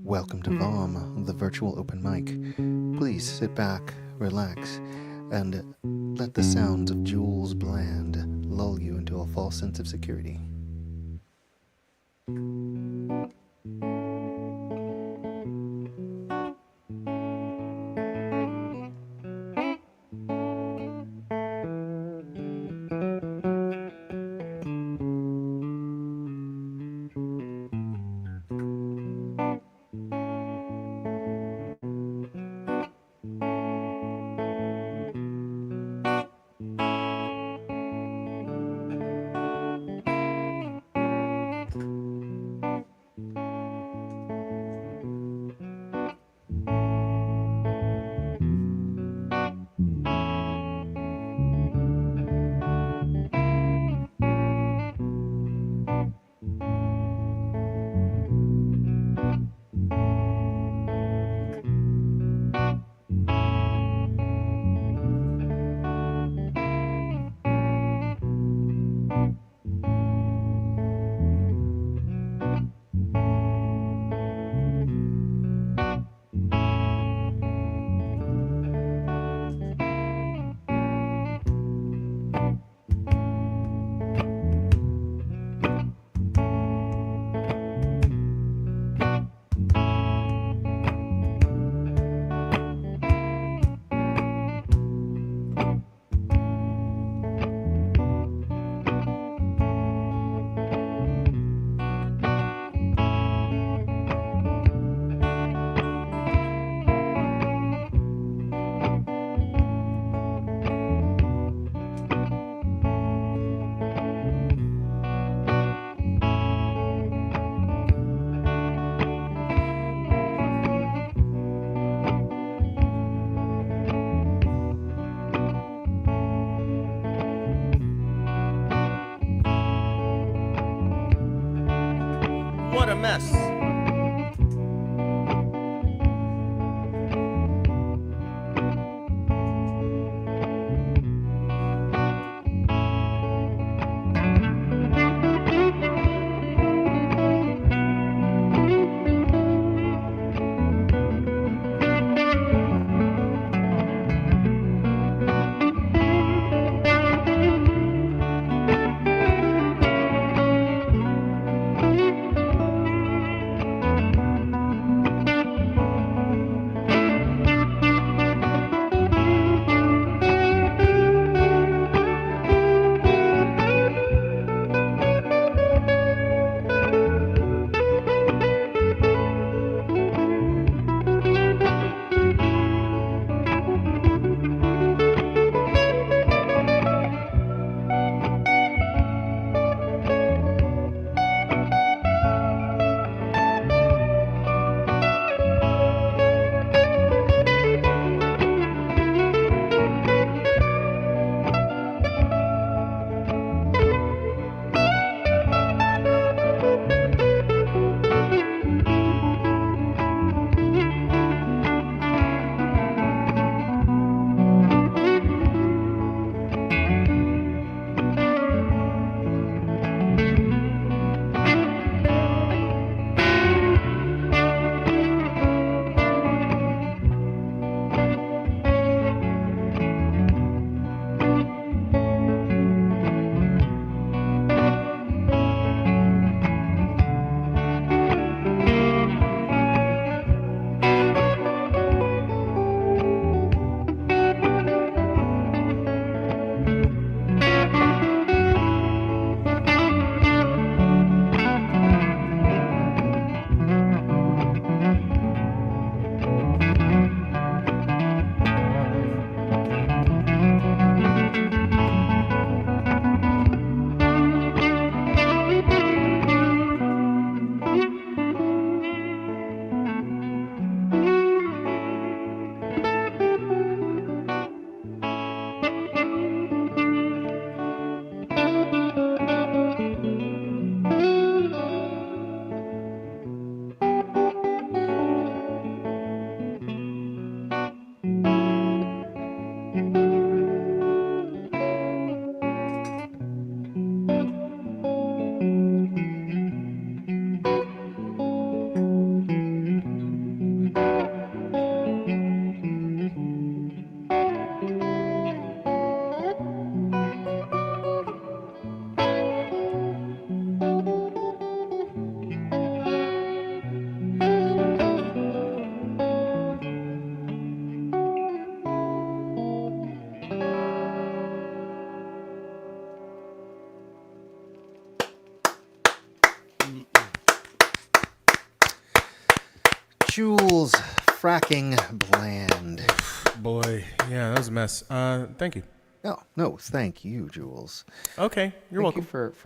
Welcome to VOM, the virtual open mic. Please sit back, relax, and let the sounds of Jules Bland lull you into a false sense of security. What a mess. Jules fracking bland. Boy, yeah, that was a mess. Thank you. No, thank you, Jules. Okay, you're welcome. Thank you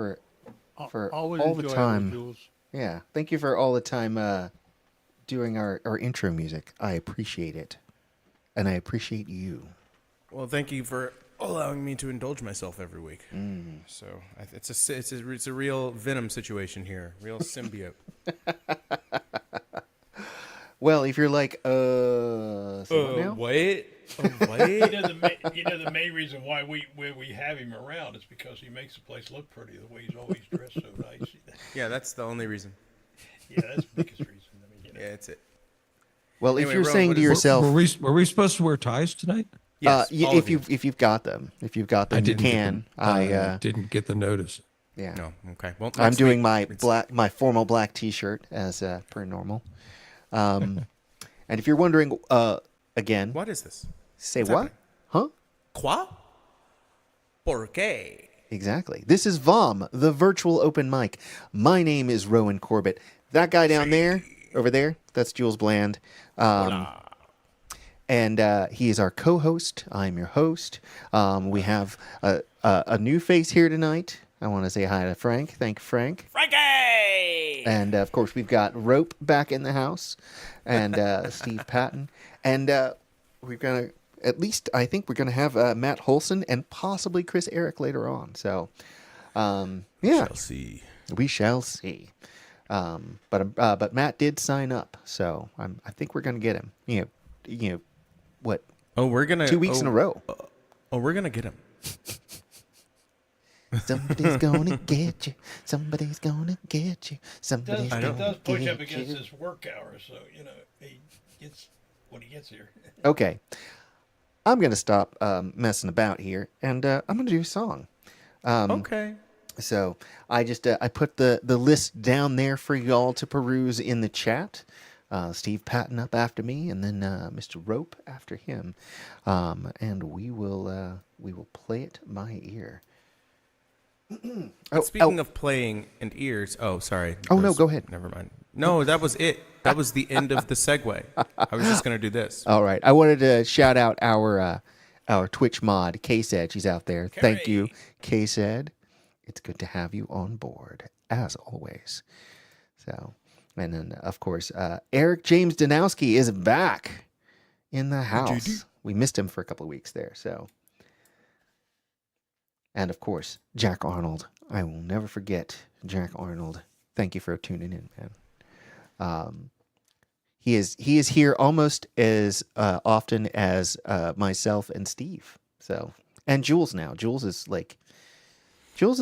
for Always all the enjoyable, time. Jules. Yeah, thank you for all the time doing our intro music. I appreciate it, and I appreciate you. Well, thank you for allowing me to indulge myself every week. So it's a real Venom situation here, real symbiote. Well, if you're like, so what now? Wait. The main reason why we have him around is because he makes the place look pretty. The way he's always dressed so nice. Yeah, that's the only reason. Yeah, that's the biggest reason. Yeah, that's it. Well, Anyway, if you're Ron, saying what to is- yourself, Were we supposed to wear ties tonight? Yes, all if of you. if you've got them, you can. I didn't get the notice. yeah. No, okay. Well, I'm next doing week, my formal black T-shirt as per normal. And if you're wondering, again, What is this? say What's what? happening? Huh? Quoi? ¿Por qué? Exactly. This is VOM, the virtual open mic. My name is Rowan Corbett. That guy down there, over there, that's Jules Bland. And he is our co-host. I'm your host. We have a new face here tonight. I want to say hi to Frank. Thank you, Frank. Frankie! And, of course, we've got Rope back in the house and Steve Patton. And we're going to, at least I think we're going to have Matt Holson and possibly Chris Eric later on. So, yeah. Shall see. We shall see. But Matt did sign up. So I think we're going to get him. You know, what? Oh, we're gonna 2 weeks in a row. We're gonna get him. Somebody's gonna get you. Somebody's gonna get you. Somebody's It gonna does push up get against you. his work hours, so he gets when he gets here. Okay, I'm gonna stop messing about here, and I'm gonna do a song. Okay. So I just I put the list down there for y'all to peruse in the chat. Steve Patton up after me, and then Mr. Rope after him, and we will play it by ear. Speaking of playing and ears, sorry. Oh, no, go ahead. Never mind. No, that was it. That was the end of the segue. I was just gonna do this. All right, I wanted to shout out our Twitch mod, K-Said. She's out there. Thank you, K-Said. It's good to have you on board, as always. So, and then, of course, Eric James Danowski is back in the house. We missed him for a couple of weeks there, so. And, of course, Jack Arnold. I will never forget Jack Arnold. Thank you for tuning in, man. He is here almost as often as myself and Steve. So, and Jules now. Jules has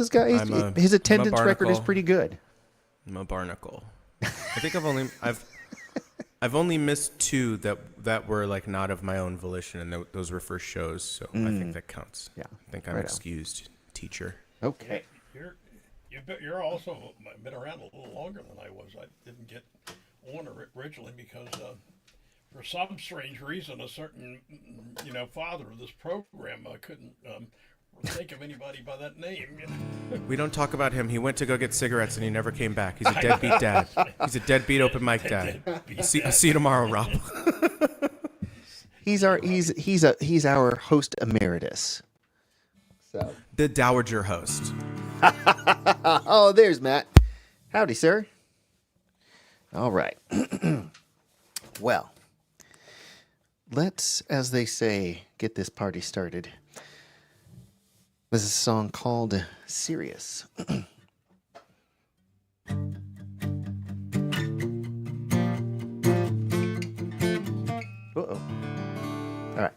got his attendance record is pretty good. I'm a barnacle. I think I've only missed 2 that were like not of my own volition, and those were first shows, so I think that counts. Yeah, I think I'm right on. excused, teacher. Okay. You're also been around a little longer than I was. I didn't get on originally because for some strange reason, a certain father of this program couldn't think of anybody by that name. We don't talk about him. He went to go get cigarettes and he never came back. He's a deadbeat dad. He's a deadbeat open mic dad. I'll see you tomorrow, Rob. He's our host emeritus. So The dowager host. oh, there's Matt. Howdy, sir. All right. Well, let's, as they say, get this party started. This is a song called Serious. Uh-oh. All right.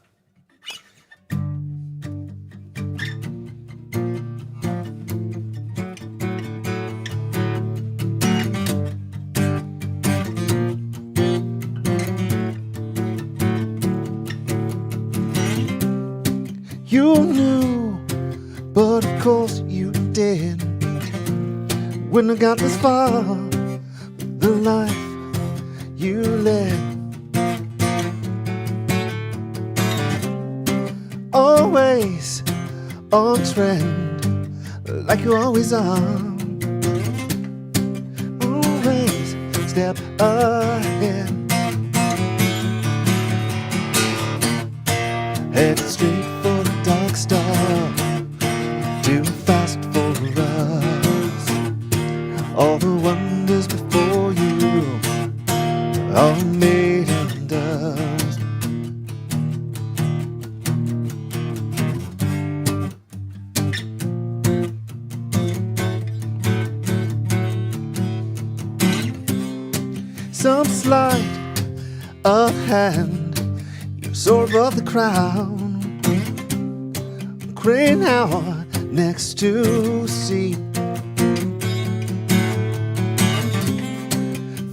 You knew, but of course you did. Wouldn't have got this far, the life you led. Always on trend, like you always are. step ahead. Headed straight for the dark star, too fast for us. All the wonders before you are made in dust. Some sleight of hand, you soar above the crowd, crane hour next to sea.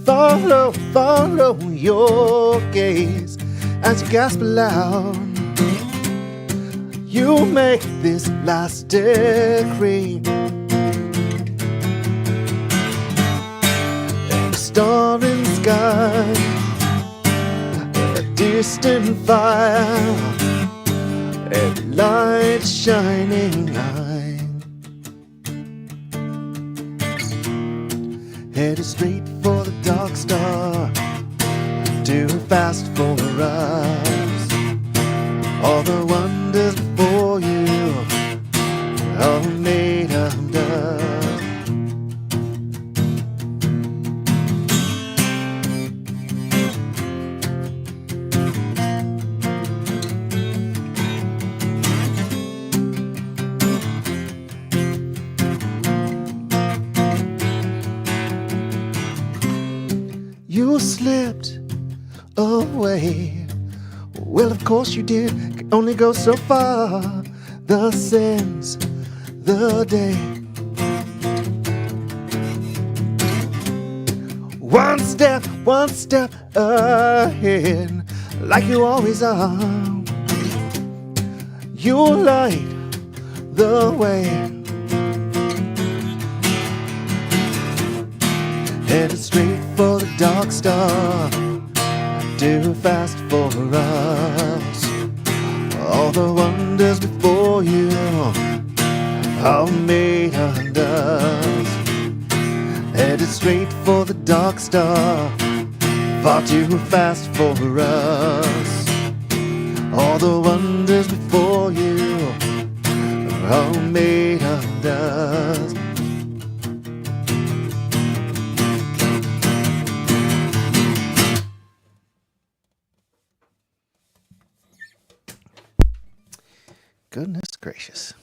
Follow, follow your gaze as you gasp aloud. You make this last decree. And a star in the sky, a distant fire, every light shining eye. Headed straight for the dark star, too fast for us. All the wonders before you are made of dust. You slipped away. Well, of course you did. Can only go so far. Thus ends the day. One step ahead, like you always are. You light the way. Headed straight for the dark star, too fast for us. All the wonders before you are made of dust. Headed straight for the dark star, far too fast for us. All the wonders before you are made of dust. Goodness gracious.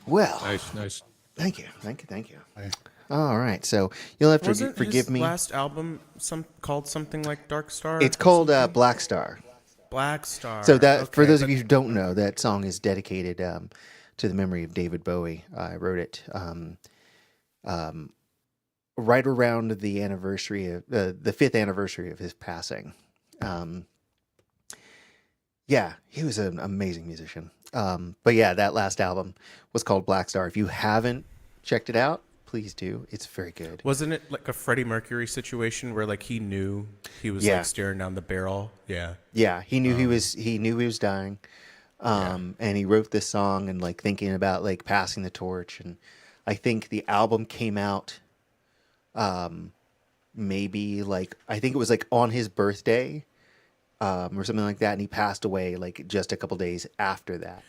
Well, Nice. thank you. All right, so you'll have to Wasn't forgive his me. last album called something like Dark Star? It's called Black Star. Black Star. So that, for Okay, those of you who don't know, that song is dedicated to the memory of David Bowie. I wrote it right around the anniversary of the 5th anniversary of his passing. Yeah, he was an amazing musician. But yeah, that last album was called Black Star. If you haven't checked it out, please do. It's very good. Wasn't it like a Freddie Mercury situation where like he knew he was Yeah. like staring down the barrel? Yeah. Yeah, he knew he was dying. And he wrote this song and like thinking about like passing the torch. And I think the album came out maybe like, I think it was like on his birthday or something like that. And he passed away like just a couple days after that.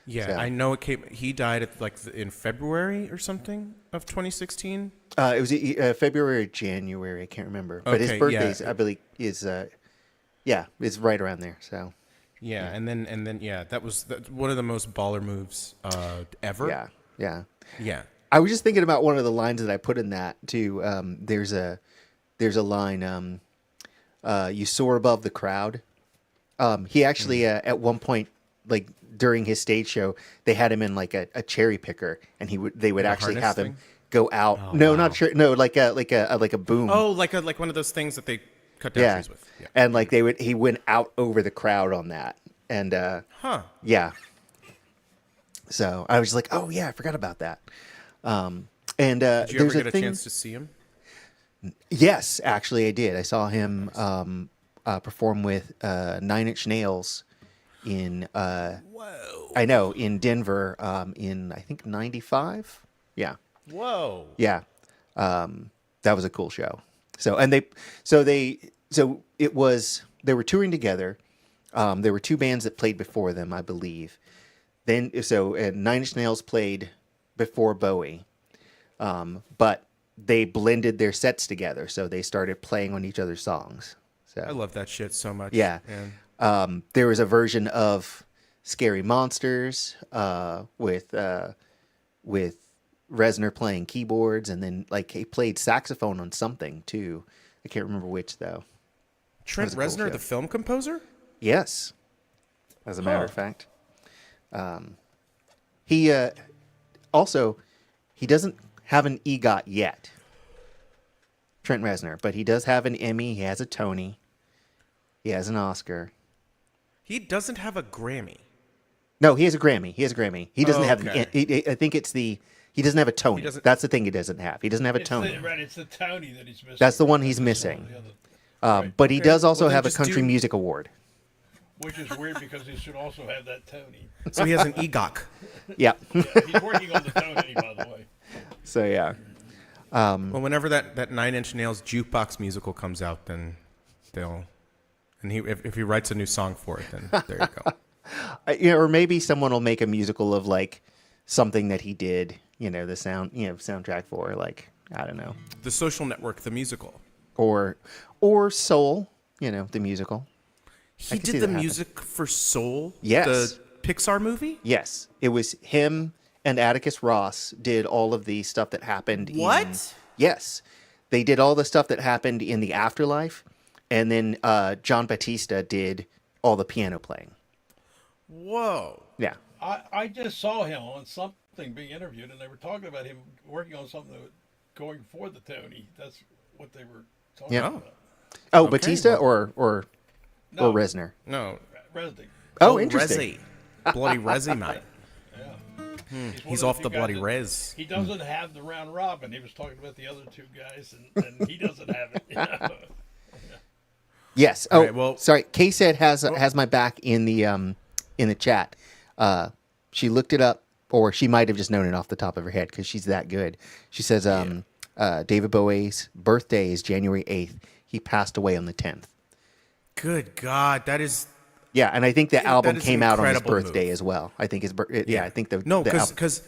Yeah, So- I know it came. He died at like in February or something of 2016. It was February or January. I can't remember. But his Okay, birthday, yeah. I believe, is it's right around there. So Yeah, and then yeah, that was one of the most baller moves ever. yeah. Yeah. I was just thinking about one of the lines that I put in that too. There's a line. You soar above the crowd. He actually at one point, like during his stage show, they had him in like a cherry picker, and they would actually harness have him thing? go out. Oh, No, wow. not sure. No, like a boom. Oh, like one of those things that they cut down yeah. trees with. Yeah. And like he went out over the crowd on that, and Huh. yeah. So I was like, oh yeah, I forgot about that. And Did you there's ever get a thing. chance to see him? Yes, actually, I did. I saw him perform with 9 Inch Nails in Whoa. I know in Denver in I think '95. Yeah, Whoa. yeah. That was a cool show. So it was they were touring together. There were two bands that played before them, I believe. And Nine Inch Nails played before Bowie, but they blended their sets together, so they started playing on each other's songs. So I love that shit so much. yeah. Man. There was a version of Scary Monsters with Reznor playing keyboards, and then like he played saxophone on something too. I can't remember which though. Trent That was a cool Reznor, show. the film composer? Yes, as a matter of fact. He also he doesn't have an EGOT yet, Trent Reznor, but he does have an Emmy. He has a Tony. He has an Oscar. He doesn't have a Grammy. No, he has a Grammy. He has a Grammy. He doesn't have. Okay. I think it's the. He doesn't have a Tony. That's the thing he doesn't have. He doesn't have a Tony. It's the Tony that he's missing. That's the one he's That's missing. one of the other- But he does also Well, then have a just Country do- Music Award. Which is weird because he should also have that Tony. So he has an EGOC. Yeah. Yeah, he's working on the Tony, by the way. So yeah. Well, whenever that Nine Inch Nails jukebox musical comes out, then they'll, and if he writes a new song for it, then there you go. Or maybe someone will make a musical of like something that he did. The soundtrack for like I don't know. The Social Network, the musical. Or Soul. The musical. He can see did that the happen. music for Soul, Yes. the Pixar movie. Yes, it was him and Atticus Ross did all of the stuff that happened. What? Yes, they did all the stuff that happened in the afterlife, and then John Batista did all the piano playing. Whoa. Yeah. I just saw him on something being interviewed, and they were talking about him working on something that was going for the Tony. That's what they were talking Yeah. about. Oh, Okay, Batista well- or No, Reznor. No. Resnick. Oh, interesting. Resi. Bloody Resi night. Yeah. He's one of off few the guys bloody that- res. He doesn't have the round robin. He was talking about the other two guys, and he doesn't have it. Yes. All Oh, right, well- sorry. Kay said has my back in the chat. She looked it up, or she might have just known it off the top of her head because she's that good. She says David Bowie's birthday is January 8th. He passed away on the 10th. Good God, that is. Yeah, and I think the album is an came out on his incredible birthday move. as well. I think I think the No, the album- because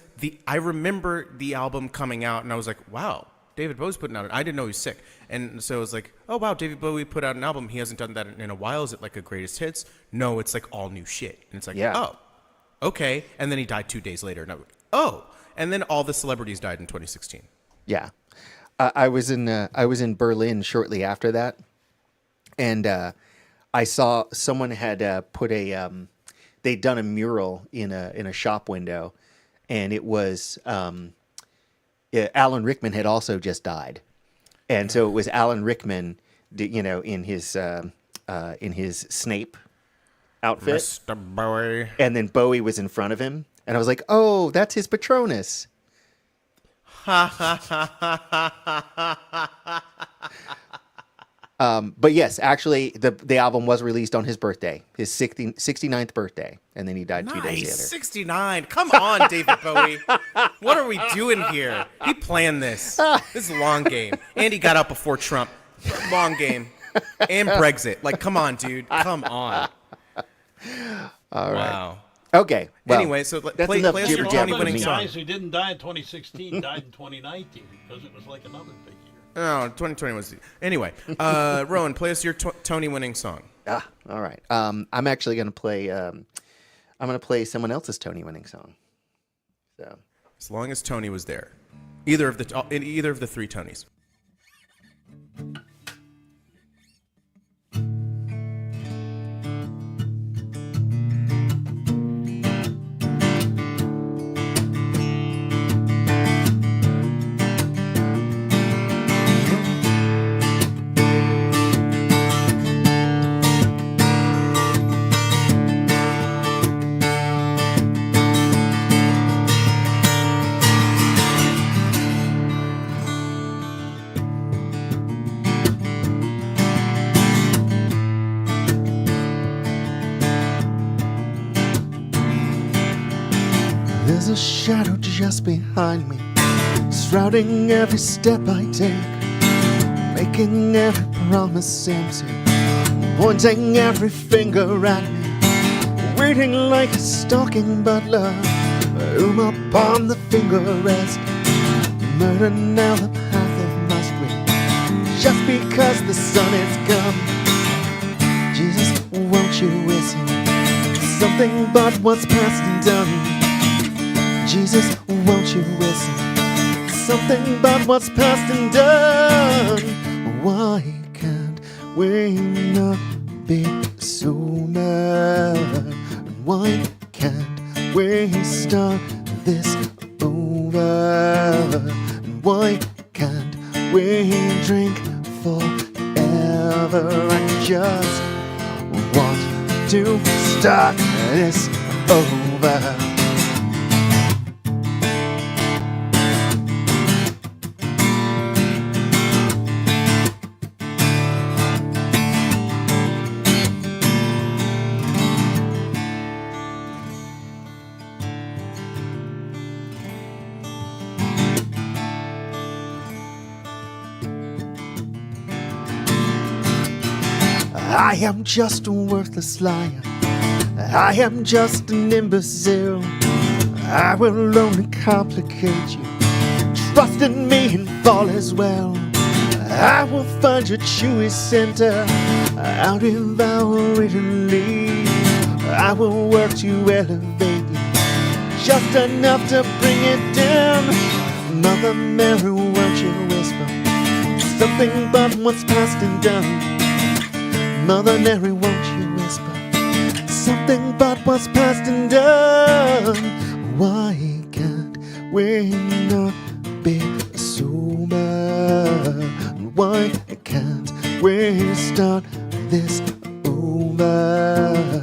I remember the album coming out, and I was like, wow, David Bowie's putting out. I didn't know he was sick, and so it was like, oh wow, David Bowie put out an album. He hasn't done that in a while. Is it like a greatest hits? No, it's like all new shit, and it's like, Yeah. oh, okay. And then he died 2 days later. And I went, oh, and then all the celebrities died in 2016. Yeah, I was in Berlin shortly after that, and I saw someone had put they'd done a mural in a shop window, and it was Alan Rickman had also just died, and so it was Alan Rickman, in his Snape outfit, Mr. Bowie. and then Bowie was in front of him, and I was like, oh, that's his Patronus. But yes, actually, the album was released on his birthday, his 69th birthday, and then he died 2 days Nice, later. 69. Come on, David Bowie. What are we doing here? He planned this. This is a long game. And he got out before Trump. Long game. And Brexit. Like, come on, dude. Come on. All right. Wow. Okay. Well, Anyway, so that's play enough us jibber your jabber Tony for winning me. song. Guys who didn't die in 2016 died in 2019 because it was like another big year. Oh, 2020 was. Anyway, Rowan, play us your Tony winning song. All right. I'm actually going to play. I'm going to play someone else's Tony winning song. So. As long as Tony was there. Either of the three Tonys. There's a shadow just behind me, shrouding every step I take, making every promise empty, pointing every finger at me, waiting like a stalking butler, whom upon the finger rest. Murder now the path it must win, just because the sun is come. Jesus, won't you whistle something but what's past and done? Jesus, won't you whistle something but what's past and done? Why can't we not be so mad? Why can't we start this over? Why can't we drink forever? I just want to start this over. I am just a worthless liar. I am just an imbecile. I will only complicate you. Trust in me and fall as well. I will find your chewy center. I'll devour it and leave. I will work to elevate you, just enough to bring it down. Mother Mary, won't you whisper something but what's past and done? Mother Mary, won't you whisper something but what's past and done? Why can't we not be sober? Why can't we start this over?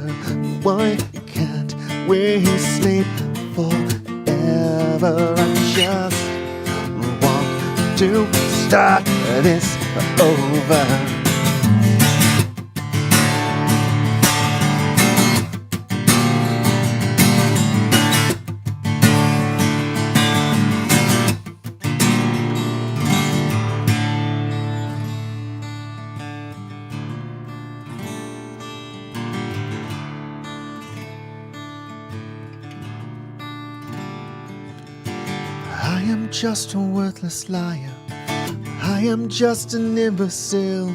Why can't we sleep forever? I just want to start this over. I am just a worthless liar. I am just an imbecile.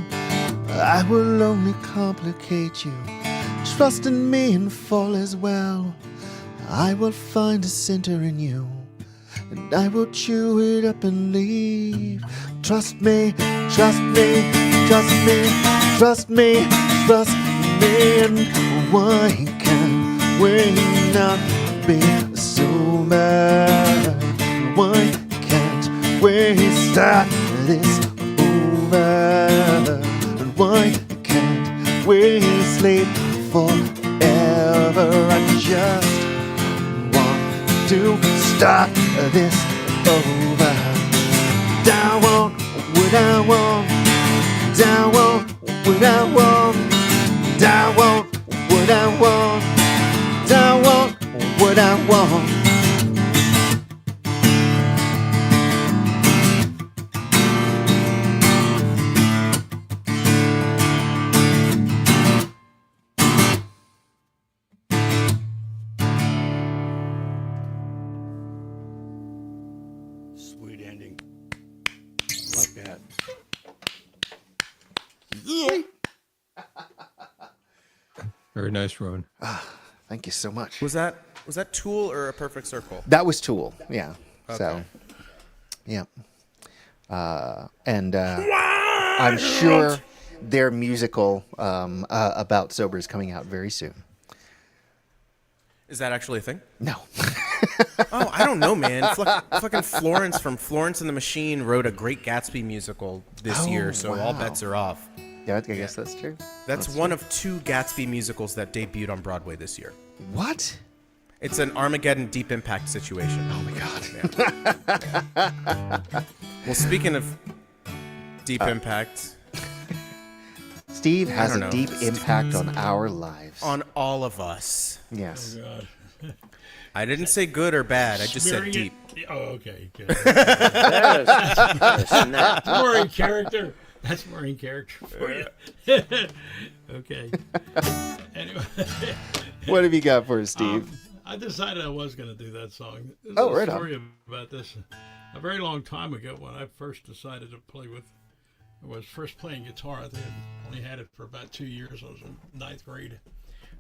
I will only complicate you. Trust in me and fall as well. I will find a center in you, and I will chew it up and leave. Trust me, trust me, trust me, trust me, trust me. And why can't we not be so mad? Why can't we start this over? And why can't we sleep forever? I just want to start this over. I want what I want. I want what I want. I want what I want. I want what I want. Sweet ending. Like that. Very nice, Rowan. Thank you so much. Was that Tool or A Perfect Circle? That was Tool, yeah. Okay. So, yeah. And I'm sure their musical about Sober is coming out very soon. Is that actually a thing? No. Oh, I don't know, man. Fucking Florence from Florence and the Machine wrote a Great Gatsby musical this year, so all wow. bets are off. Yeah, I guess that's true. That's one of 2 Gatsby musicals that debuted on Broadway this year. What? It's an Armageddon Deep Impact situation. Oh my God. Well, speaking of Deep Impact, Steve has don't a know. deep impact on our lives. on all of us. Yes. God. I didn't say good or bad. I just said Smearing deep. it- Oh, okay. Good. Yes. Snap. Don't worry, character. That's Marine character for you. Okay. Anyway. What have you got for us, Steve? I decided I was going to do that song. There's Oh, a right on. story about this. A very long time ago, when I first decided to play with, I was first playing guitar. I think I only had it for about 2 years. I was in ninth grade.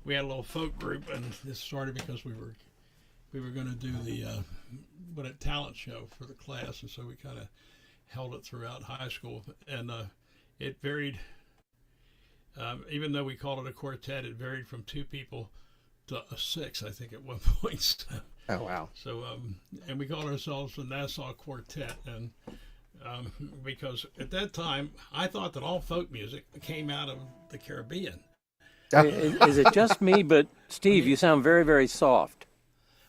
We had a little folk group, and this started because we were going to do the a talent show for the class, and so we kind of held it throughout high school, and it varied. Even though we called it a quartet, it varied from 2 people to 6, I think, at one point. Oh, wow. So, and we called ourselves the Nassau Quartet, and because at that time I thought that all folk music came out of the Caribbean. Is it just me? But Steve, you sound very, very soft.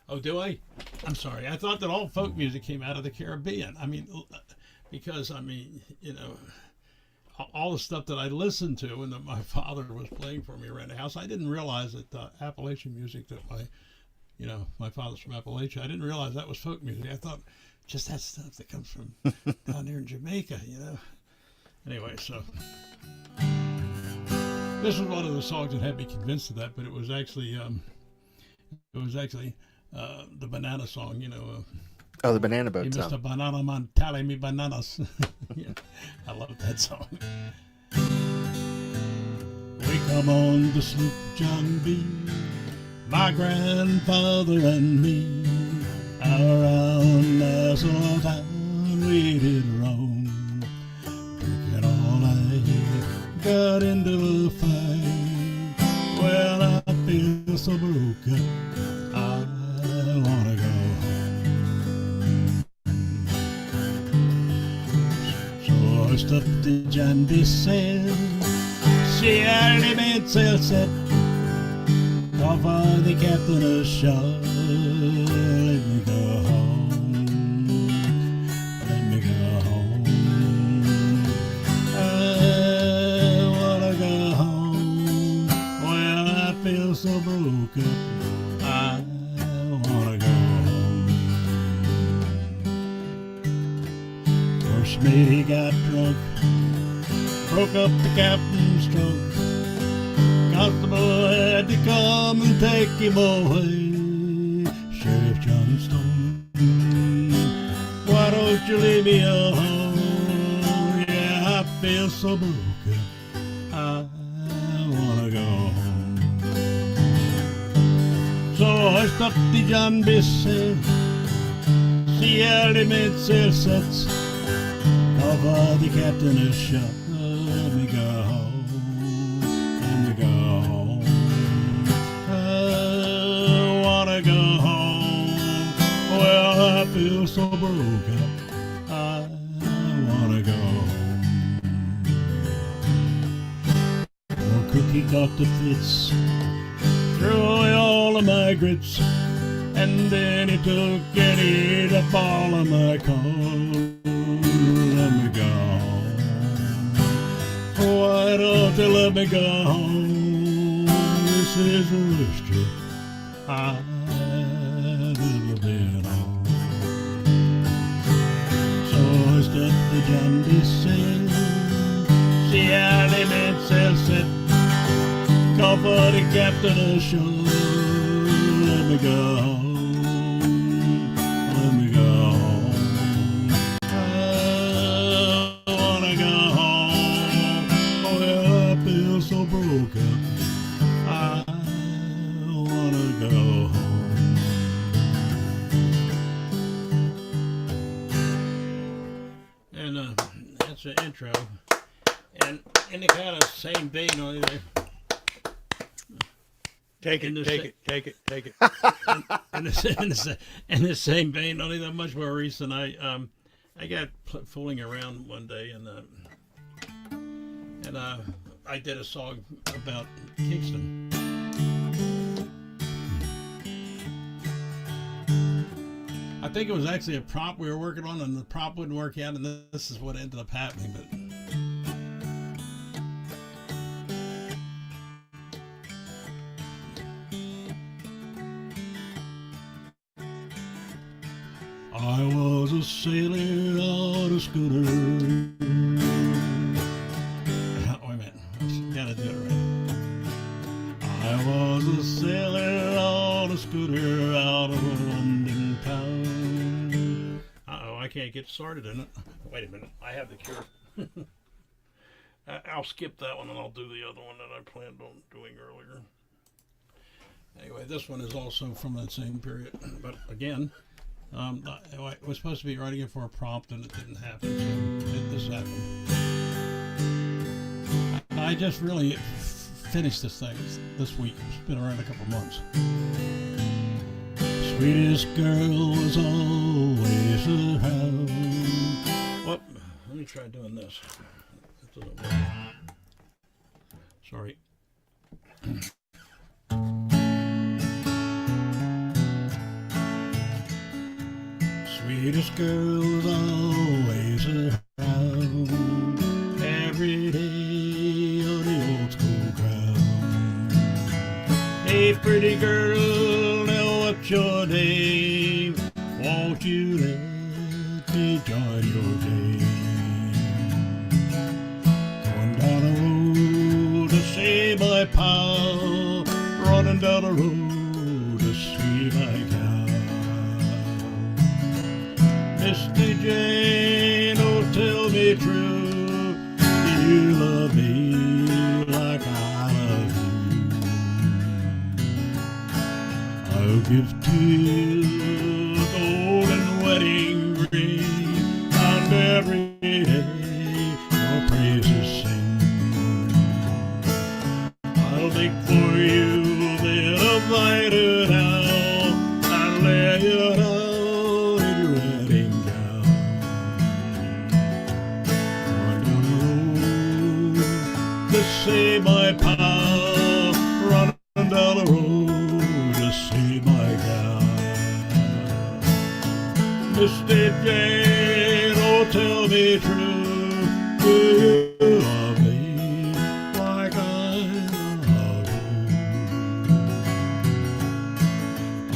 Oh, do I? I'm sorry. I thought that all folk music came out of the Caribbean. I mean, because all the stuff that I listened to and that my father was playing for me around the house, I didn't realize that Appalachian music that my father's from Appalachia, I didn't realize that was folk music. I thought just that stuff that comes from down there in Jamaica, Anyway, so this was one of the songs that had me convinced of that, but it was actually the banana song, Oh, the Banana Boat Hey, song. Mr. Banana Man, tally me bananas. Yeah, I love that song. We come on the sloop John B, my grandfather and me. Around Nassau town we did roam, drinking all night, got into a fight. Well, I feel so broken, I wanna go home. So I stopped the John B sail, she already made sail set. Call for the captain ashore, let me go home, let me go home. I wanna go home, well I feel so broken, I wanna go home. First mate he got drunk, broke up the captain's trunk. Constable had to come and take him away. Sheriff Johnstone, why don't you leave me alone? Yeah, I feel so broken, I wanna go home. So I stopped the John B. sail, see how they made sail sets. Call for the captain is shot, let me go home. Go home. I wanna go home. Well, I feel so broken, I wanna go home. Oh, Cookie got the fits, threw away all of my grits, and then he took and ate up all of my corn. Let me go home. Why don't you let me go home? This is the worst trip I've ever been on. So I stepped the John B. sail, see how they made sail set. Call for the captain ashore, let me go home, let me go home. I wanna go home, well I feel so broken, I wanna go home. And that's the intro. And in the kind of same vein, only there. Take In it, the take sa- it, take it, take it. In the same vein, only that much more recent. I got fooling around one day, and I did a song about Kingston. I think it was actually a prop we were working on, and the prop wouldn't work out, and this is what ended up happening. But I was a sailor on a schooner, I did it right. I was a sailor on a schooner out of a London town. Uh-oh, I can't get started in it. Wait a minute, I have the cure. I'll skip that one and I'll do the other one that I planned on doing earlier. Anyway, this one is also from that same period. But again, I was supposed to be writing it for a prompt and it didn't happen, so this happened. I just really finished this thing this week. It's been around a couple months. Sweetest girl was always around. Well, let me try doing this. That doesn't work. Sorry. Sweetest girl was always around. Every day on the old school ground. Hey, pretty girl, now what's your name? Won't you let me join your game? Going down the road to see my pal, running down the road to see my gal. Misty Jane, oh tell me true, do you love me like I love you? I'll give to you a golden wedding ring, and every day your praises sing. I'll make for you a bed of lighted out, and lay you down in your wedding gown. Going down the road to see my pal, running down the road to see my gal. Misty Jane, oh tell me true, do you love me like I love you?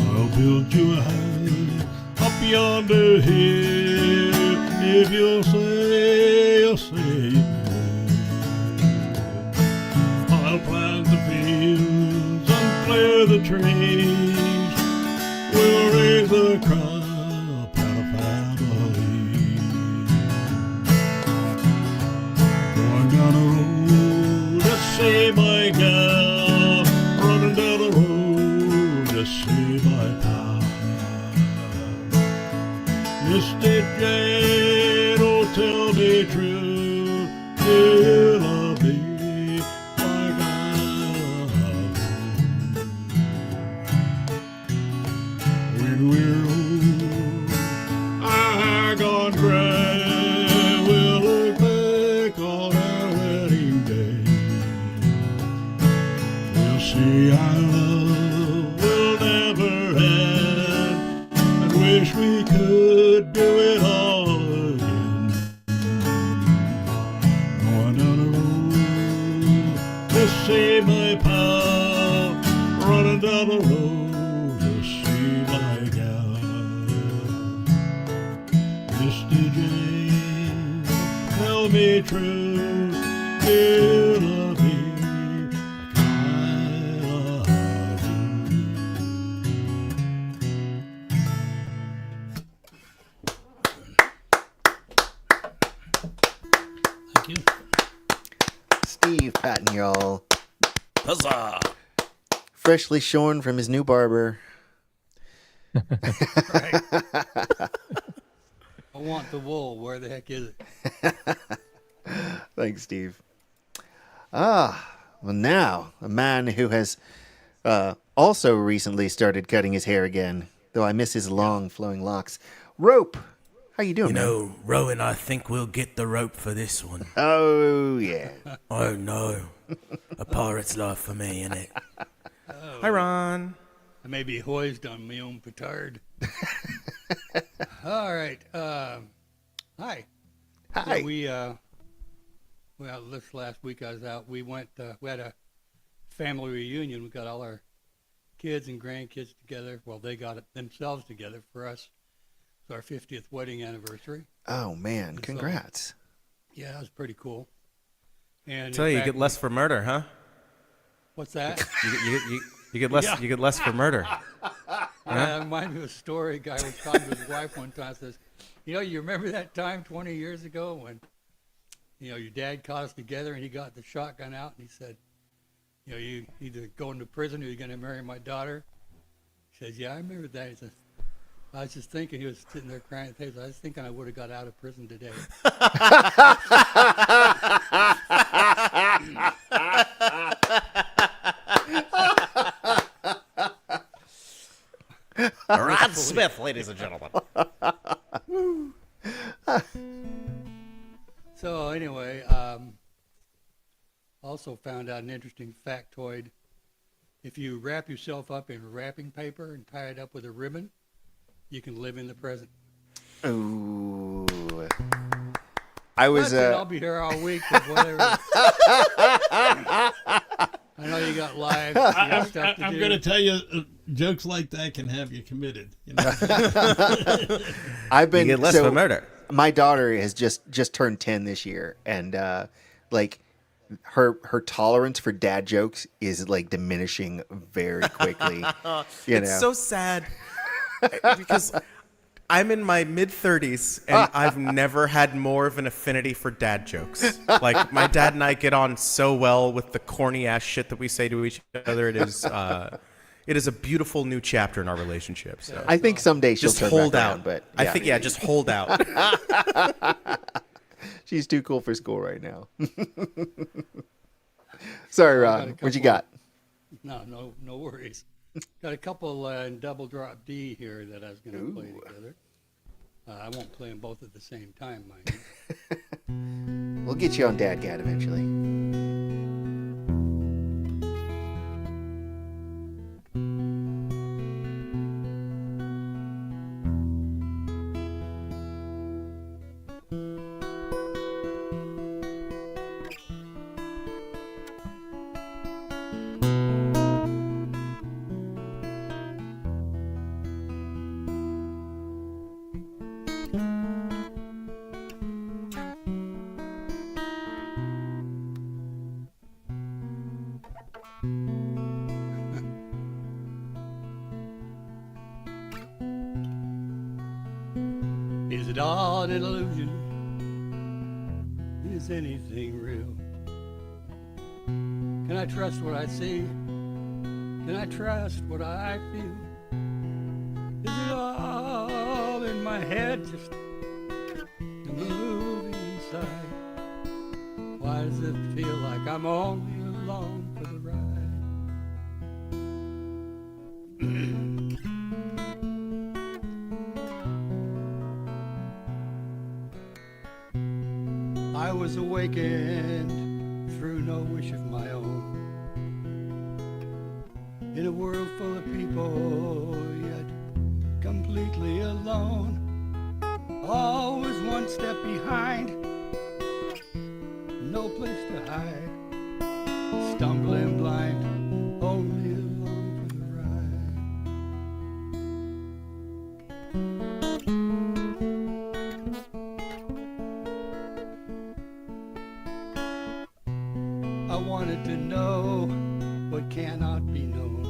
I'll build you a house up yonder hill, if you'll say you will. I'll plant the fields and clear the trees, we'll raise the crop and a family. Going down the road to see my gal, running down the road to see my pal. Misty Jane, oh tell me true, do you love me like I love you? When we're old, our gone gray, we'll look back on our wedding day. We'll see our love will never end, and wish we could do it all again. Going down the road to see my pal, running down the road to see my gal. Misty Jane, tell me true, do you love me like I love you? Thank you. Steve patting y'all. Huzzah! Freshly shorn from his new barber. Right. I want the wool. Where the heck is it? Thanks, Steve. Well, now, a man who has also recently started cutting his hair again, though I miss his long, flowing locks. Rope, how you doing, You man? know, Rowan, I think we'll get the rope for this one. Oh, yeah. Oh no. A pirate's life for me, innit? Hi, Ron. I may be hoised on my own petard. All right. Hi. Hi. So well, this last week I was out. We went. We had a family reunion. We got all our kids and grandkids together. Well, they got it themselves together for us. It's our 50th wedding anniversary. Oh, man. Congrats. Yeah, it was pretty cool. And Tell in you, you fact, get less for murder, huh? What's that? You get less. Yeah. You get less for murder. That reminds me of a story. A guy was talking to his wife one time. Says, you remember that time 20 years ago when, your dad caught us together and he got the shotgun out and he said, you either go into prison or you're going to marry my daughter. He says, yeah, I remember that. He says, I was just thinking, he was sitting there crying at the table. I was thinking I would have got out of prison today. Rod Smith, ladies and gentlemen. So anyway, also found out an interesting factoid. If you wrap yourself up in wrapping paper and tie it up with a ribbon, you can live in the present. Ooh. I was. I'll be here all week, but whatever. I know you got live. You got stuff to I'm do. going to tell you, jokes like that can have you committed. I've been You get less for murder. My daughter has just turned 10 this year, and like her tolerance for dad jokes is like diminishing very quickly. It's so sad because I'm in my mid-30s and I've never had more of an affinity for dad jokes. Like, my dad and I get on so well with the corny ass shit that we say to each other. It is a beautiful new chapter in our relationship. So I think someday she'll just turn hold back out. around, but I think just hold out. she's too cool for school right now. Sorry, Ron. What you got? No worries. Got a couple in double drop D here that I was going to play together. I won't play them both at the same time, mind you. We'll get you on Dadgad eventually. Is it all an illusion? Is anything real? Can I trust what I see? Can I trust what I feel? Is it all in my head, just a moving inside? Why does it feel like I'm only along for the ride? I was awakened through no wish of my own, in a world full of people, yet completely alone. Always one step behind, no place to hide, stumbling blind, only along for the ride. I wanted to know what cannot be known,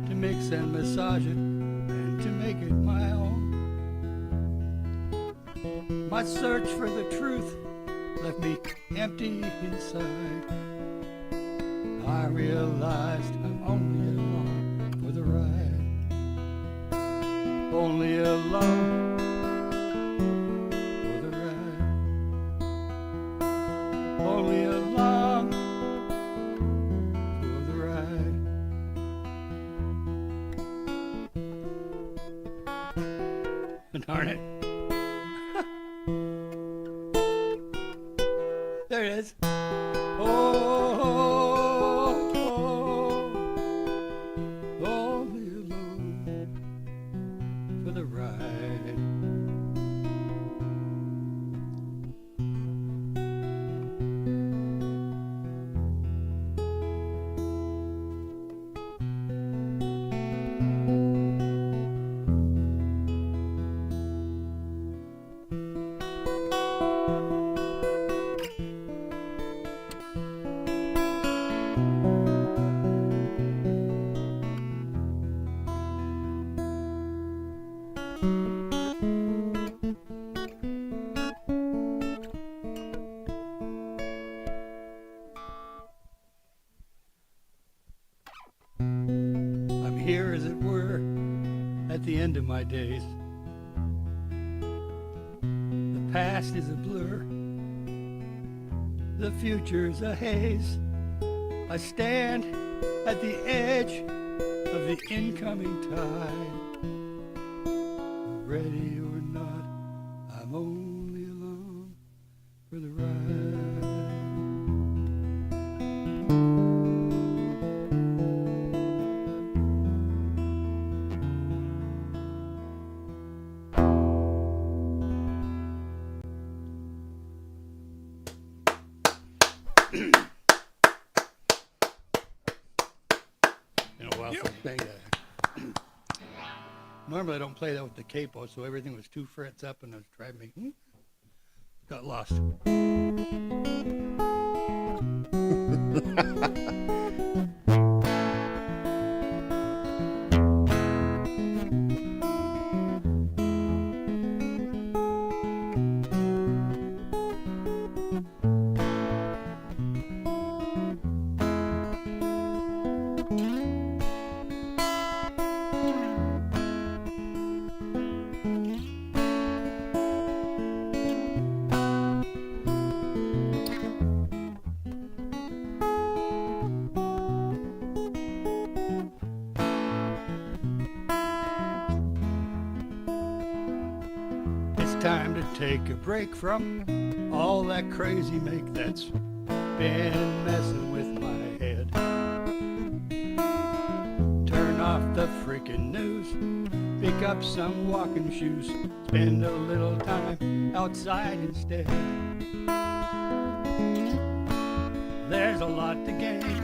to mix and massage it and to make it my own. My search for the truth left me empty inside. I realized I'm only along for the ride, only along for the ride, only along for the ride. Darn it. There it is. Oh, only alone for the ride. at the end of my days. The past is a blur, the future's a haze. I stand at the edge of the incoming tide. Ready or not, I'm only along for the ride. Normally I don't play that with the capo, so everything was 2 frets up and it was driving me. Got lost. Time to take a break from all that crazy make that's been messing with my head. Turn off the freaking news, pick up some walking shoes, spend a little time outside instead. There's a lot to gain,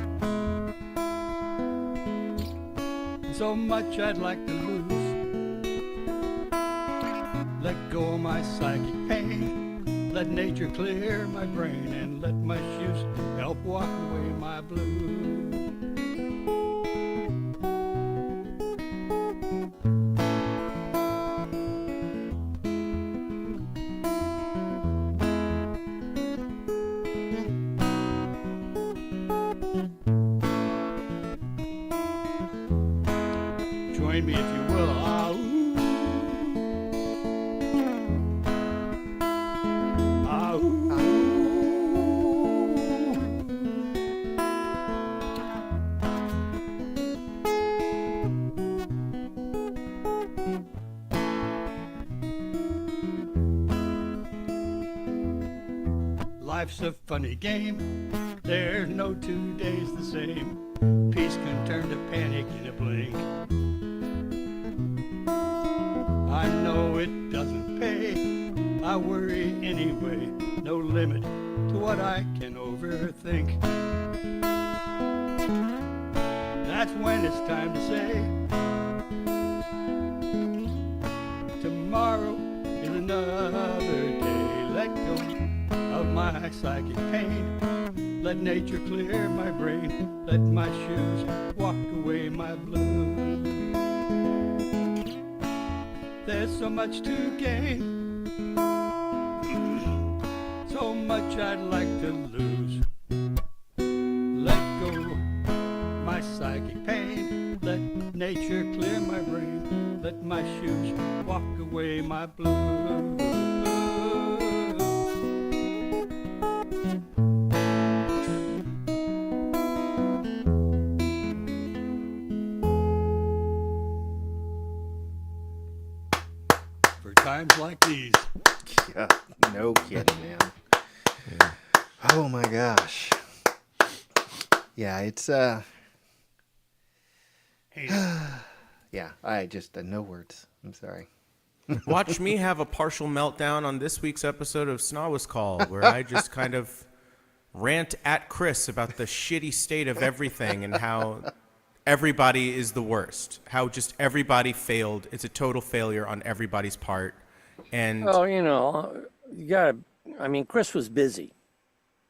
so much I'd like to lose. Let go of my psychic pain, let nature clear my brain, and let my shoes help walk away my blues. Join me if you will. Life's a funny game, there's no 2 days the same. Peace can turn to panic in a blink. I know it doesn't pay, I worry anyway. No limit to what I can overthink. That's when it's time to say, tomorrow is another day. Let go of my psychic pain, let nature clear my brain, let my shoes walk away my blues. There's so much to gain, so much I'd like to lose. Let go my psychic pain, let nature clear my brain, let my shoes walk away my blues. Times like these. Yeah, no kidding, man. Yeah. Oh my gosh. Yeah, it's yeah, I just no words. I'm sorry. Watch me have a partial meltdown on this week's episode of Snawas Call, where I just kind of rant at Chris about the shitty state of everything and how everybody is the worst. How just everybody failed. It's a total failure on everybody's part. And Well, you gotta. I mean, Chris was busy.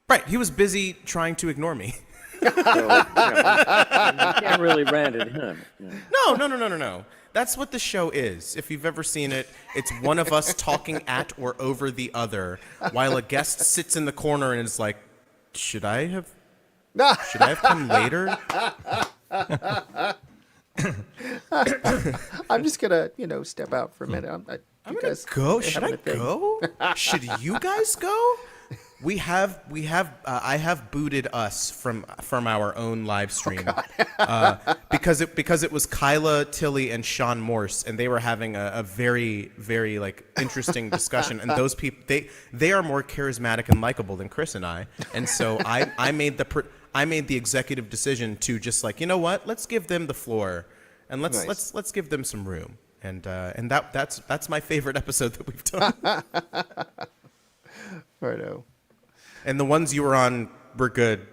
right, he was busy trying to ignore me. So, you can't really rant at him. No. That's what the show is. If you've ever seen it, it's one of us talking at or over the other while a guest sits in the corner and is like, should I have come later? I'm just gonna, step out for a minute. I'm gonna go. Should I go? Should you guys go? I have booted us from our own live stream because it was Kyla, Tilly, and Sean Morse, and they were having a very, very interesting discussion. And those people, they are more charismatic and likable than Chris and I. And so I made the executive decision to just you know what? Let's give them the floor, and let's give them some room. And that's my favorite episode that we've done. Righto. And the ones you were on were good,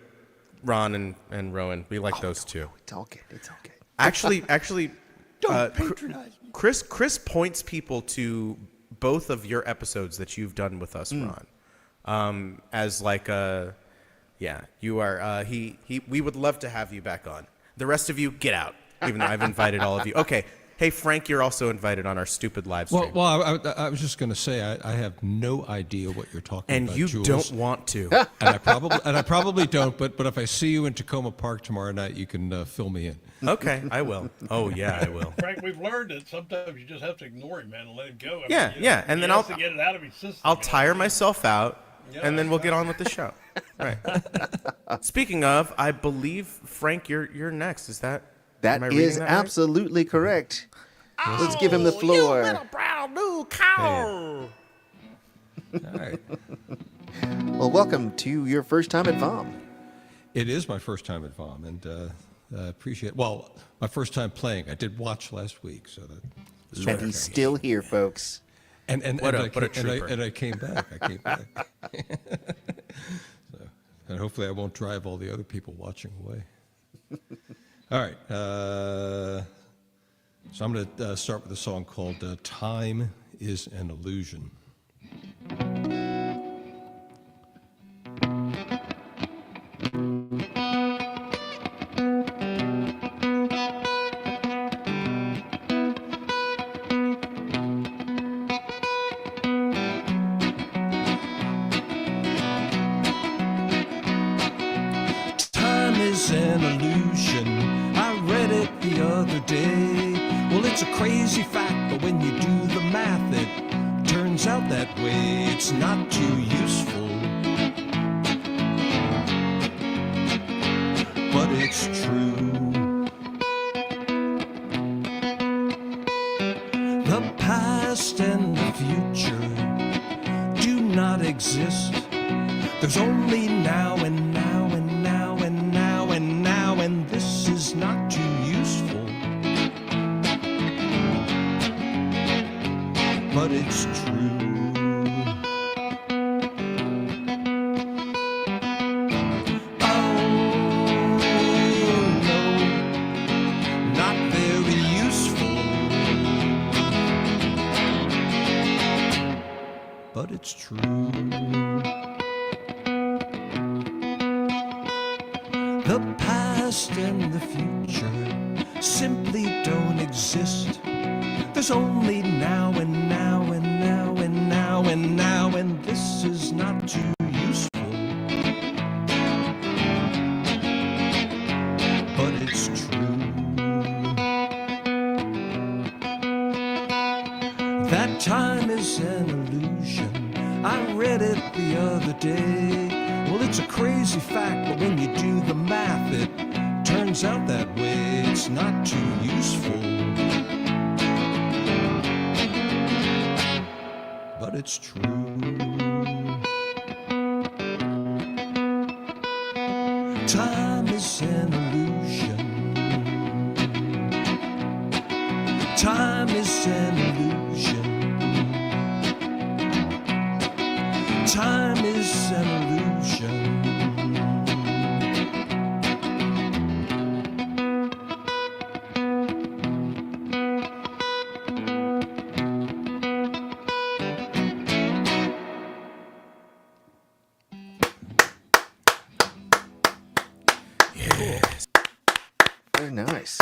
Ron and Rowan. We like those too. It's all good. It's all good. Actually, Don't patronize me. Chris points people to both of your episodes that you've done with us, Ron, as you are. We would love to have you back on. The rest of you, get out. Even though I've invited all of you. Okay. Hey, Frank, you're also invited on our stupid live stream. Well, I was just going to say I have no idea what you're talking and about, you Jules. don't want to. and I probably don't. But if I see you in Tacoma Park tomorrow night, you can fill me in. Okay, I will. Oh yeah, I will. Frank, we've learned that sometimes you just have to ignore him, man, and let him go. And then I'll to get it out of his system. I'll tire myself out, and then we'll get on with the show. Right. Speaking of, I believe Frank, you're next. Is that? That is absolutely correct. Let's give him the floor. You little brown new cow. All right. Well, welcome to your first time at VOM. It is my first time at VOM, and appreciate. Well, my first time playing. I did watch last week, so that. And he's still here, folks. And what a I trooper. And I came back. So, and hopefully I won't drive all the other people watching away. All right. So I'm going to start with a song called Time is an Illusion. Time is an illusion. I read it the other day. Well, it's a crazy fact, but when you do the math, it turns out that way. It's not too useful, but it's true. The past and the future do not exist. There's only now and now and now and now and now, and this is not too useful, but it's true. Oh, no, not very useful, but it's true. The past and the future simply don't exist. There's only now and now and now and now and now, and this is not too useful, but it's true. That time is an illusion. I read it the other day. Well, it's a crazy fact, but when you do the math, it turns out that way. It's not too useful, but it's true. Time is an illusion. Time is an illusion. Time is an illusion. Very nice.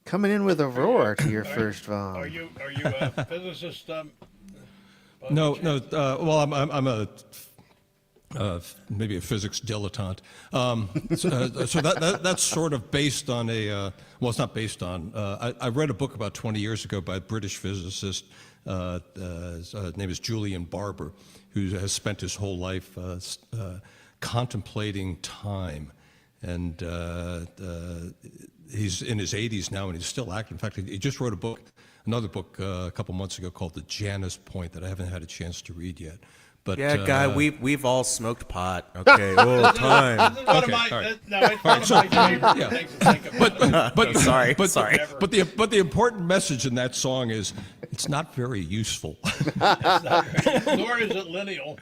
Coming in with a roar to your first VOM. Are you a physicist? No. Well, I'm a maybe a physics dilettante. So that's sort of based on a, well, it's not based on, I read a book about 20 years ago by a British physicist, his name is Julian Barber, who has spent his whole life contemplating time. And he's in his 80s now, and he's still active. In fact, he just wrote another book a couple months ago called The Janus Point that I haven't had a chance to read yet. But, yeah, guy, we've all smoked pot. Okay, all time. This is one of my, no, it's one of my favorite things to think about. But Sorry. But the important message in that song is it's not very useful. Nor is it lineal.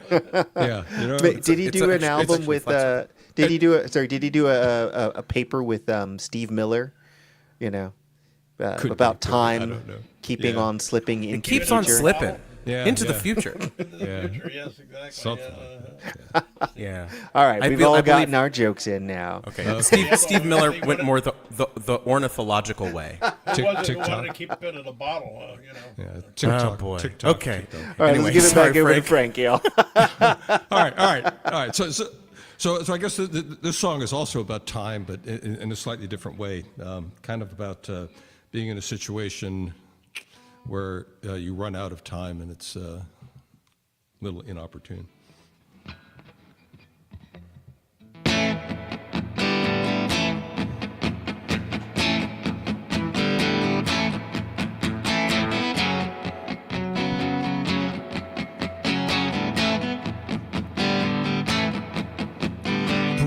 Yeah, you know. But did he do an album actually with? flexible. Did he do a? Sorry, did he do a paper with Steve Miller? You know, about time I don't know. keeping Yeah. on slipping into It keeps the on future. slipping Yeah, into the yeah. future. Yeah. Future, yes, exactly. Something Yeah. All right, I we've feel- all I believe- gotten our jokes in now. Okay. Steve Miller went more the ornithological way. Who was it who TikTok. wanted to keep it in a bottle, you know? Yeah, TikTok, boy. TikTok, Okay. TikTok. All right, Anyway, let's give it sorry, back over to Frank. Frank, Yale. All right. So I guess this song is also about time, but in a slightly different way. Kind of about being in a situation where you run out of time and it's a little inopportune.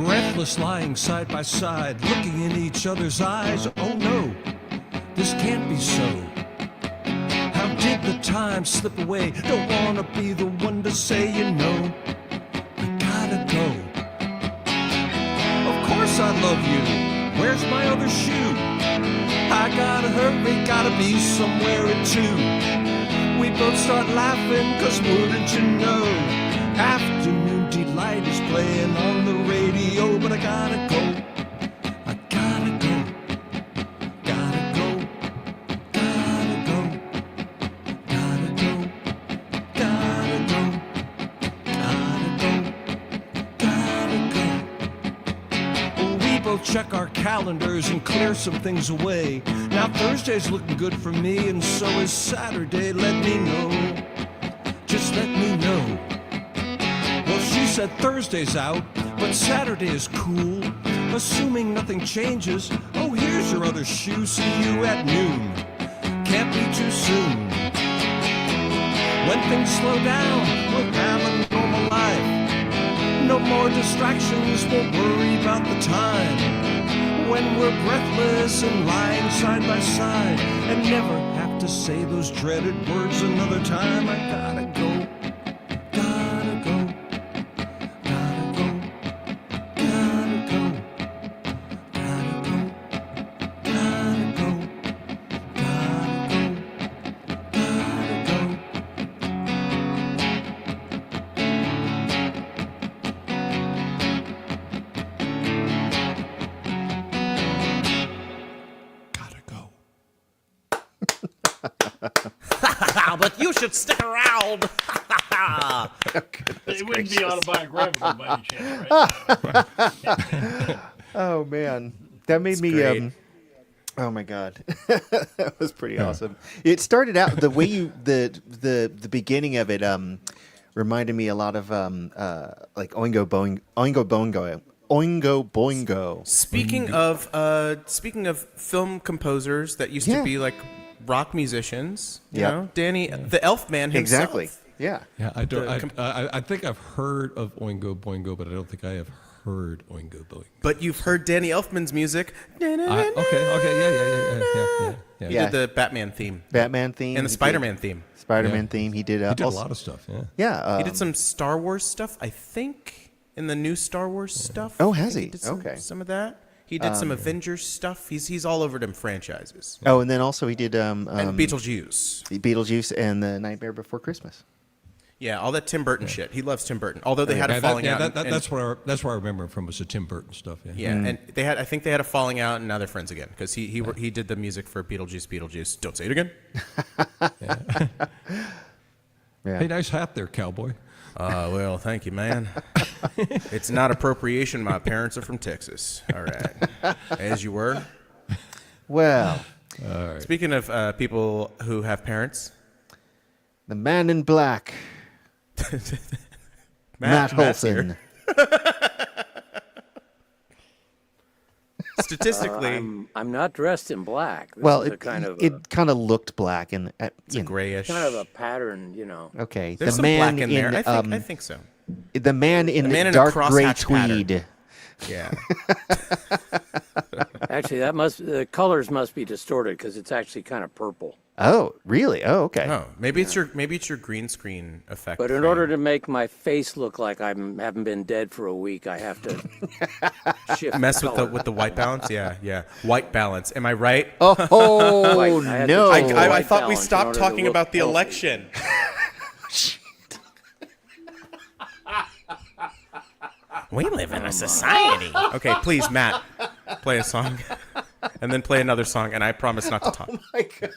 Breathless, lying side by side, looking in each other's eyes. Oh no, this can't be so. How did the time slip away? Don't wanna be the one to say, you know, I gotta go. Of course I love you. Where's my other shoe? I gotta hurry, gotta be somewhere at 2. We both start laughing, cause wouldn't you know, Afternoon Delight is playing on the radio, but I gotta go. I gotta go. Gotta go. Gotta go. Gotta go. Gotta go. Gotta go. Gotta go. Well, we both check our calendars and clear some things away. Now Thursday's looking good for me, and so is Saturday. Let me know. Just let me know. Well, she said Thursday's out, but Saturday is cool. Assuming nothing changes, oh, here's your other shoe. See you at noon. Can't be too soon. When things slow down, we'll have a normal life. No more distractions, won't worry about the time. When we're breathless and lying side by side, and never have to say those dreaded words another time. I gotta go. Gotta go. Gotta go. Gotta go. Gotta go. Gotta go. Gotta go. Gotta go. Gotta go. But you should stick around. It wouldn't be autobiographical by any chance, right? Oh man, that made me. great. Oh my god, that was pretty awesome. It started out the way you the beginning of it reminded me a lot of like Oingo Boingo. Speaking of film composers that used Yeah. to be like rock musicians, you Yep. know, Danny, the Elfman himself. Exactly. Yeah. Yeah, I don't. The I think I've heard of Oingo Boingo, but I don't think I have heard Oingo Boingo. But you've heard Danny Elfman's music. Okay, yeah. He Yeah. did the Batman theme Batman theme and the he did. Spider-Man theme. Spider-Man Yeah. theme. He did. He did a also- lot of stuff. Yeah. Yeah. He did some Star Wars stuff, I think, in the new Star Wars stuff. Oh, I has think he? did some, Okay. some of that. He did some Avengers stuff. He's all over them franchises. Oh, and then also he did And Beetlejuice. Beetlejuice and the Nightmare Before Christmas. Yeah, all that Tim Burton shit. He loves Tim Burton. Although they had a Yeah, falling out. and- that's where I remember him from, was the Tim Burton stuff. Yeah. Yeah, and I think they had a falling out, and now they're friends again because he did the music for Beetlejuice. Don't say it again. Yeah. Hey, nice hat there, cowboy. Well, thank you, man. It's not appropriation. My parents are from Texas. All right. As you were. Well, Speaking of people who have parents, the man in black, Matt Matt's here. Olson. Statistically, I'm not dressed in black. This Well, is a it kind of it kind of looked black and it's a grayish. kind of a pattern, Okay, There's the some man black in there. in I think so. the man in man in a dark gray crosshatch pattern. tweed. Yeah. Actually, the colors must be distorted because it's actually kind of purple. Oh, really? Oh, okay. Oh, maybe it's your green screen effect. But in frame. order to make my face look like I haven't been dead for a week, I have to shift mess the with color. the white balance, yeah, white balance. Am I right? Oh White. I had to no! change the I white thought we balance in stopped order to talking look about the healthy. election. We live in a society. Okay, please, Matt, play a song, and then play another song, and I promise not to talk. Oh my god!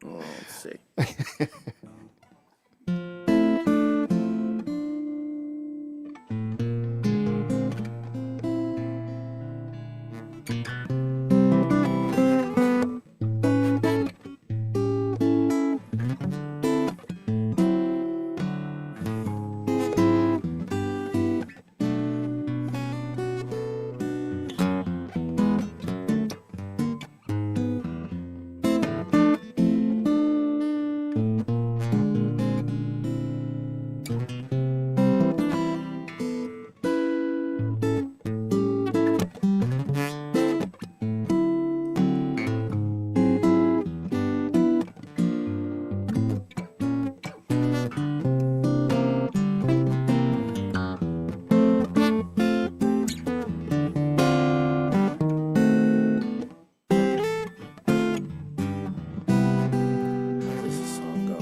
Oh, let's see. How does the song go?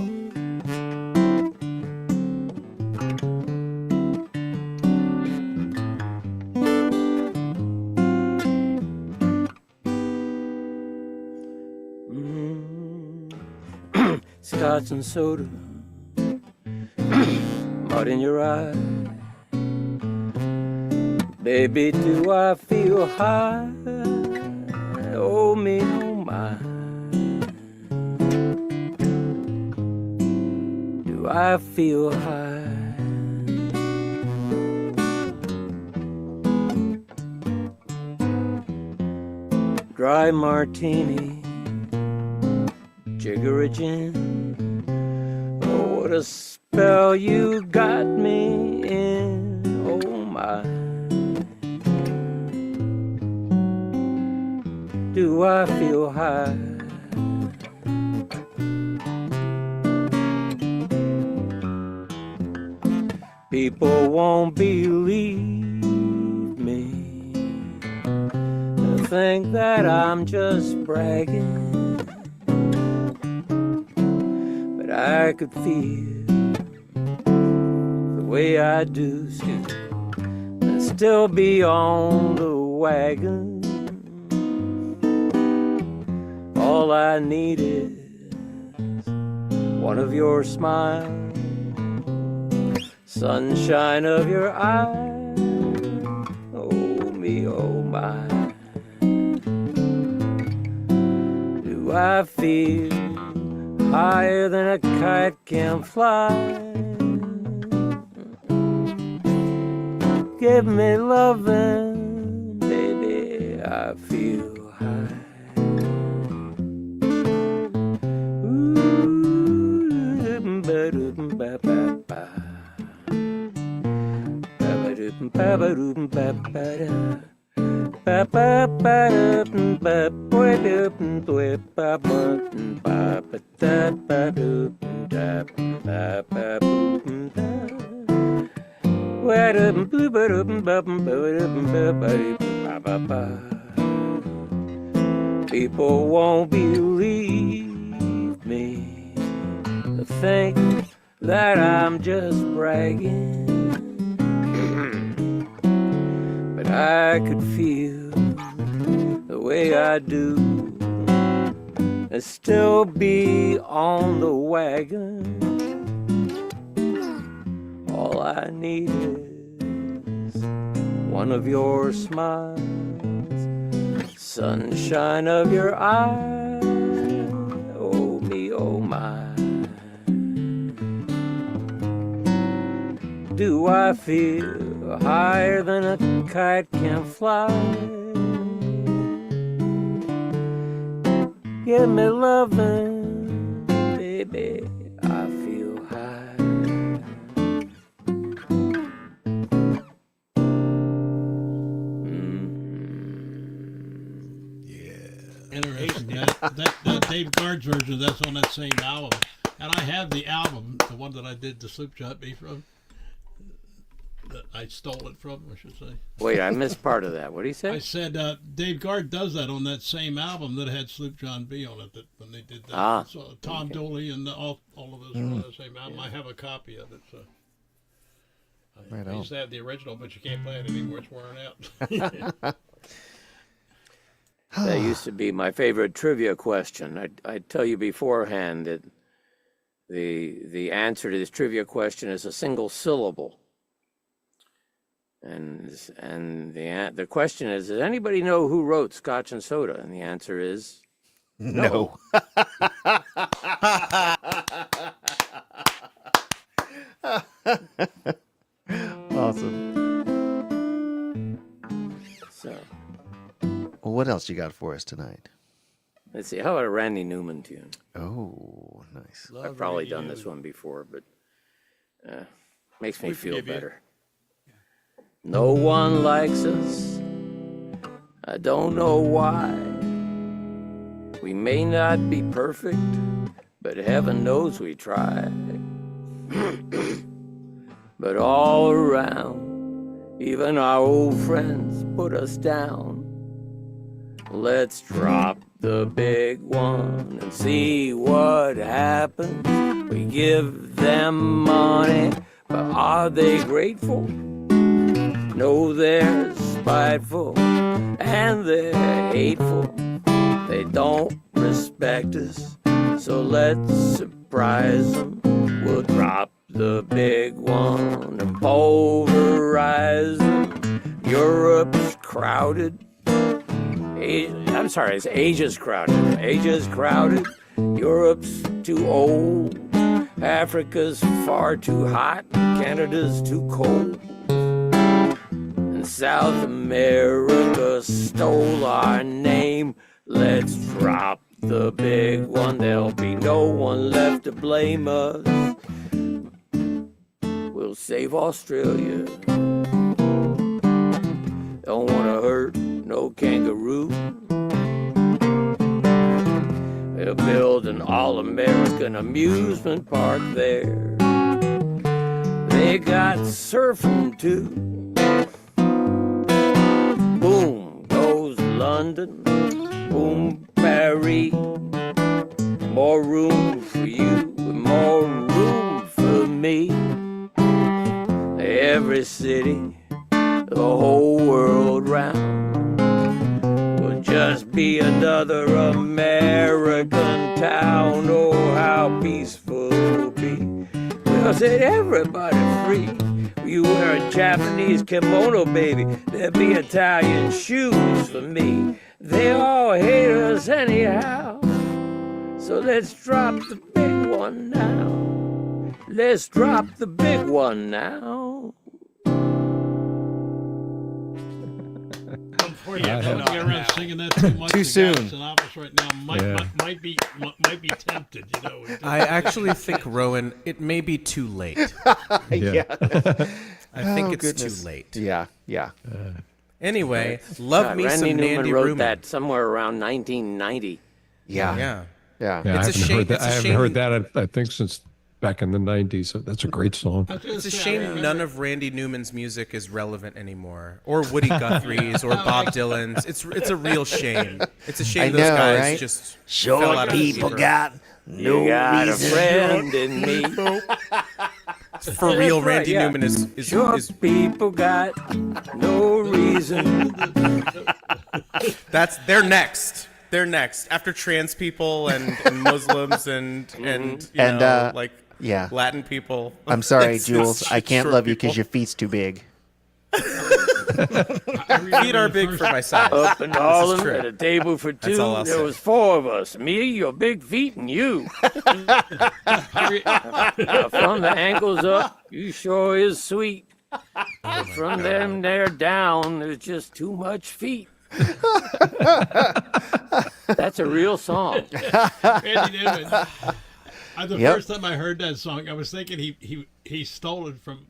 Scotch and soda, mud in your eye. Baby, do I feel high? Oh me, oh my. Do I feel high? Dry martini, jigger gin. Oh, what a spell you got me in. Oh my. Do I feel high? People won't believe me. They'll think that I'm just bragging. But I could feel the way I do still. I'd still be on the wagon. All I need is one of your smiles, sunshine of your eyes. Oh me, oh my. Do I feel higher than a kite can fly? Give me loving, baby, I feel high. People won't believe me. They think that I'm just bragging. But I could feel the way I do and still be on the wagon. All I need is one of your smiles, sunshine of your eyes. Oh me, oh my. Do I feel higher than a kite can fly? Give me loving, baby, I feel high. Interesting. That Dave Guard's version, that's on that same album. And I have the album, the one that I did the Sloop Shot Me from. That I stole it from, I should say. Wait, I missed part of that. What did he say? I said Dave Guard does that on that same album that had Sloop John B on it. That when they did that, Ah, so Tom Dooley and all of those were on the same album. I have a copy of it. So I used to have the original, but you can't play it anymore. It's worn out. That used to be my favorite trivia question. I'd tell you beforehand that the answer to this trivia question is a single syllable. And the question is, does anybody know who wrote Scotch and Soda? And the answer is No. Awesome. so. Well, what else you got for us tonight? Let's see. How about a Randy Newman tune? Oh, nice. I've probably done this one before, but makes me feel better. No one likes us. I don't know why. We may not be perfect, but heaven knows we try. But all around, even our old friends put us down. Let's drop the big one and see what happens. We give them money, but are they grateful? No, they're spiteful and they're hateful. They don't respect us, so let's surprise them. We'll drop the big one and pulverize them. Europe's crowded. I'm sorry, it's Asia's crowded. Asia's crowded. Europe's too old. Africa's far too hot. Canada's too cold. And South America stole our name. Let's drop the big one. There'll be no one left to blame us. We'll save Australia. Don't want to hurt no kangaroo. They'll build an all-American amusement park there. They got surfing too. Boom goes London, boom Paris. More room for you, more room for me. Every city, the whole world round, will just be another American town. Oh, how peaceful it'll be. We'll set everybody free. You wear a Japanese kimono, baby. There'll be Italian shoes for me. They all hate us anyhow. So let's drop the big one now. Let's drop the big one now. Unfortunately, don't get around singing that too much. Too The soon. guys in office right now might be tempted, you know. I actually think, Rowan, it may be too late. Yeah. I think Oh, it's goodness. too late. Yeah. Anyway, love me Randy some Newman Nandy wrote Ruman. that somewhere around 1990. Yeah. Yeah. Yeah. Yeah, It's a shame- it's a I haven't shame- heard that. I think since back in the '90s. So that's a great song. It's a shame none of Randy Newman's music is relevant anymore, or Woody Guthrie's, or Bob Dylan's. It's a real shame. It's a shame those guys right? just fell out of people favor. got no You got reason. a friend in me. For real. That's right, Randy yeah. Newman is Sure, people got no reason. they're next. They're next after trans people and Muslims and like yeah. Latin people. I'm sorry, It's Jules. I can't short love you people. because your feet's too big. Feet are big for my size. Up in This is Harlem true. at a table for two, all I'll there say. was 4 of us. Me, your big feet, and you. From the ankles up, you sure is sweet. But from them there down, there's just too much feet. That's a real song. Randy Newman. The Yep. first time I heard that song, I was thinking he stole it from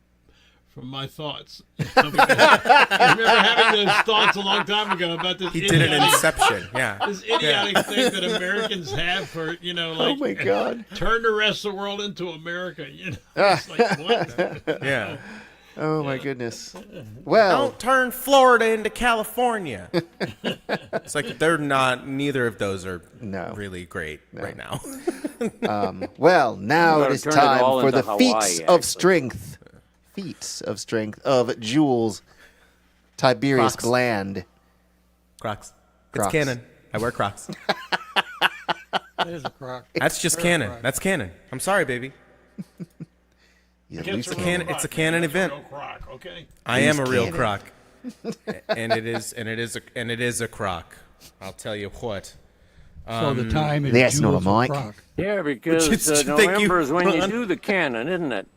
my thoughts. I remember having those thoughts a long time ago about this. He did an idiotic, Inception. Yeah. this idiotic thing that Americans have for like Oh my God. turn the rest of the world into America. It's like what? Yeah. Oh my goodness. Well, Don't turn Florida into California. It's like neither of those are No. really great right now. well, now it better is turn it time all for into the feats Hawaii, of actually. strength. Feats of strength of Jules Tiberius Crocs. Bland. Crocs. Crocs. It's canon. I wear Crocs. That is a crock. That's just canon. That's canon. I'm sorry, baby. You It's loose a cannon. real It's a crock, canon man. That's event. a real crock, okay? I am a Loose real cannon. croc. and it is a croc. I'll tell you what. So the time is That's not a Jules of mic. Crock. Yeah, because Thank you, November is when you Ron. do the cannon, isn't it?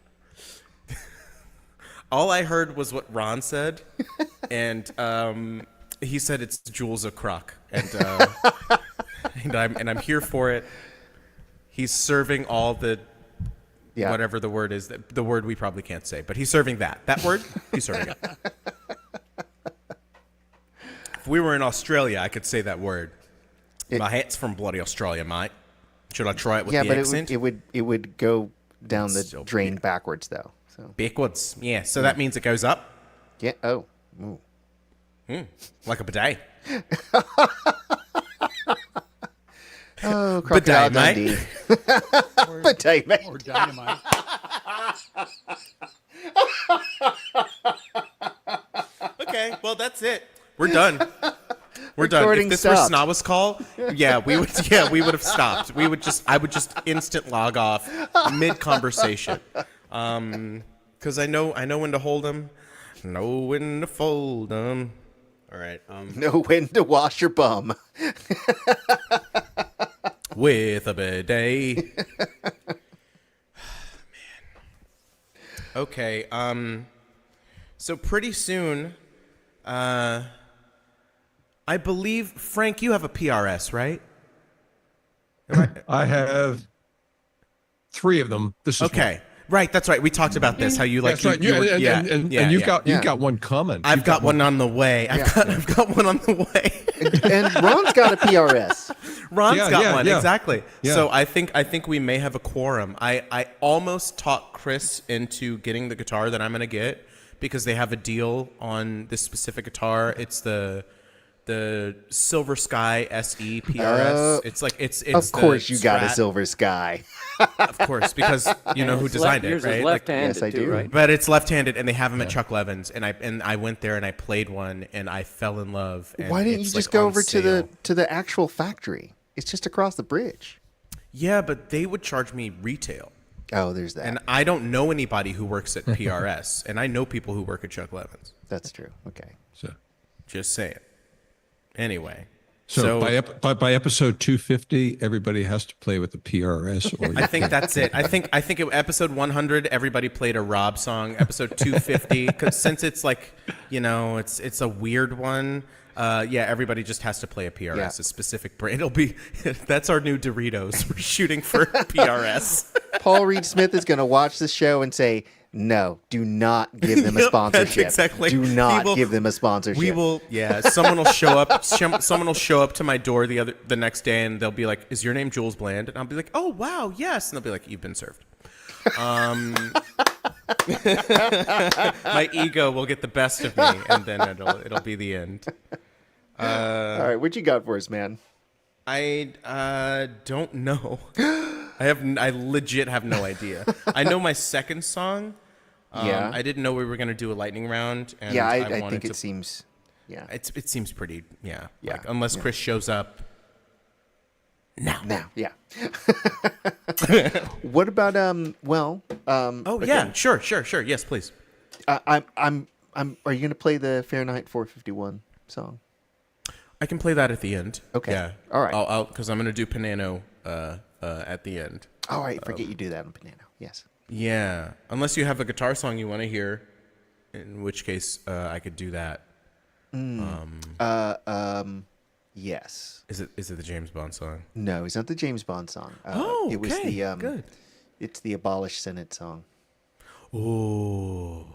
All I heard was what Ron said, and he said it's Jules a croc, and I'm here for it. He's serving all the Yeah. whatever the word is, the word we probably can't say, but he's serving that word. He's serving it. If we were in Australia, I could say that word. My hat's from bloody Australia, mate. Should I try it with Yeah, the but accent? it would go down the Still drain backwards though. So Backwards. Yeah, so that means it goes up yeah. Oh. Ooh. like a bidet. Oh, Crocodile Bidet, mate. Dundee. Bidet, mate. Or dynamite. Okay, well that's it. We're done. We're done. Recording If this stopped. were Snawa's call, we would have stopped. I would just instant log off mid conversation. Cuz I know when to hold them, know when to fold them. All right. Know when to wash your bum. With a bidet. Man. Okay. So pretty soon, I believe Frank, you have a PRS, right? I have 3 of them. This is Okay. Right, that's right. We talked about this. How you like That's right. And you've got one coming. I've got one on the way. I've got one on the way. And Ron's got a PRS. Ron's got one. yeah. Exactly. Yeah. So I think we may have a quorum. I almost talked Chris into getting the guitar that I'm going to get because they have a deal on this specific guitar. It's the Silver Sky SE PRS. It's Of course, the you got a Strat. Silver Sky. Of course, because you know who designed it, Yours right? is Like, left-handed Yes, I too, do. right? but it's left-handed, and they have them at Chuck Levin's, and I went there and I played one, and I fell in love. And Why didn't you it's, just like, go on over sale. to the actual factory? It's just across the bridge. Yeah, but they would charge me retail, Oh, there's that. and I don't know anybody who works at PRS, and I know people who work at Chuck Levin's. That's true. Okay. So, Just saying. Anyway, so by episode 250, everybody has to play with the PRS. Or I think that's it. I think episode 100, everybody played a Rob song. Episode 250, because since it's like, it's a weird one. Everybody just has to play a PRS, Yeah. a specific brand. It'll be that's our new Doritos. We're shooting for PRS. Paul Reed Smith is going to watch this show and say, "No, do not give them a Yep, that's sponsorship. exactly. Do He not will- give them a sponsorship." We will. Yeah, someone will show up. Someone will show up to my door the next day, and they'll be like, "Is your name Jules Bland?" And I'll be like, "Oh wow, yes." And they'll be like, "You've been served." My ego will get the best of me, and then it'll be the end. All right, what you got for us, man? I don't know. I legit have no idea. I know my second song. Yeah. I didn't know we were gonna do a lightning round. And Yeah, I wanted think to. it seems. Yeah. It seems pretty. Yeah. Yeah, Like, unless Chris shows up, Now, yeah. What about Oh okay. yeah, sure. Yes, please. I'm are you going to play the Fahrenheit 451 song? I can play that at the end. Okay. Yeah. All right. I'll because I'm gonna do Panano at the end. All right, forget you do that on Banana. Yes. Yeah. Unless you have a guitar song you want to hear, in which case I could do that. Yes. Is it the James Bond song? No, it's not the James Bond song. It was okay, the good. It's the Abolish Senate song. Oh,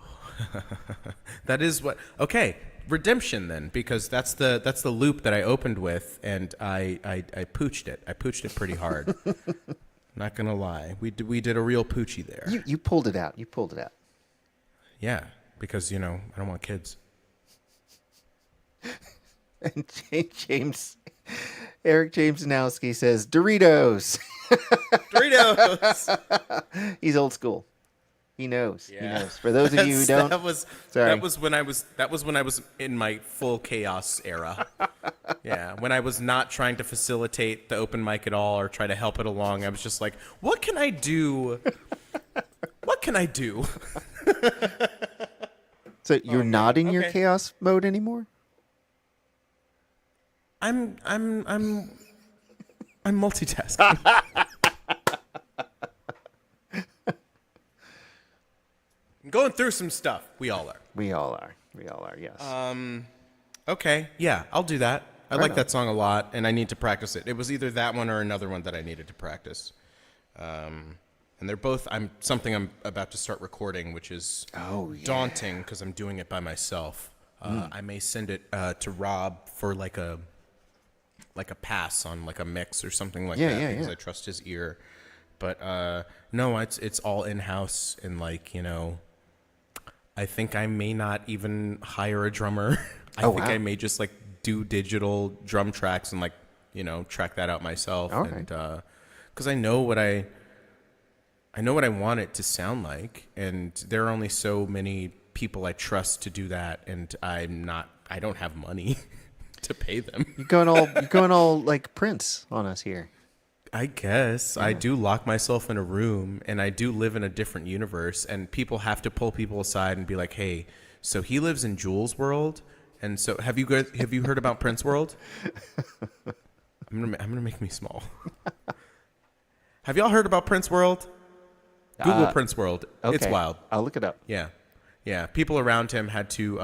that is what. Okay, Redemption then, because that's the loop that I opened with, and I pooched it. I pooched it pretty hard. Not gonna lie, we did a real poochie there. You pulled it out. You pulled it out. Yeah, because I don't want kids. And Eric James Zanowski says Doritos. Doritos. He's old school. He knows. Yeah. He knows. For those of you who don't, that was when I was in my full chaos era. Yeah, when I was not trying to facilitate the open mic at all or try to help it along. I was just like, what can I do? What can I do? So you're not in your Okay. chaos mode anymore? I'm multitasking. I'm going through some stuff. We all are. We all are. Yes. Okay, yeah, I'll do that. I Right like on. that song a lot, and I need to practice it. It was either that one or another one that I needed to practice. And they're both something I'm about to start recording, which is daunting because I'm doing it by myself. I may send it to Rob for like a pass on like a mix or something like that because I trust his ear. But no, it's all in house, and I think I may not even hire a drummer. I think I may just like do digital drum tracks and track that out myself. All right. And because I know what I want it to sound like, and there are only so many people I trust to do that, and I don't have money to pay them. You're going all like Prince on us here. I guess I do lock myself in a room, and I do live in a different universe, and people have to pull people aside and be like, "Hey, so he lives in Jules World, and so have you heard about Prince World?" I'm gonna make me small. Have y'all heard about Prince World? Google Prince World. Okay. It's wild. I'll look it up. Yeah. People around him had to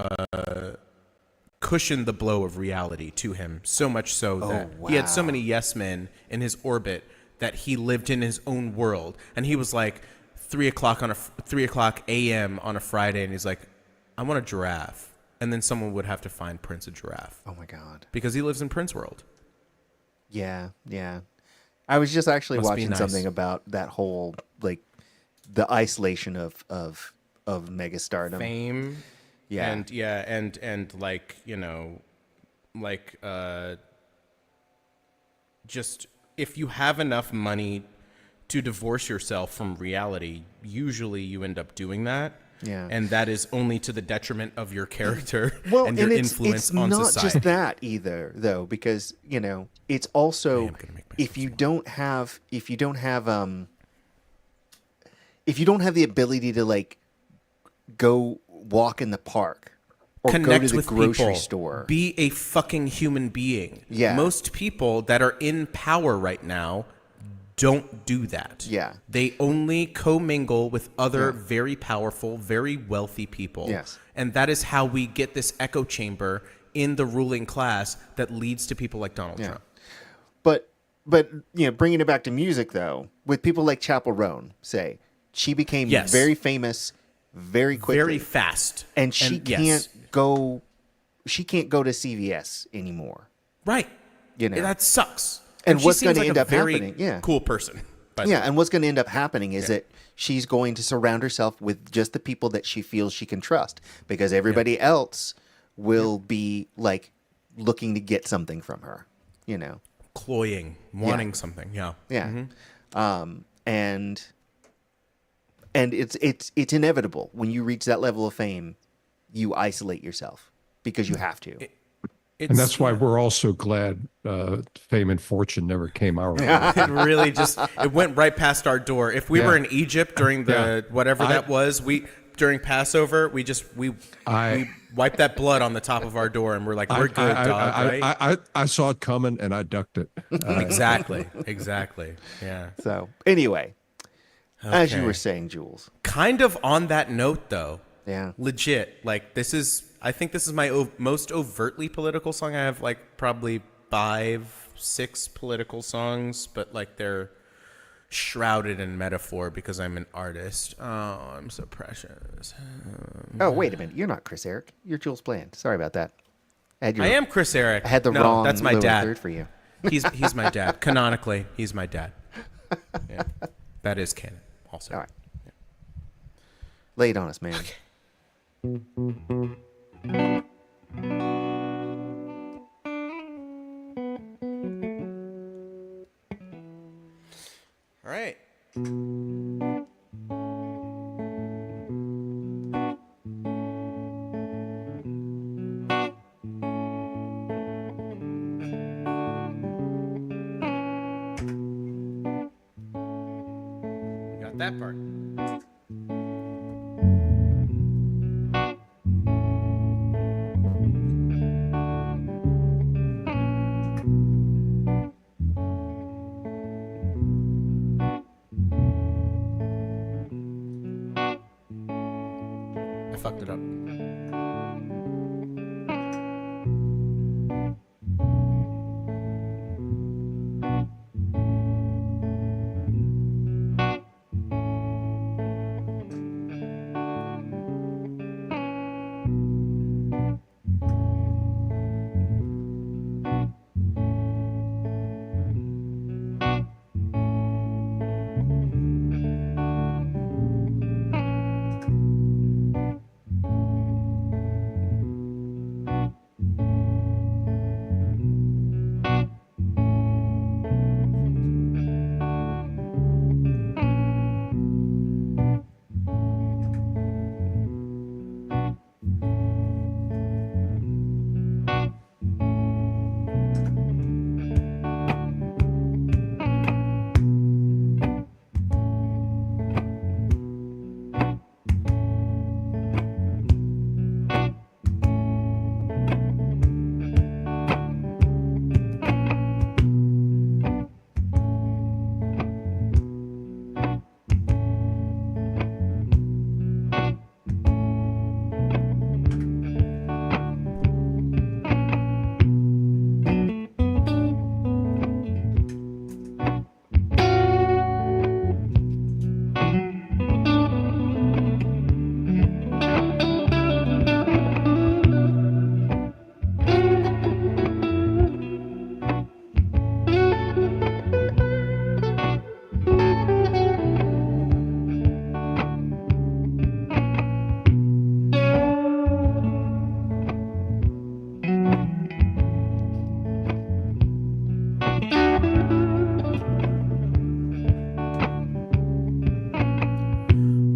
cushion the blow of reality to him, so much so that he had so many yes men in his orbit that he lived in his own world. And he was like 3 o'clock a.m. on a Friday, and he's like, "I want a giraffe," and then someone would have to find Prince a giraffe. Oh my God. Because he lives in Prince World. Yeah. I was just actually Must be watching nice. something about that whole the isolation of megastardom. Fame. Yeah. And just if you have enough money to divorce yourself from reality, usually you end up doing that. Yeah. And that is only to the detriment of your character Well, and your influence it's on not society. just that either, though, because it's also I am gonna make myself if you don't have the ability to go walk in the park or Connect go to the with grocery people. store. Be a fucking human being. Yeah. Most people that are in power right now don't do that. Yeah. They only commingle with other very powerful, very wealthy people. Yes. And that is how we get this echo chamber in the ruling class that leads to people like Donald Trump. But bringing it back to music though, with people like Chappell Roan, say she became very famous very quickly, very fast, and she can't go to CVS anymore. Right. That sucks. And she what's seems going to like end a up very happening? Yeah. cool person. by the way. And what's going to end up happening is that she's going to surround herself with just the people that she feels she can trust, because everybody else will be looking to get something from her, Cloying, wanting something. Yeah. Yeah. And it's inevitable when you reach that level of fame, you isolate yourself because you have to. And that's why we're all so glad fame and fortune never came our way. It really just it went right past our door. If we were in Egypt during the whatever that was, during Passover, we wiped that blood on the top of our door and we're like, we're good, dog, right? I saw it coming and I ducked it. Exactly. Yeah. So anyway, as you were saying, Jules. Kind of on that note, though. Yeah. Legit. Like, I think this is my most overtly political song. I have like probably 5-6 political songs, but like they're shrouded in metaphor because I'm an artist. Oh, I'm so precious. Oh, wait a minute. You're not Chris Eric. You're Jules Bland. Sorry about that. I am Chris Eric. I had the wrong that's my lower dad. third for you. He's my dad. Canonically, he's my dad. Yeah. That is canon also. All right. Yeah. Lay it on us, man. All right. Got that part. I fucked it up.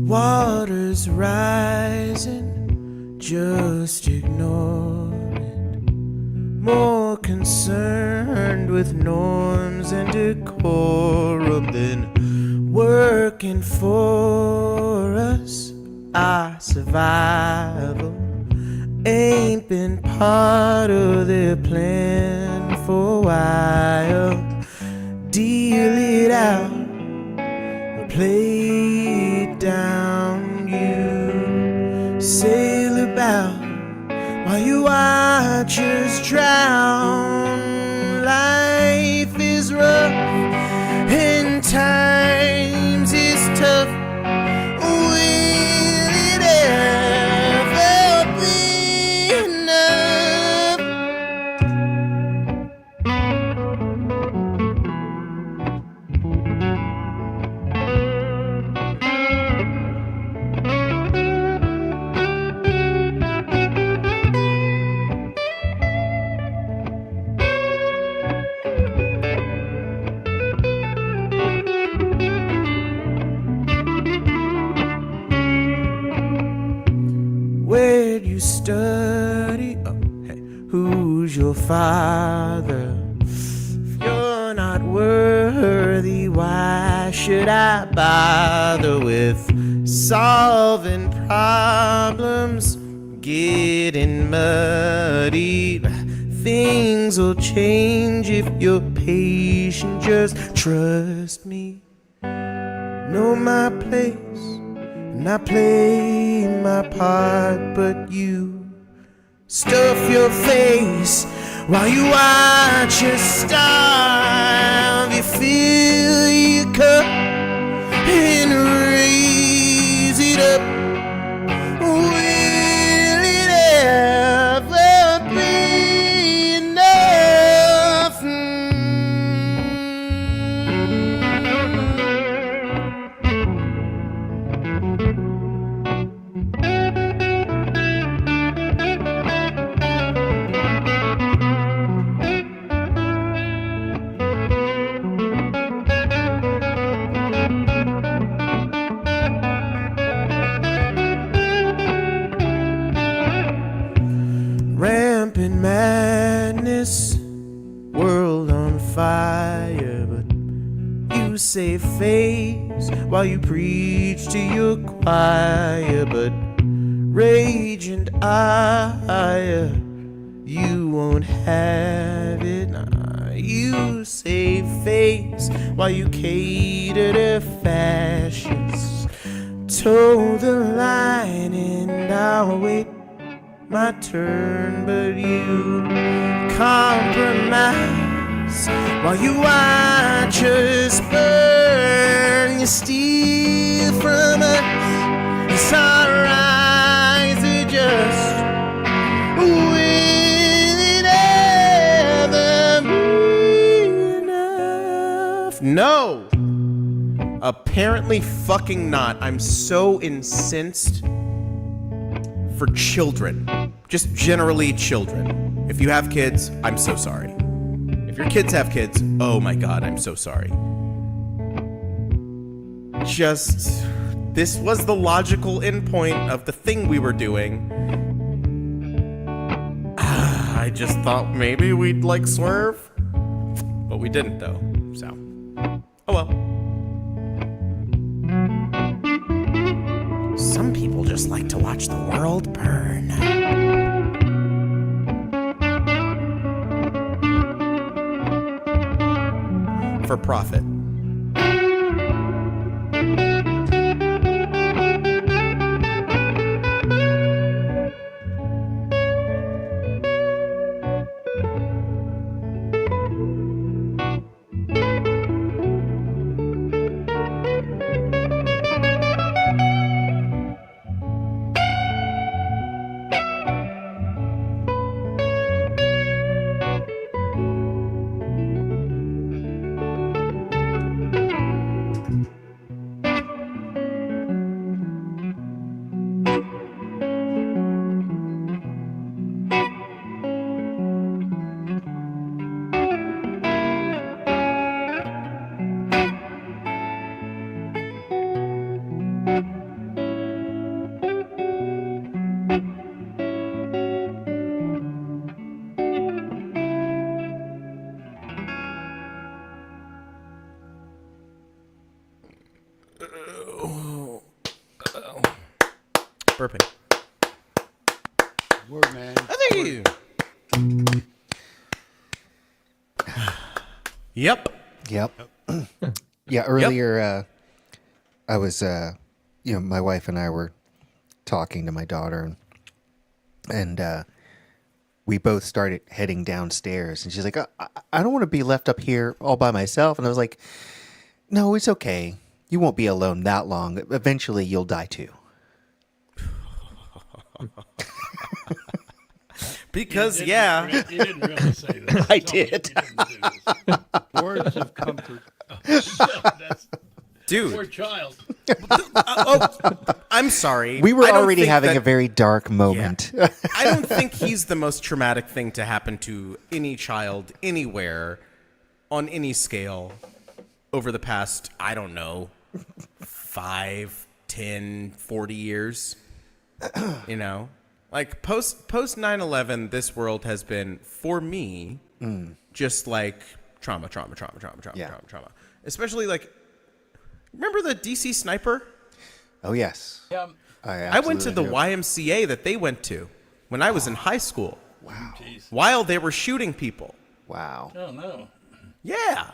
Water's rising, just ignore it. More concerned with norms and decorum than working for us. Our survival ain't been part of their plan for a while. Deal it out, play it down, you sail about while you watch us drown. Life is rough and times is tough. Will it ever be enough? Where'd you study? Oh, hey. Who's your your father. If you're not worthy, why should I bother with solving problems? Getting muddy. Things will change if you're patient. Just trust me. Know my place, and I play my part, but you stuff your face while you watch us starve. You fill your cup and raise it up. Will it ever be enough? Rampant madness, world on fire, but you save face while you preach to your choir. But rage and ire, you won't have it. Nah, you save face while you cater to fascists. Toe the line and I'll wait my turn, but you compromise while you watch us burn. You steal from us, it's our eyes are just. Will it ever be enough? No! Apparently fucking not. I'm so incensed for children. Just generally children. If you have kids, I'm so sorry. If your kids have kids, oh my God, I'm so sorry. Just, this was the logical endpoint of the thing we were doing. I just thought maybe we'd like swerve, but we didn't though, so. Oh well. Some people just like to watch the world burn. For profit. Burping. Word, man. Thank you. Yep. Yep. Yeah, earlier I was my wife and I were talking to my daughter and we both started heading downstairs and she's like, I don't want to be left up here all by myself. And I was like, no, it's okay. You won't be alone that long. Eventually you'll die too. Because You didn't really say this. I Tell me did. you didn't do this. Words of comfort. That's dude. poor child. I'm sorry. We were I don't already think having that- a very dark moment. I don't think he's the most traumatic thing to happen to any child anywhere on any scale over the past, I don't know, 5, 10, 40 years. You know? Like post 9/11, this world has been for me just like trauma. Especially like, remember the DC sniper? Oh yes. Yeah. I went to the absolutely do. YMCA that they went to when I was in high school. Wow. Jeez. While they were shooting people. Wow. Oh no. Yeah.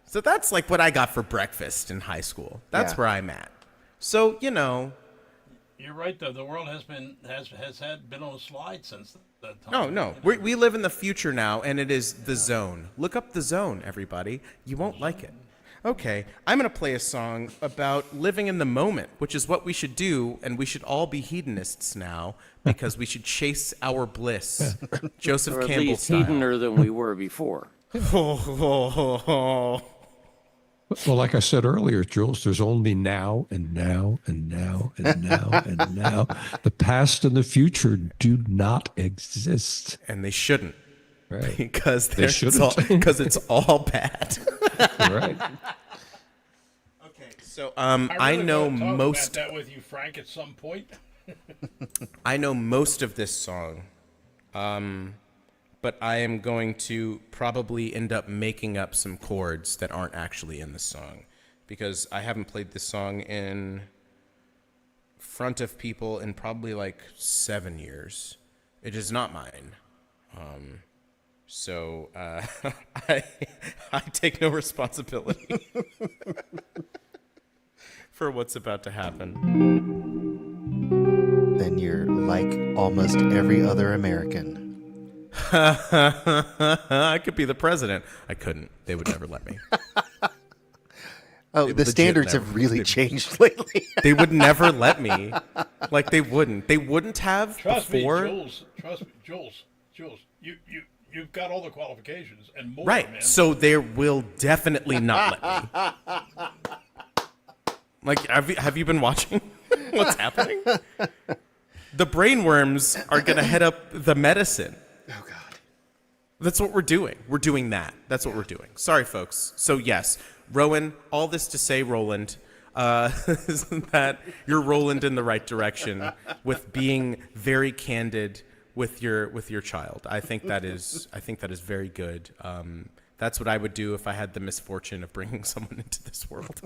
So that's like what I got for breakfast in high school. That's Yeah. where I'm at. So, you know. You're right though. The world has been on a slide since that time. No, no. We live in the future now, and it is The Zone. Look up The Zone, everybody. You won't like it. Okay, I'm going to play a song about living in the moment, which is what we should do, and we should all be hedonists now, because we should chase our bliss. Joseph Or at Campbell least style. hedoner than we were before. Well, like I said earlier, Jules, there's only now and now and now and now and now. The past and the future do not exist. And they shouldn't. Right. Because They shouldn't. it's all bad. Right. Okay, so I really know wanna talk most. about that with you, Frank, at some point. I know most of this song, but I am going to probably end up making up some chords that aren't actually in the song, because I haven't played this song in front of people in probably like 7 years. It is not mine. So I take no responsibility for what's about to happen. Then you're like almost every other American. I could be the president. I couldn't. They would never let me. Oh, They the legit standards never- have really they- changed lately. They would never let me. Like they wouldn't. They wouldn't have Trust before. me, Jules. Trust me, Jules. You've got all the qualifications and more, Right. man. So they will definitely not let me. Like, have you been watching what's happening? The brainworms are going to head up the medicine. Oh God. That's what we're doing. We're doing that. That's what we're doing. Sorry, folks. So, yes, Rowan, all this to say, Roland, is that you're Roland in the right direction with being very candid with your child. I think that is very good. That's what I would do if I had the misfortune of bringing someone into this world.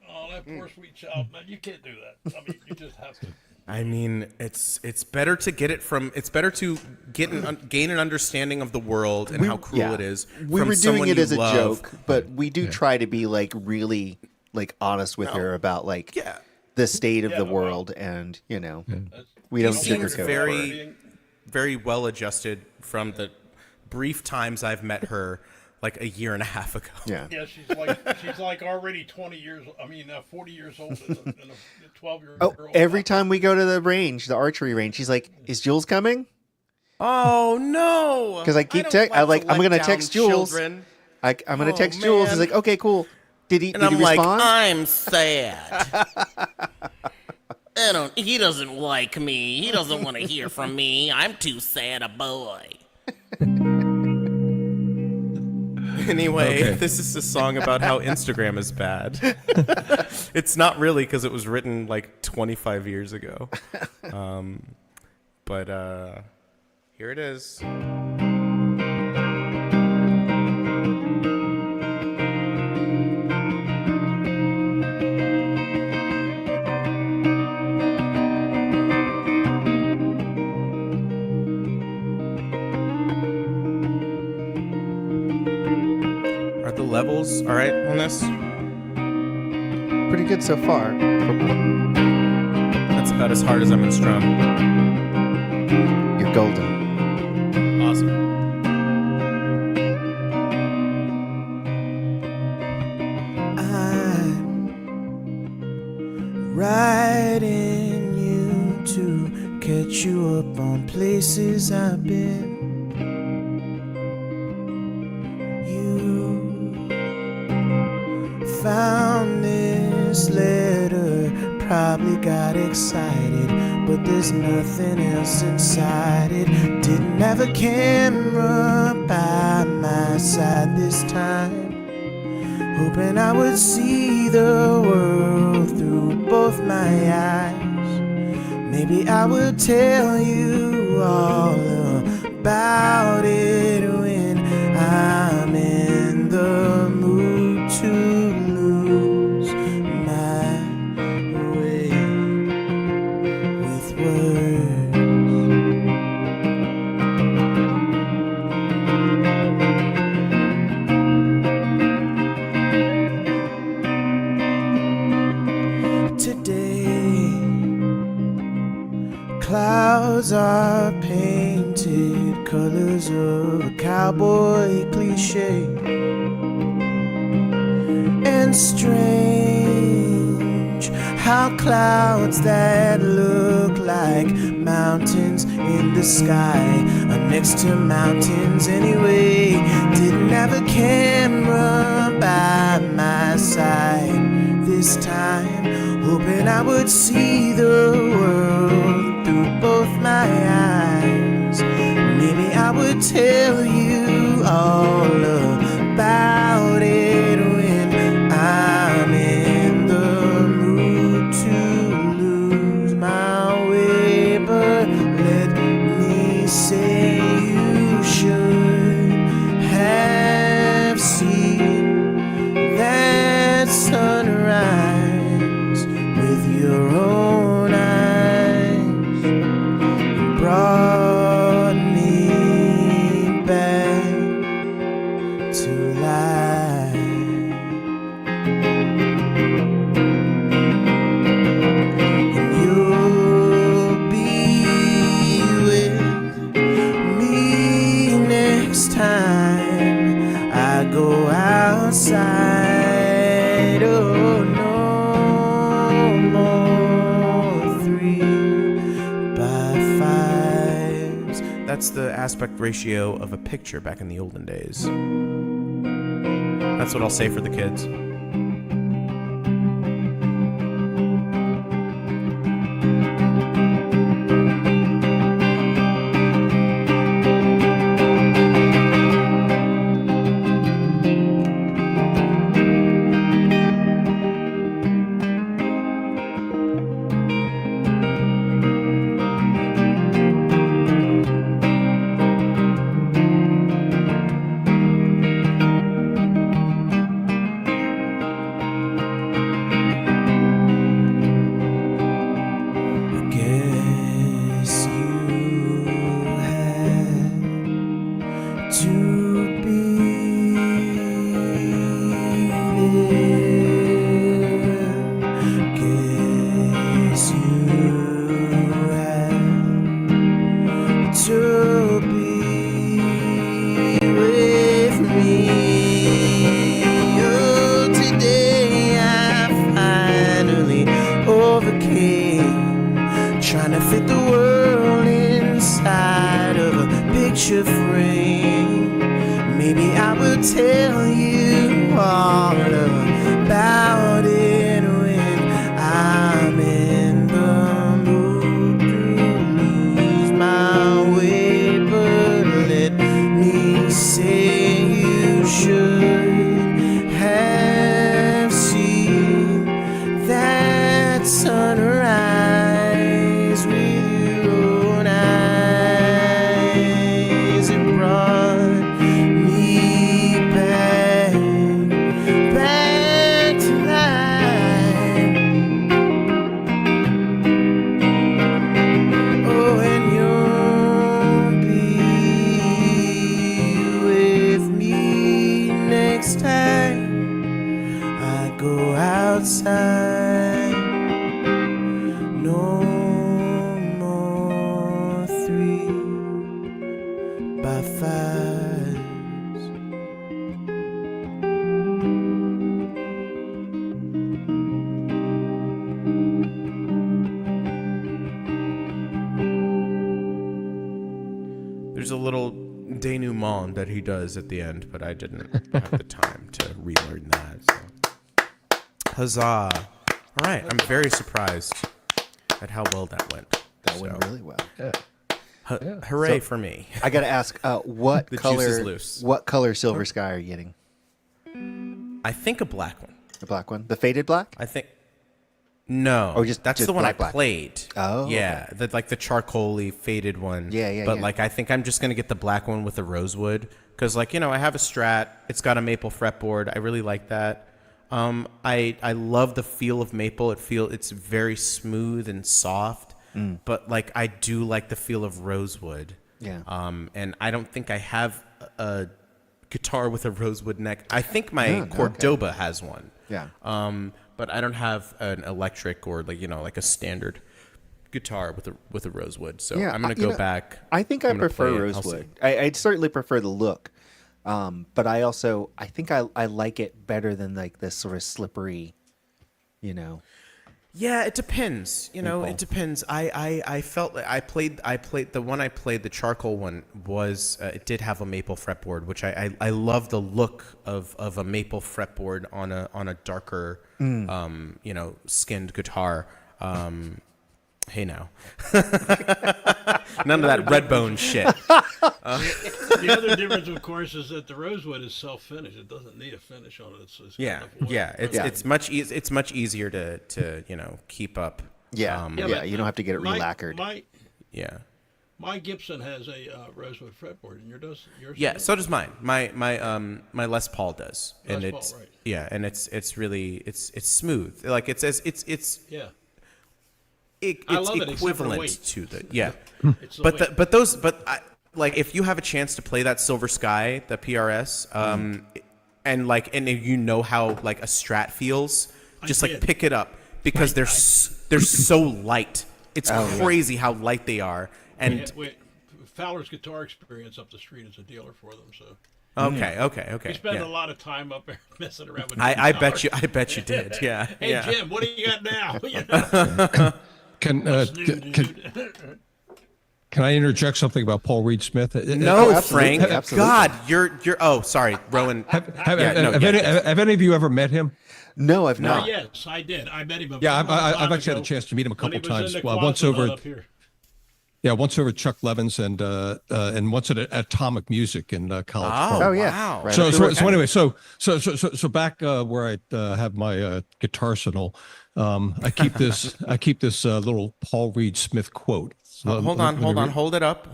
Oh, that poor sweet child, man. You can't do that. I mean, you just have to. I mean, it's better to get it from. It's better to gain an understanding of the world and how cruel it is. We from were doing someone it you as a love. joke, but we do try to be like really like honest with her about like Yeah. the state of the well, world, and you know That's, we don't He seems sugarcoat it. very, very well adjusted from the brief times I've met her, like a year and a half ago. Yeah. yeah, she's like already 40 years old and a 12-year-old Oh, girl. every time we go to the range, the archery range, she's like, "Is Jules coming?" Oh no! 'Cause I keep I'm gonna text Jules. I'm gonna Oh, text Jules. He's man. like, "Okay, cool." Did he And I'm like, respond? I'm sad. He doesn't like me. He doesn't want to hear from me. I'm too sad a boy. Anyway, Okay. this is a song about how Instagram is bad. It's not really, because it was written like 25 years ago. But here it is. Are the levels all right on this? Pretty good so far. That's about as hard as I'm gonna strum. You're golden. Awesome. I'm writing you to catch you up on places I've been. You found this letter, probably got excited, but there's nothing else inside it. Didn't have a camera by my side this time, hoping I would see the world through both my eyes. Maybe I will tell you all about it when I'm in the mood to lose my way with words. Today, clouds are painted colors of a cowboy cliche, and strange how clouds that look like mountains in the sky are next to mountains anyway. Didn't have a camera by my side this time, hoping I would see the world through both my eyes. Maybe I would tell you all about it when I'm in the mood to lose my way. But let me say you should have seen that sunrise with your own eyes. Brought me back to life. And you'll be with me next time I go outside. Oh, no more 3x5s. That's the aspect ratio of a picture back in the olden days. That's what I'll say for the kids. Guess you had to be there. Guess you had to be with me. Oh, today I finally overcame trying to fit the world inside of a picture frame. Maybe I will tell you all about it when I'm in the mood to lose my way. But let me say you should have seen that sunrise with your own eyes. It brought me back to life. Oh, and you'll be with me next time I go outside. No more 3x5s. There's a little denouement that he does at the end, but I didn't have the time to relearn that. So. Huzzah. All right, I'm very surprised at how well that went. That went really well. Hooray So- for me. I got to ask, what The juice is color? loose. What color Silver Sky are you getting? I think a black one. The black one, the faded black. I think No, Or just the one black. I played. Oh, yeah, the charcoaly faded one. Yeah. But like, I think I'm just gonna get the black one with the rosewood because, like, I have a Strat. It's got a maple fretboard. I really like that. I love the feel of maple. It's very smooth and soft. But like, I do like the feel of rosewood. Yeah. And I don't think I have a guitar with a rosewood neck. I think my Cordoba has one. Yeah. But I don't have an electric or like a standard guitar with a rosewood. So Yeah, I'm gonna go back. I think I prefer rosewood. I'd certainly prefer the look, but I think I like it better than like this sort of slippery, Yeah, it depends. Maple. It depends. I felt like I played the one I played, the charcoal one was it did have a maple fretboard, which I love the look of a maple fretboard on a darker skinned guitar. Hey now, none of that Redbone shit. The other difference, of course, is that the rosewood is self-finished. It doesn't need a finish on it. It's kind of wood. It's much easier to keep up. You don't have to get it relacquered. My Gibson has a rosewood fretboard, and yours. Yeah, so does mine. My Les Paul does, and Les Paul, it's right. yeah, and it's really smooth. Like it's Yeah. it's I love it, except for equivalent weight. to the yeah. It's the weight. Like if you have a chance to play that Silver Sky, the PRS, and how like a Strat feels, just like did. pick it up because they're so light. It's crazy how light they are. And Fowler's Guitar Experience up the street is a dealer for them, so. Okay. We spend yeah. a lot of time up there messing around with I bet you did. Yeah. Hey, yeah. Jim, what do you got now? Can I interject something about Paul Reed Smith? No, absolutely. Frank. Absolutely. God, you're. Oh, sorry, Rowan. Have any of you ever met him? No, I've not. Yes, I did. I met him. I've actually had a chance to meet him a couple times. Well, once over at Chuck Levin's and once at Atomic Music in College Park. Oh yeah. Wow. Right. So anyway, so back where I have my guitar arsenal, I keep this little Paul Reed Smith quote. Hold on. Hold it up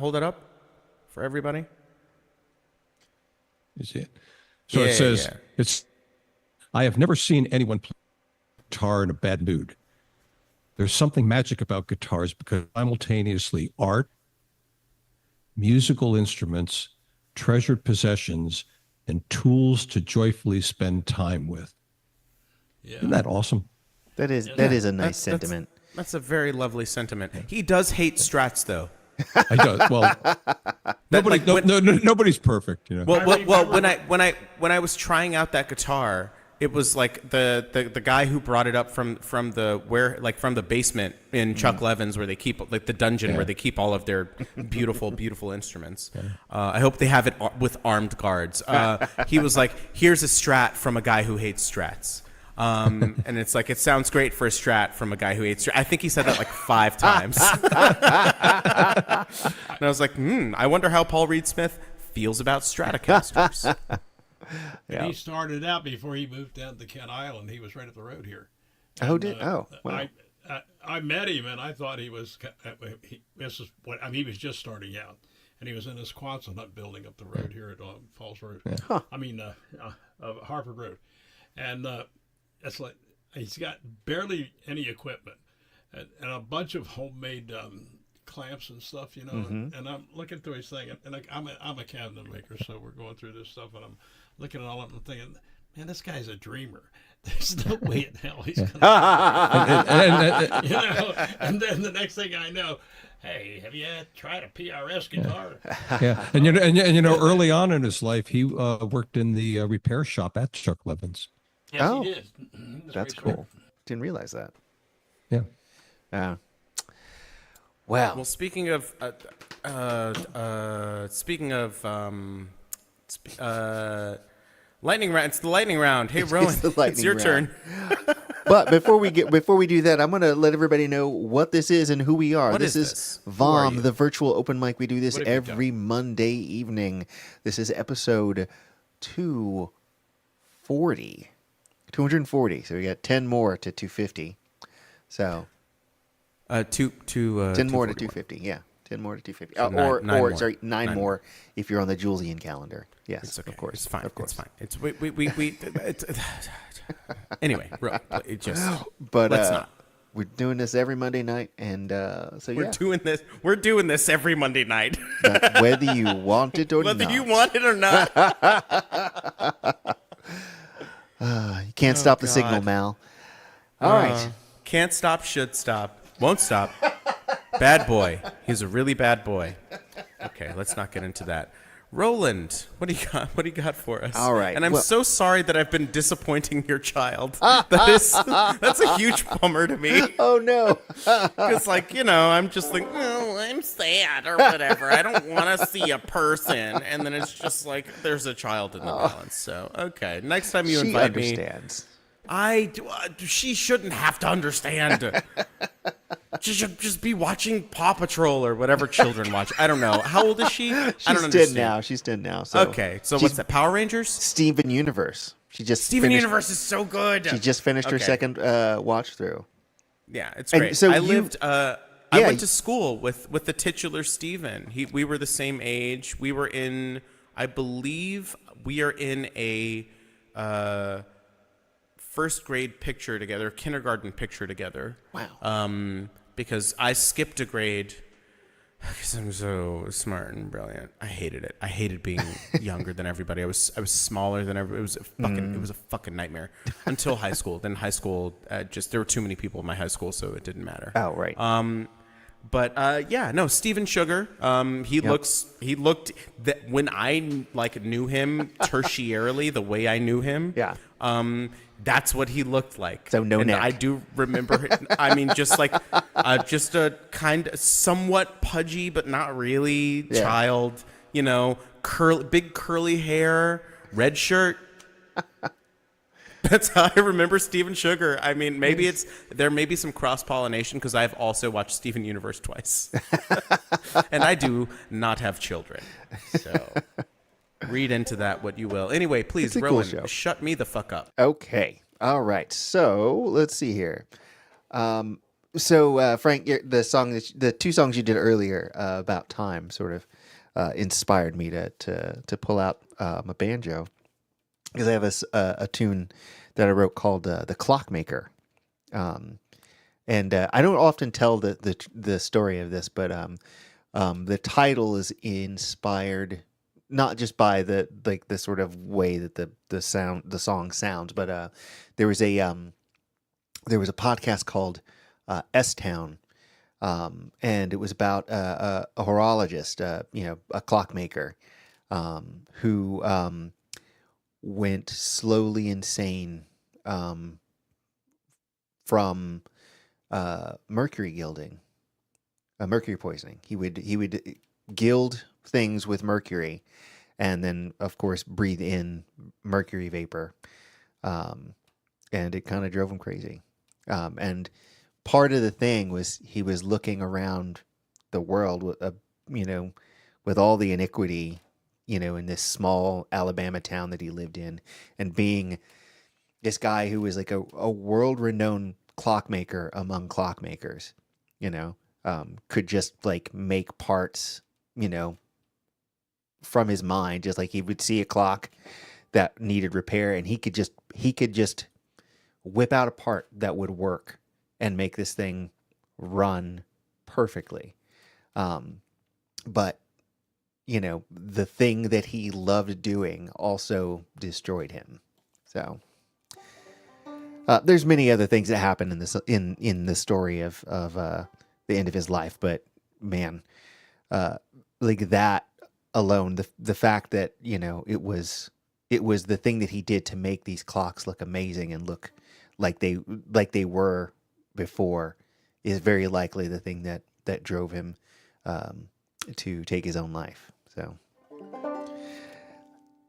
for everybody. You see it? So it says, I have never seen anyone play guitar in a bad mood. There's something magic about guitars because simultaneously art, musical instruments, treasured possessions, and tools to joyfully spend time with. Yeah. Isn't that awesome? That is a nice sentiment. That's a very lovely sentiment. He does hate Strats, though. I do. Well, nobody's perfect, Well, when I was trying out that guitar, it was like the guy who brought it up from the basement in Chuck Levin's where they keep like the dungeon where they keep all of their beautiful instruments. I hope they have it with armed guards. He was like, "Here's a Strat from a guy who hates Strats." And it's like, it sounds great for a Strat from a guy who hates Strat. I think he said that like 5 times. And I was like, I wonder how Paul Reed Smith feels about Stratocasters. And he started out before he moved down to Kent Island. He was right up the road here. Wow. I met him, and I thought he was. He was just starting out, and he was in this Quonset hut building up the road here at Falls Road. Harvard Road, and it's like he's got barely any equipment, and a bunch of homemade clamps and stuff, And I'm looking through his thing, and I'm a cabinet maker, so we're going through this stuff, and I'm looking at all of them, thinking, man, this guy's a dreamer. There's no way in hell he's gonna. And then the next thing I know, hey, have you tried a PRS guitar? Yeah, and early on in his life, he worked in the repair shop at Chuck Levin's. Yes, he did. That's cool. Didn't realize that. Yeah. Well, speaking of lightning round. It's the lightning round. Hey, Rowan, it's your turn. But before we do that, I'm going to let everybody know what this is and who we are. This is VOM, the virtual open mic. We do this every Monday evening. This is episode 240. So we got 10 more to 250. So Two 10 more to 241. 250. Yeah, 10 more to 250. So Or nine more. sorry, nine Nine more more. if you're on the Julian calendar. Yes, It's okay. of course. It's fine. Of course. It's fine. It's we it's, anyway, it just But let's not. we're doing this every Monday night, and so We're yeah, doing this every Monday night. whether you want it or Whether not. you want it or not. You can't stop the God. signal, Mal. All right. Can't stop, should stop, won't stop. Bad boy. He's a really bad boy. Okay, let's not get into that. Roland, what do you got? What do you got for us? All right, And I'm well- so sorry that I've been disappointing your child. That's a huge bummer to me. Oh no. Because, I'm just like, oh, I'm sad or whatever. I don't want to see a person. And then it's just like, there's a child in the balance. So, okay. Next time you She invite me. understands. She shouldn't have to understand. She should just be watching Paw Patrol or whatever children watch. I don't know. How old is she? I She's don't 10 understand. now. She's 10 now. So Okay. So she's what's that? Power Rangers? Steven Universe. She just Steven finished, Universe is so good. She just finished her Okay. second watch through. Yeah, it's And great. so I you- lived. I Yeah. went to school with the titular Steven. We were the same age. We were in. I believe we are in a first grade picture together, kindergarten picture together. Wow. Because I skipped a grade because I'm so smart and brilliant. I hated it. I hated being younger than everybody. I was smaller than everybody. It was a fucking nightmare until high school. Then high school, there were too many people in my high school, so it didn't matter. Oh, right. But Steven Sugar. He looked that when I knew him tertiarily, the way I knew him. Yeah. That's what he looked like. So no and neck. I do remember. I mean, just just a kind of somewhat pudgy, but not really Yeah. child. Big curly hair, red shirt. That's how I remember Steven Sugar. I mean, maybe there may be some cross-pollination because I've also watched Steven Universe twice. And I do not have children. So read into that what you will. Anyway, please, It's a cool Rowan, show. shut me the fuck up. Okay. All right. So let's see here. Frank, the two songs you did earlier about time sort of inspired me to pull out my banjo, because I have a tune that I wrote called "The Clockmaker," and I don't often tell the story of this, but the title is inspired not just by the sort of way that the song sounds, but there was a podcast called S Town, and it was about a horologist, a clockmaker, who went slowly insane from mercury gilding, mercury poisoning. He would gild things with mercury, and then of course breathe in mercury vapor, and it kind of drove him crazy. And part of the thing was he was looking around the world with all the iniquity, in this small Alabama town that he lived in, and being this guy who was like a world-renowned clockmaker among clockmakers, could just make parts, from his mind, just like he would see a clock that needed repair, and he could just whip out a part that would work and make this thing run perfectly. But the thing that he loved doing also destroyed him. So there's many other things that happen in this in the story of the end of his life, but man, that alone, the fact that it was the thing that he did to make these clocks look amazing and look like they were before is very likely the thing that drove him to take his own life.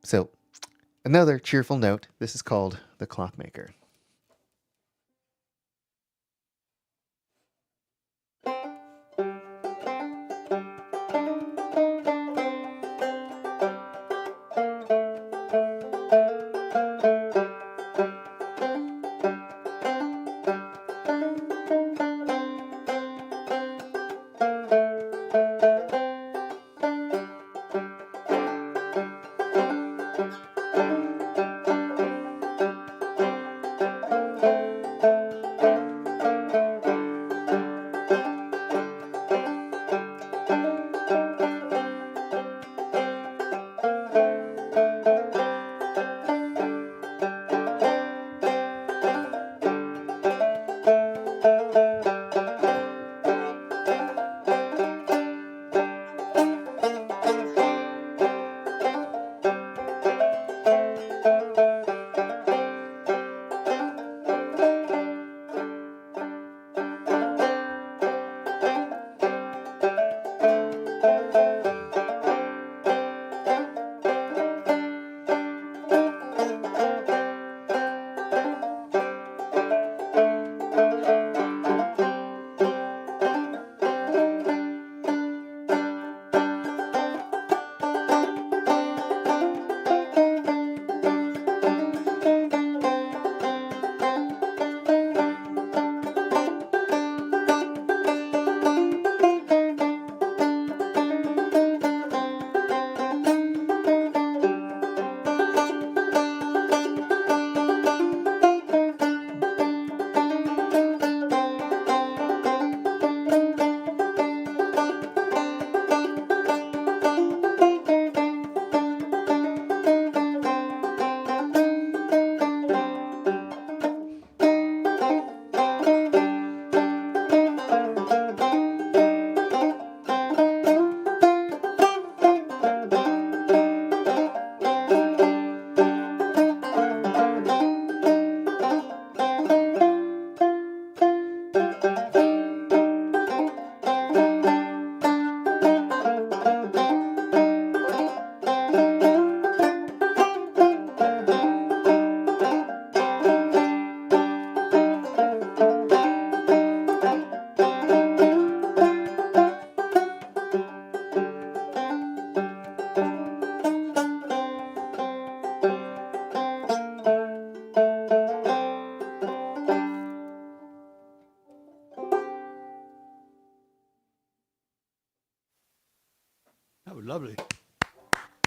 So another cheerful note. This is called The Clockmaker. lovely.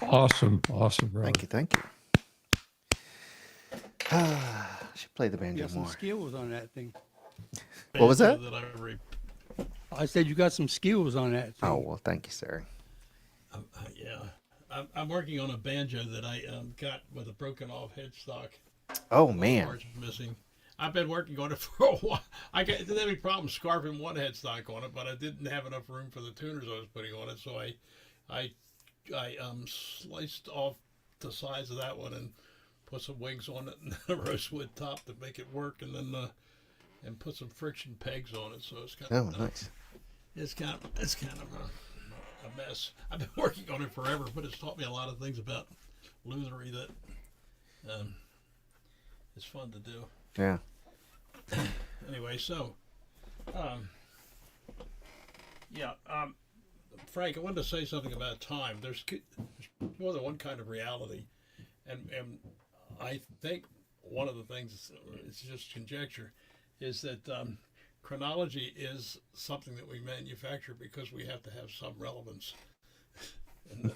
Awesome, really. Thank you. Should play the You banjo got some more. skills on that thing. What was that? I said you got some skills on that thing. Oh, well, thank you, sir. Yeah. I'm working on a banjo that I got with a broken off headstock. Oh, man. Parts missing. I've been working on it for a while. I didn't have any problem scarfing one headstock on it, but I didn't have enough room for the tuners I was putting on it, so I sliced off the size of that one and put some wings on it and a rosewood top to make it work, and then and put some friction pegs on it. So it's kind of nice. It's kind of a mess. I've been working on it forever, but it's taught me a lot of things about lutherie that is fun to do. Yeah. Anyway, so Frank, I wanted to say something about time. There's more than one kind of reality, and I think one of the things, it's just conjecture, is that chronology is something that we manufacture because we have to have some relevance. And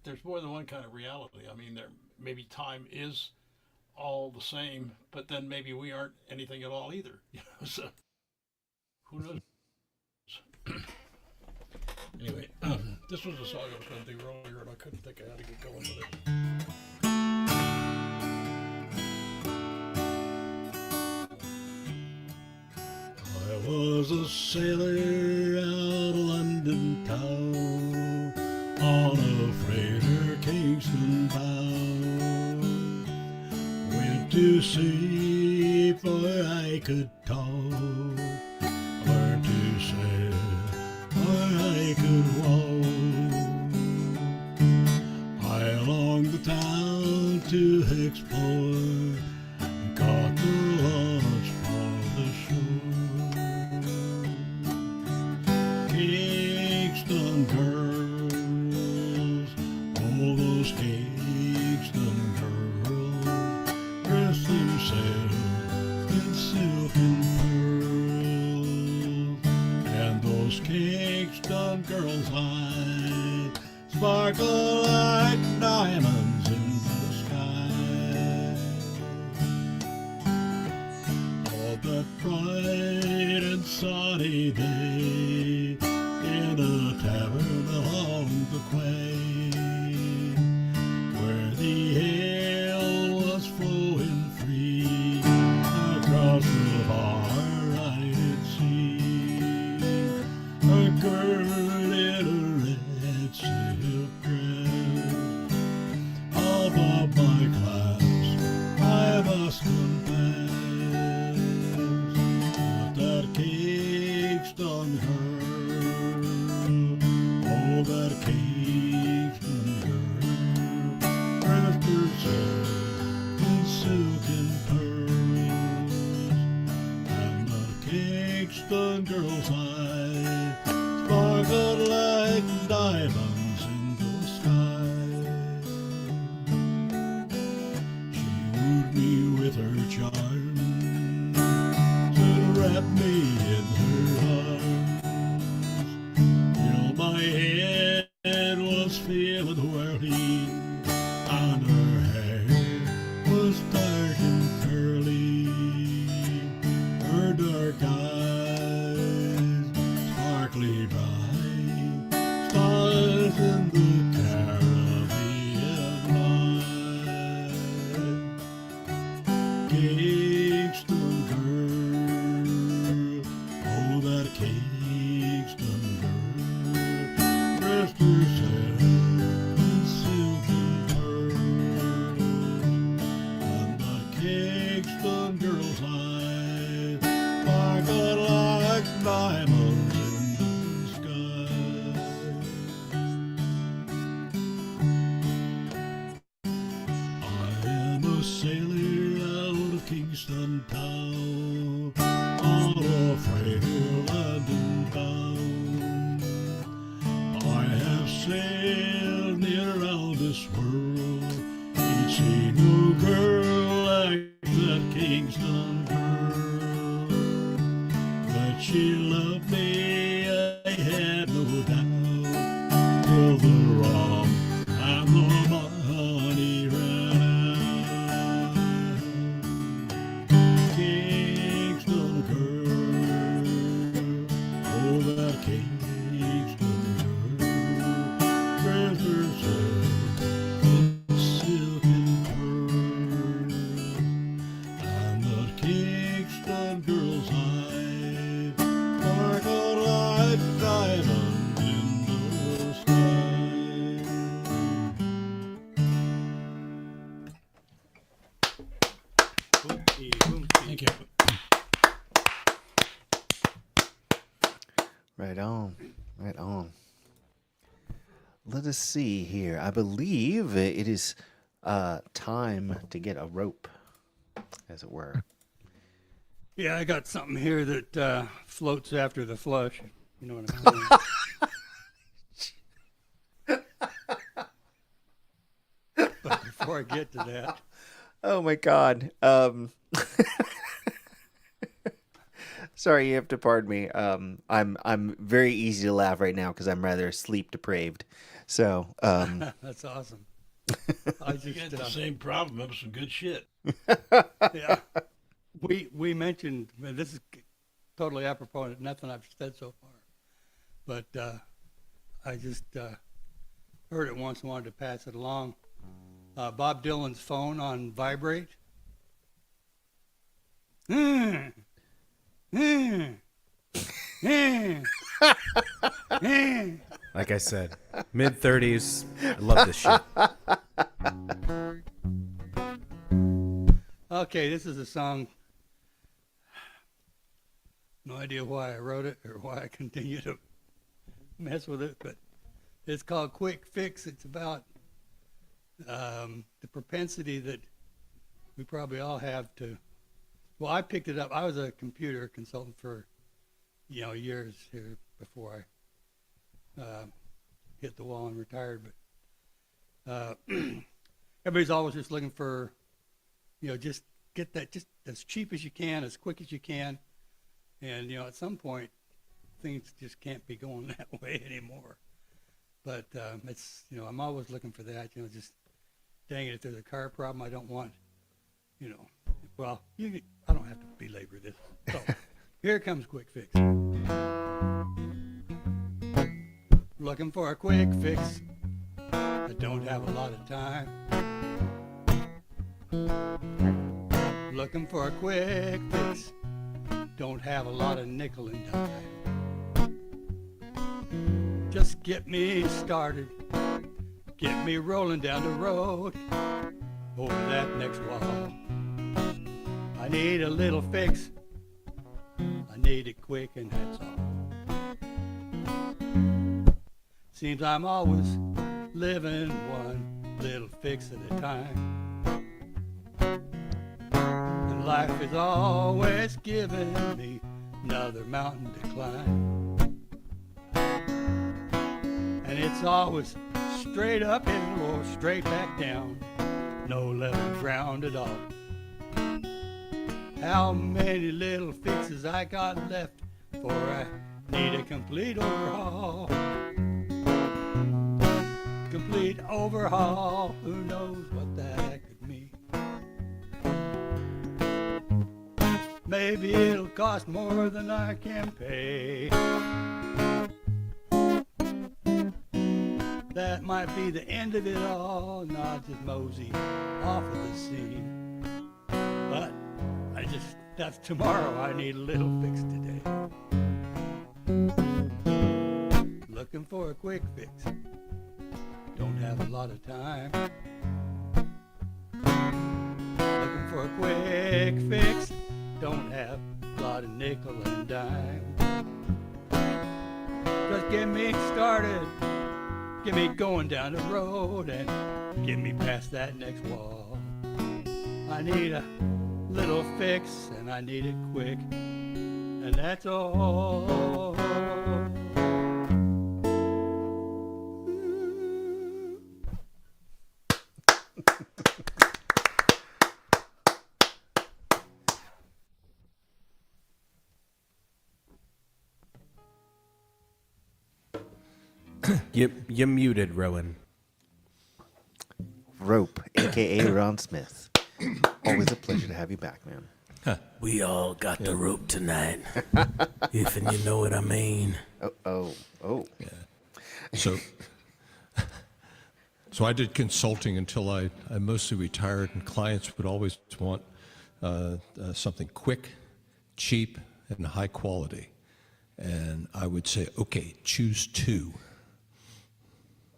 there's more than one kind of reality. I mean, maybe time is all the same, but then maybe we aren't anything at all either. So who knows? Anyway, this was a song I was going to do earlier, and I couldn't think of how to get going with it. I was a sailor out of London town on a freighter Kingston bound. Went to sea for I could talk, learned to sail for I could walk. I longed the town to explore, got the launch for the shore. Kingston girls, all those Kingston girls, dress themselves in silk and pearls, and those Kingston girls' eyes sparkle like diamonds in the sky. All that bright and sunny day in a tavern along the quay, where the ale was flowing free across the bar I did see a girl in a red silk dress, above my class I must confess. But that Kingston girl, oh that Kingston girl, dressed herself in silk and pearls, and the Kingston girl's eyes sparkled like diamonds in the sky. She wooed me with her charm, and wrapped me in her arms, till my head was filled with whirling, and her hair was dark and curly, her dark eyes sparkly bright, stars in the Caribbean night. Kingston girl, oh that Kingston girl, dressed herself in silk and pearls, and the Kingston girl's eyes sparkled like diamonds in the sky. I am a sailor out of Kingston town, on a freighter London bound. I have sailed near around this world, ain't seen no girl like that Kingston girl. That she loved me, I had no Right on. Right on. Let us see here. I believe it is time to get a rope, as it were. Yeah, I got something here that floats after the flush. You know what I'm saying? But before I get to that, Oh my God. Sorry, you have to pardon me. I'm very easy to laugh right now because I'm rather sleep depraved. So, that's awesome. I You just had the same problem. That was some good shit. yeah. We mentioned, and this is totally apropos of nothing I've said so far, but I just heard it once and wanted to pass it along. Bob Dylan's phone on vibrate. Like I said, mid-30s. I love this shit. Okay, this is a song. No idea why I wrote it or why I continue to mess with it, but it's called Quick Fix. It's about the propensity that we probably all have to. Well, I picked it up. I was a computer consultant for, years here before I hit the wall and retired. But everybody's always just looking for, just get that just as cheap as you can, as quick as you can. And, at some point, things just can't be going that way anymore. But it's, I'm always looking for that, just dang it, if there's a car problem, I don't want, well, I don't have to belabor this. So here comes Quick Fix. Looking for a quick fix. I don't have a lot of time. Looking for a quick fix. Don't have a lot of nickel and dime. Just get me started. Get me rolling down the road. Over that next wall. I need a little fix. I need it quick and that's all. Seems I'm always living one little fix at a time. And life is always giving me another mountain to climb. And it's always straight uphill or straight back down. No level ground at all. How many little fixes I got left before I need a complete overhaul? Complete overhaul, who knows what that could mean? Maybe it'll cost more than I can pay. That might be the end of it all, and I'll just mosey off of the scene. But that's tomorrow. I need a little fix today. Looking for a quick fix. Don't have a lot of time. Looking for a quick fix. Don't have a lot of nickel and dime. Just get me started. Get me going down the road and get me past that next wall. I need a little fix and I need it quick, and that's all. You muted, Rowan. Rope, a.k.a. Ron Smith. Always a pleasure to have you back, man. We all got the rope tonight. If and you know what I mean. Oh. Yeah. So I did consulting until I mostly retired, and clients would always want something quick, cheap, and high quality. And I would say, okay, choose two.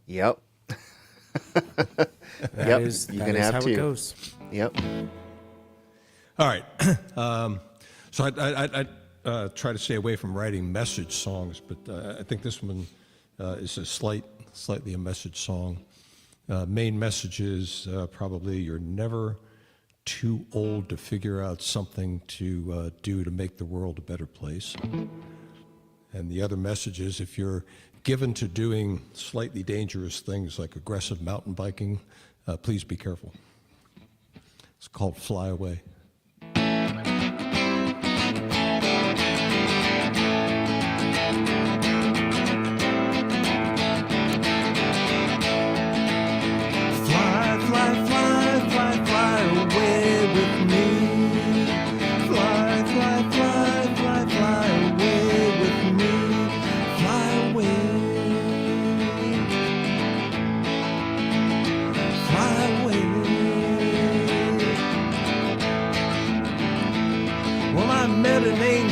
Yep. That is how it goes. Yep. All right. So try to stay away from writing message songs, but I think this one is a slightly a message song. Main message is probably you're never too old to figure out something to do to make the world a better place. And the other message is if you're given to doing slightly dangerous things like aggressive mountain biking, please be careful. It's called Fly Away.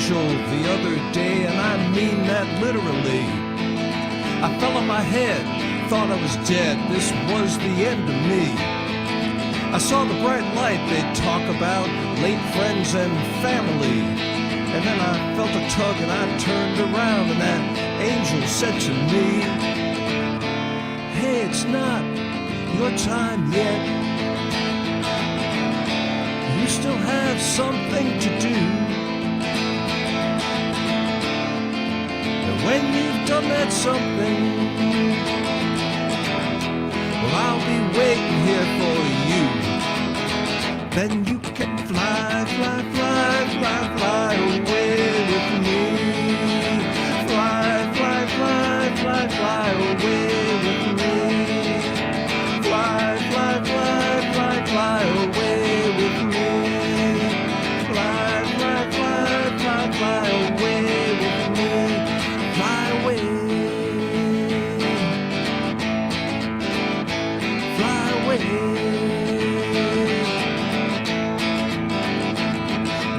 The other day, and I mean that literally. I fell on my head, thought I was dead. This was the end of me. I saw the bright light they talk about, late friends and family. And then I felt a tug and I turned around and that angel said to me, hey, it's not your time yet. You still have something to do. When you've done that something, well, I'll be waiting here for you. Then you can fly, fly, fly, fly, fly away with me. Fly, fly, fly, fly, fly away with me. Fly, fly, fly, fly, fly away with me. Fly, fly, fly, fly, fly away with me. Fly away, fly away.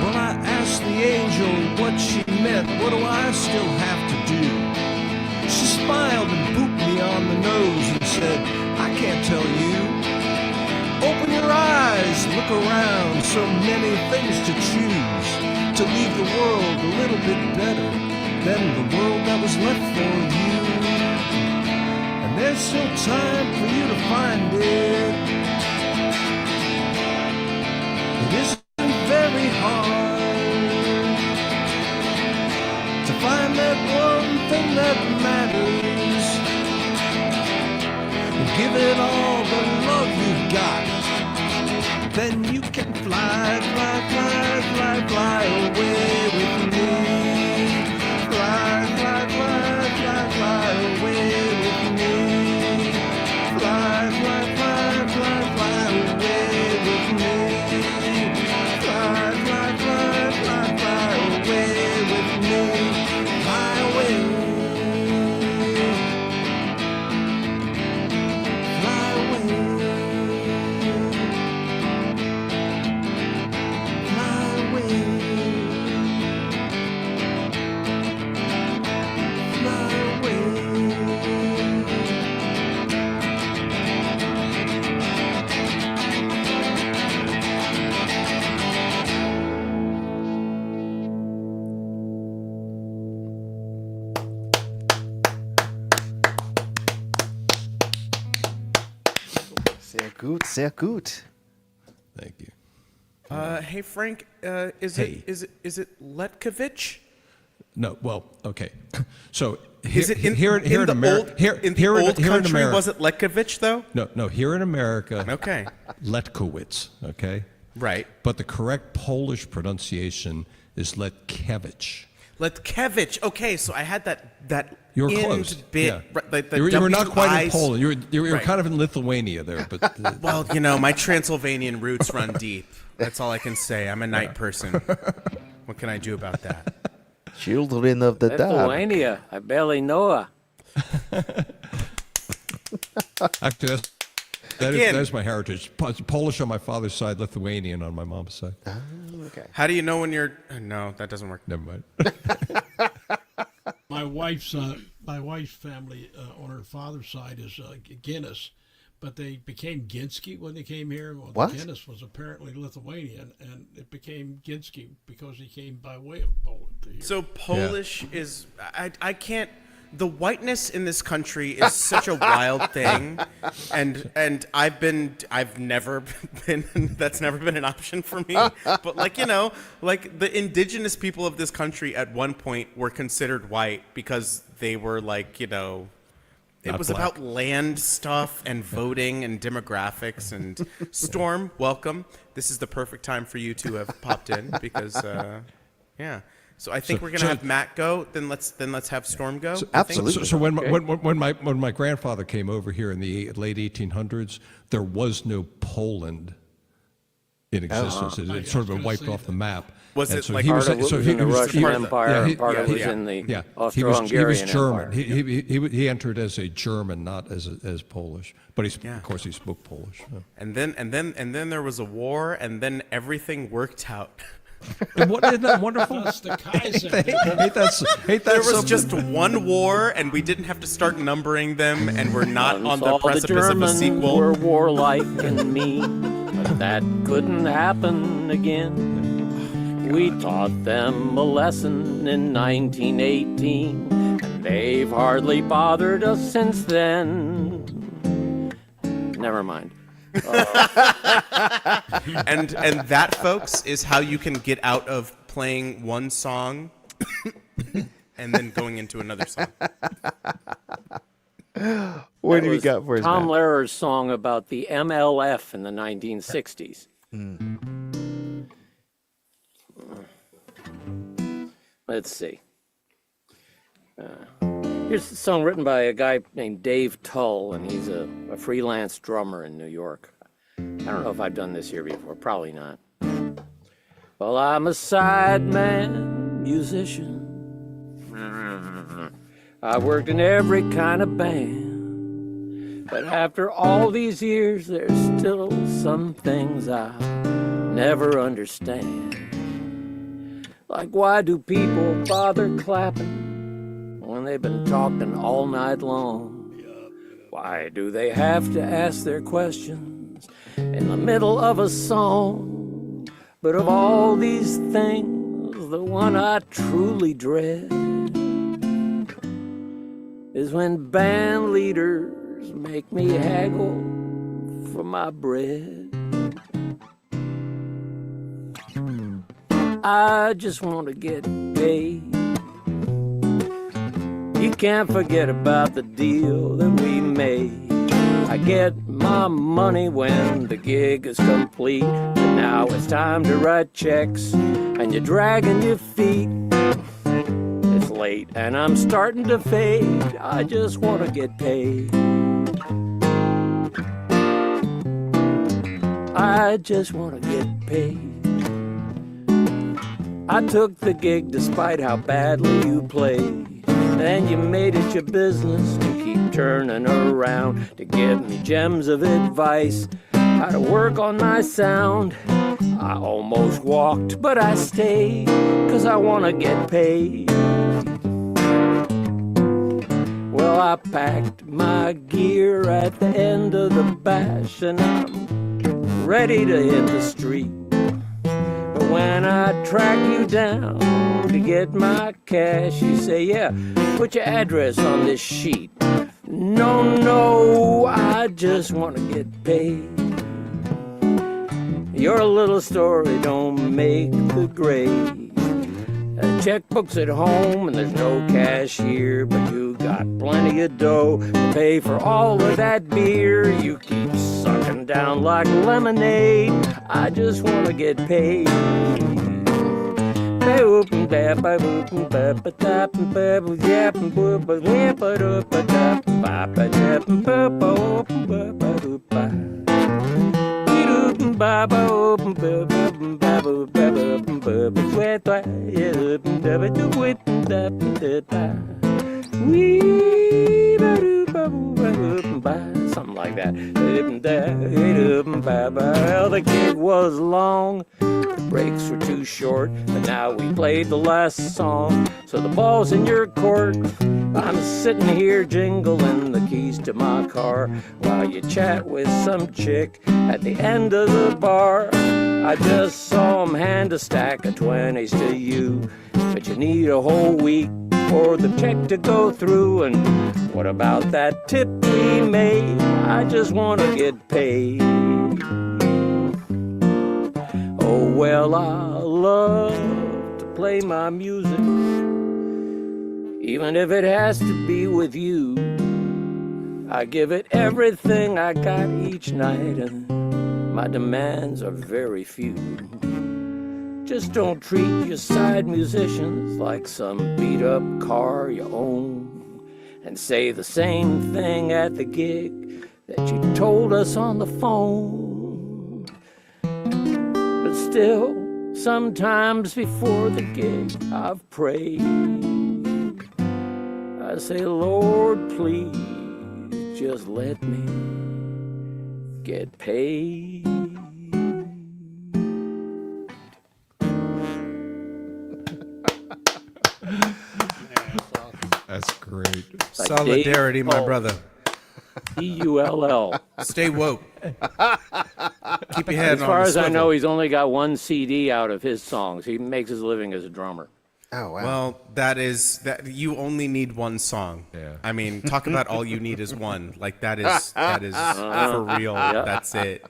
Well, I asked the angel what she meant. What do I still have to do? She smiled and booped me on the nose and said, I can't tell you. Open your eyes, look around, so many things to choose. To leave the world a little bit better than the world that was left for you. And there's still time for you to find it. It isn't very hard to find that one thing that matters. Give it all the love you've got. Then you can fly, fly, fly, fly, fly away with me. Fly, fly, fly, fly, fly away with me. Fly, fly, fly, fly, fly away with me. Fly, fly, fly, fly, fly away with me. Fly away. Fly away. Fly away. Sehr gut, sehr gut. Thank you. Hey Frank, is Hey. it Letkovich? No, well, okay. So Is it in, here in in the America, old, here in the here old here in country? America, Was it Letkovich though? no, here in America, Okay, Letkowitz, okay? right. But the correct Polish pronunciation is Letkevich. Letkevich. Okay, so I had that You were end close. bit. Yeah. Right, like the You were not quite in WIs. Poland. You were Right. kind of in Lithuania there, but Well, you know, my Transylvanian roots run deep. That's all I can say. I'm a night person. What can I do about that? Children of the dark. Lithuania, I barely know her. actually that Again. is my heritage. Polish on my father's side, Lithuanian on my mom's side. Okay. How do you know when you're? No, that doesn't work. Never mind. My wife's family on her father's side is Guinness, but they became Ginski when they came here. Well, What? the Guinness was apparently Lithuanian, and it became Ginski because he came by way of Poland to here. So Polish is I can't. The whiteness in this country is such a wild thing, and I've never been that's never been an option for me. But like the indigenous people of this country at one point were considered white because they were like it Not was black. about land stuff and voting and demographics and Storm, welcome. This is the perfect time for you to have popped in because yeah. So I think we're gonna have Matt go. Then let's have Storm go. I think. absolutely. So when my grandfather came over here in the late 1800s, there was no Poland in existence. It sort of been wiped off the map. Was And it so like he was Part of it so was he in the was Russian part of the- Empire, yeah, and part of it was yeah. in the yeah, he was Austro-Hungarian German. Empire. He entered as a German, not as Polish. But of course he spoke Polish. Yeah. And then there was a war, and then everything worked out. And isn't that wonderful? That's the Kaiser. Ain't that There was something? just one war, and we didn't have to start numbering them, and we're not on Once the all precipice of a Germans sequel. were warlike and mean, but that couldn't happen again. We taught them a lesson in 1918, and they've hardly bothered us since then. Never mind. And that, folks, is how you can get out of playing one song and then going into another song. What do you was got for us, Tom Matt? Lehrer's song about the MLF in the 1960s. Let's see. Here's a song written by a guy named Dave Tull, and he's a freelance drummer in New York. I don't know if I've done this here before. Probably not. Well, I'm a sideman musician. I worked in every kind of band. But after all these years, there's still some things I never understand. Like, why do people bother clapping when they've been talking all night long? Why do they have to ask their questions in the middle of a song? But of all these things, the one I truly dread is when band leaders make me haggle for my bread. I just want to get paid. You can't forget about the deal that we made. I get my money when the gig is complete. But now it's time to write checks, and you're dragging your feet. It's late and I'm starting to fade. I just want to get paid. I just want to get paid. I took the gig despite how badly you played. And you made it your business to keep turning around to give me gems of advice, how to work on my sound. I almost walked, but I stayed, 'cause I wanna get paid. Well, I packed my gear at the end of the bash, and I'm ready to hit the street. But when I track you down to get my cash, you say, yeah, put your address on this sheet. No, I just want to get paid. Your little story don't make the grade. Checkbook's at home and there's no cashier, but you got plenty of dough to pay for all of that beer. You keep sucking down like lemonade. I just want to get paid. something like that. Well, the gig was long, the breaks were too short, and now we played the last song. So the ball's in your court. I'm sitting here jingling the keys to my car while you chat with some chick at the end of the bar. I just saw him hand a stack of 20s to you, but you need a whole week for the check to go through. And what about that tip we made? I just want to get paid. Oh, well, I love to play my music, even if it has to be with you. I give it everything I got each night, and my demands are very few. Just don't treat your side musicians like some beat-up car you own, and say the same thing at the gig that you told us on the phone. But still, sometimes before the gig, I've prayed. I say, Lord, please, just let me get paid. That's great. Solidarity, my brother. P-U-L-L. Stay woke. Keep your head on As far the as I swivel. know, he's only got one CD out of his songs. He makes his living as a drummer. Oh wow. Well, that you only need one song. Yeah. I mean, talk about all you need is one. Like that is for real. That's it.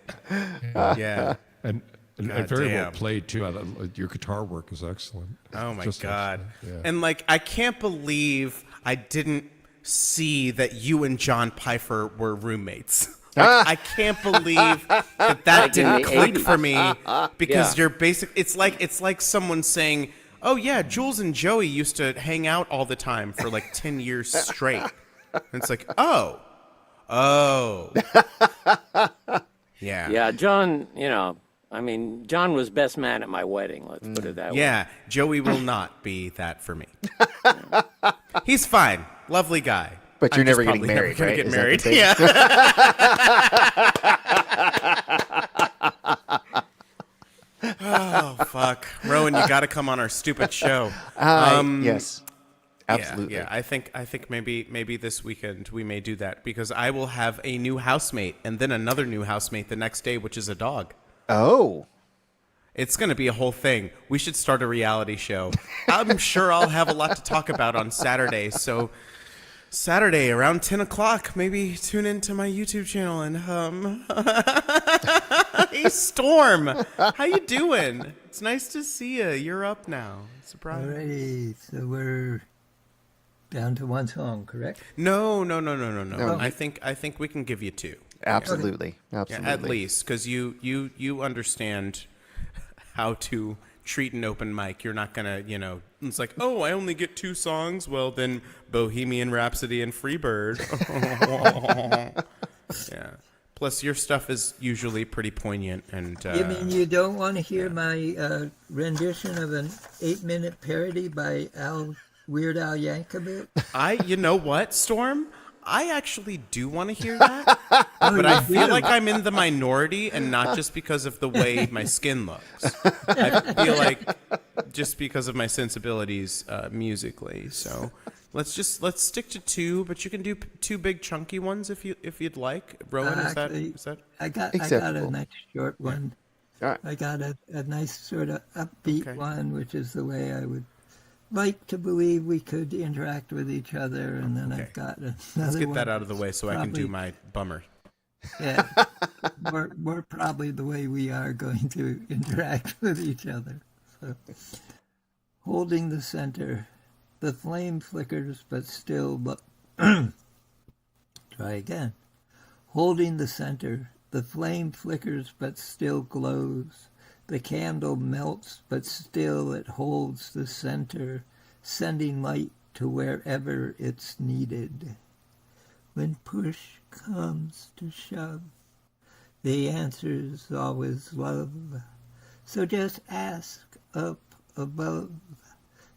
Yeah. And God very well damn. played too. Your guitar work is excellent. Oh my Just God. excellent. Yeah. And like, I can't believe I didn't see that you and John Pfeiffer were roommates. Like, I can't believe that Like in didn't the click 80s. for me because Yeah. you're basic. It's like someone saying, "Oh yeah, Jules and Joey used to hang out all the time for like 10 years straight." And it's like, oh, yeah, Yeah, John, John was best man at my wedding, let's put it that way. yeah. Joey will not be that for me. He's fine, lovely guy. But you're I'm just never getting probably married, gonna right? Get Is that the married, thing? yeah. Oh fuck, Rowan, you got to come on our stupid show. Yes. Absolutely. Yeah. I think maybe this weekend we may do that because I will have a new housemate and then another new housemate the next day, which is a dog. Oh. It's going to be a whole thing. We should start a reality show. I'm sure I'll have a lot to talk about on Saturday. So Saturday around 10 o'clock, maybe tune into my YouTube channel and Hey, Storm, how you doing? It's nice to see you. You're up now. Surprise. Alrighty, so we're down to one song, correct? No. No. I think we can give you two. Absolutely. Yeah, Absolutely. at least, because you understand how to treat an open mic. You're not gonna, it's like, oh, I only get two songs. Well, then Bohemian Rhapsody and Freebird. Yeah. Plus, your stuff is usually pretty poignant and. You mean you don't want to hear my rendition of an 8-minute parody by Weird Al Yankovic? You know what, Storm? I actually do want to hear that, but I feel like I'm in the minority, and not just because of the way my skin looks. I feel like just because of my sensibilities musically. So let's stick to two, but you can do two big chunky ones if you'd like. Rowan, is that I got Acceptable. a nice short one. All right. I got a nice sort of upbeat one, which is the way I would like to believe we could interact with each other, and then I've got another Let's get one that out of the way so I can do probably- my bummer. Yeah, more probably the way we are going to interact with each other. So, holding the center, the flame flickers, but still. Try again. Holding the center, the flame flickers, but still glows. The candle melts, but still it holds the center, sending light to wherever it's needed. When push comes to shove, the answer's always love. So just ask up above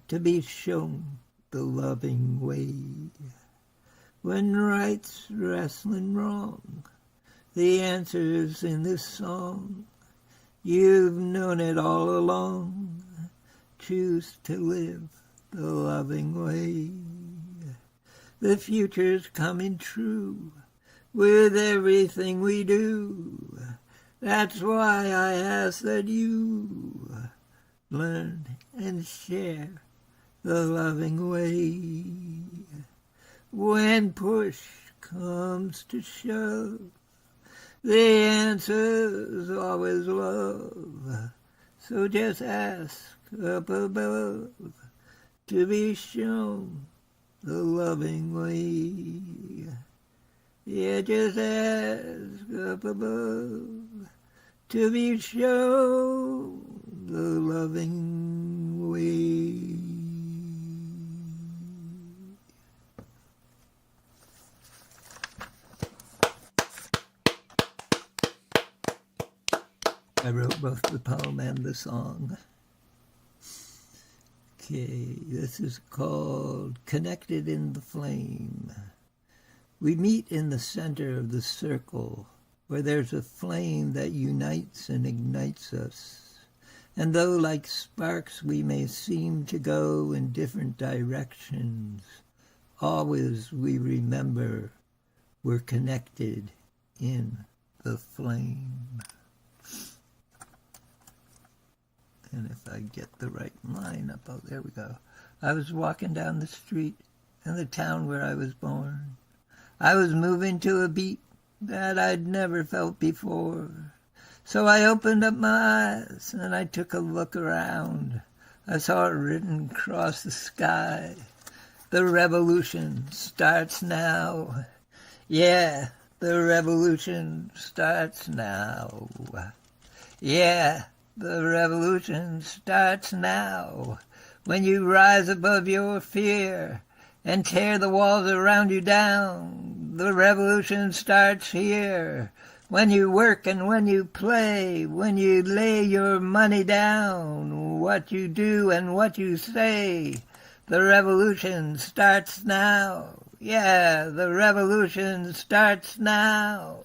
to be shown the loving way. when right's wrestling wrong. The answer's in this song. You've known it all along. Choose to live the loving way. The future's coming true with everything we do. That's why I ask that you learn and share the loving way. When push comes to shove, the answer's always love. So just ask up above to be shown the loving way. Yeah, just ask up above to be shown the loving way. I wrote both the poem and the song. Okay, this is called Connected in the Flame. We meet in the center of the circle, where there's a flame that unites and ignites us. And though like sparks we may seem to go in different directions, always we remember we're connected in the flame. And if I get the right line up, oh, there we go. I was walking down the street in the town where I was born. I was moving to a beat that I'd never felt before. So I opened up my eyes and I took a look around. I saw it written across the sky. The revolution starts now. Yeah, the revolution starts now. Yeah, the revolution starts now. When you rise above your fear and tear the walls around you down, the revolution starts here. When you work and when you play, when you lay your money down, what you do and what you say, the revolution starts now. Yeah, the revolution starts now.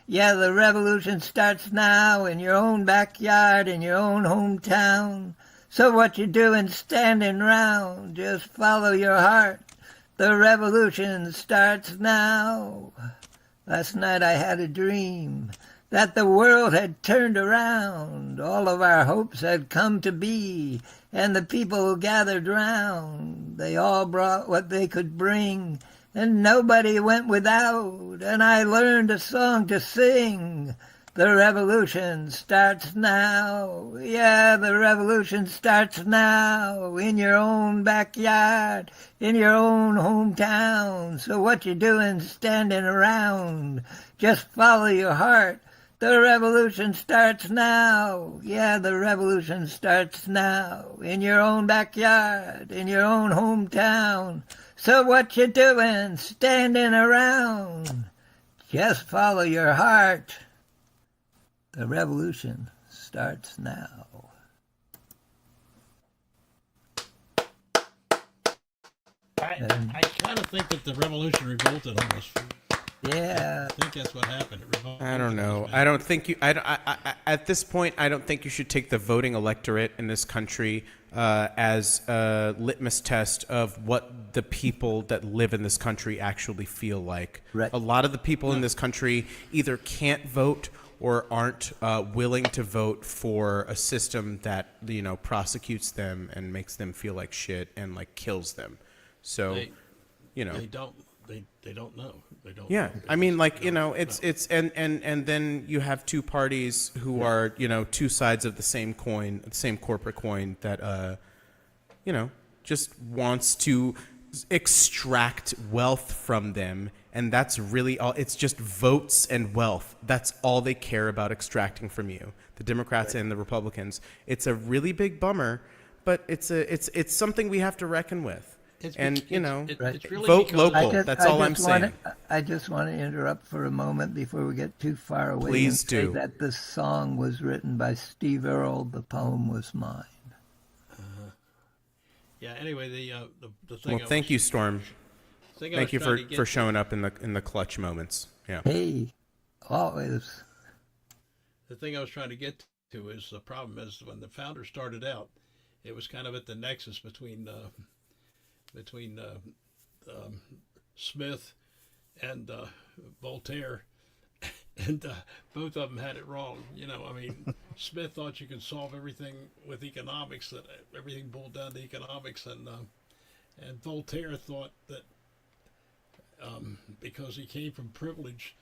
Yeah, the revolution starts now in your own backyard, in your own hometown. So what you doing standing round? Just follow your heart. The revolution starts now. Last night I had a dream that the world had turned around. All of our hopes had come to be, and the people gathered round. They all brought what they could bring, and nobody went without, and I learned a song to sing. The revolution starts now. Yeah, the revolution starts now in your own backyard, in your own hometown. So what you doing standing around? Just follow your heart. The revolution starts now. Yeah, the revolution starts now in your own backyard, in your own hometown. So what you doing standing around? Just follow your heart. The revolution starts now. I kind of think that the revolution revolted on us. Yeah. I think that's what happened. It revolted. I don't know. I don't think you. At this point, I don't think you should take the voting electorate in this country as a litmus test of what the people that live in this country actually feel like. Right. A lot of the people in this country either can't vote or aren't willing to vote for a system that, you know, prosecutes them and makes them feel like shit and like kills them. So, you know, They don't know. They don't. yeah, know. I mean, like, you know, it's and then you have two parties who are, you know, two sides of the same coin, the same corporate coin that, you know, just wants to extract wealth from them, and that's really all. It's just votes and wealth. That's all they care about extracting from you. The Democrats and the Republicans. It's a really big bummer, but it's something we have to reckon with. It's really vote local. That's all I'm saying. I just want to interrupt for a moment before we get too far away. Please and say do. that this song was written by Steve Earle. The poem was mine. Yeah. Anyway, the thing. Well, thank you, Storm. thing I Thank was you trying for to get for to- showing up in the clutch moments. Yeah. Hey, always. The thing I was trying to get to is the problem is when the founder started out, it was kind of at the nexus between Smith and Voltaire, and both of them had it wrong. You know, I mean, Smith thought you could solve everything with economics, that everything boiled down to economics, and Voltaire thought that because he came from privilege,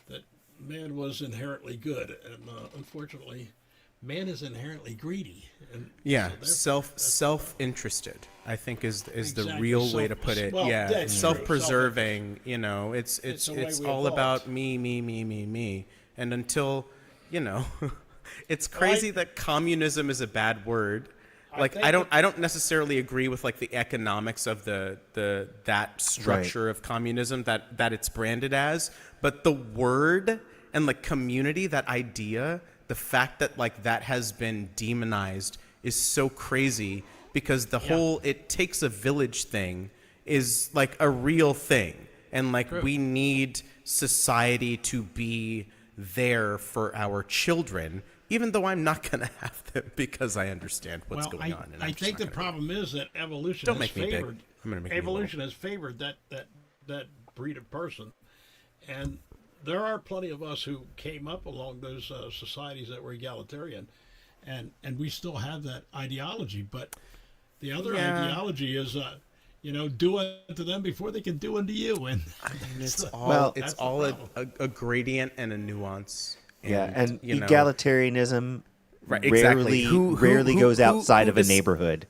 that man was inherently good, and unfortunately, man is inherently greedy. And Yeah, so self-interested, I think is the Exactly. real way to put it. Well, Yeah, that's true. self-preserving. You know, it's It's the way we all evolved. about me, and until you know, it's crazy that communism is a bad word. Like think I don't necessarily agree with like the economics of that structure of communism that it's branded as, but the word and like community, that idea, the fact that like that has been demonized is so crazy, because the whole it takes a village thing is like a real thing, and like we need society to be there for our children, even though I'm not going to have them, because I understand what's going on. And I I'm just think not the gonna problem is that evolution Don't has make me big. favored I'm gonna make me evolution has favored that breed of person, and there are plenty of us who came up along those societies that were egalitarian, and we still have that ideology. But the other ideology is, do unto them before they can do unto you, and It's all Well- it's That's the all problem. a gradient and a nuance. And you know, egalitarianism Right, exactly. rarely Who- goes who- outside who of a dis- neighborhood.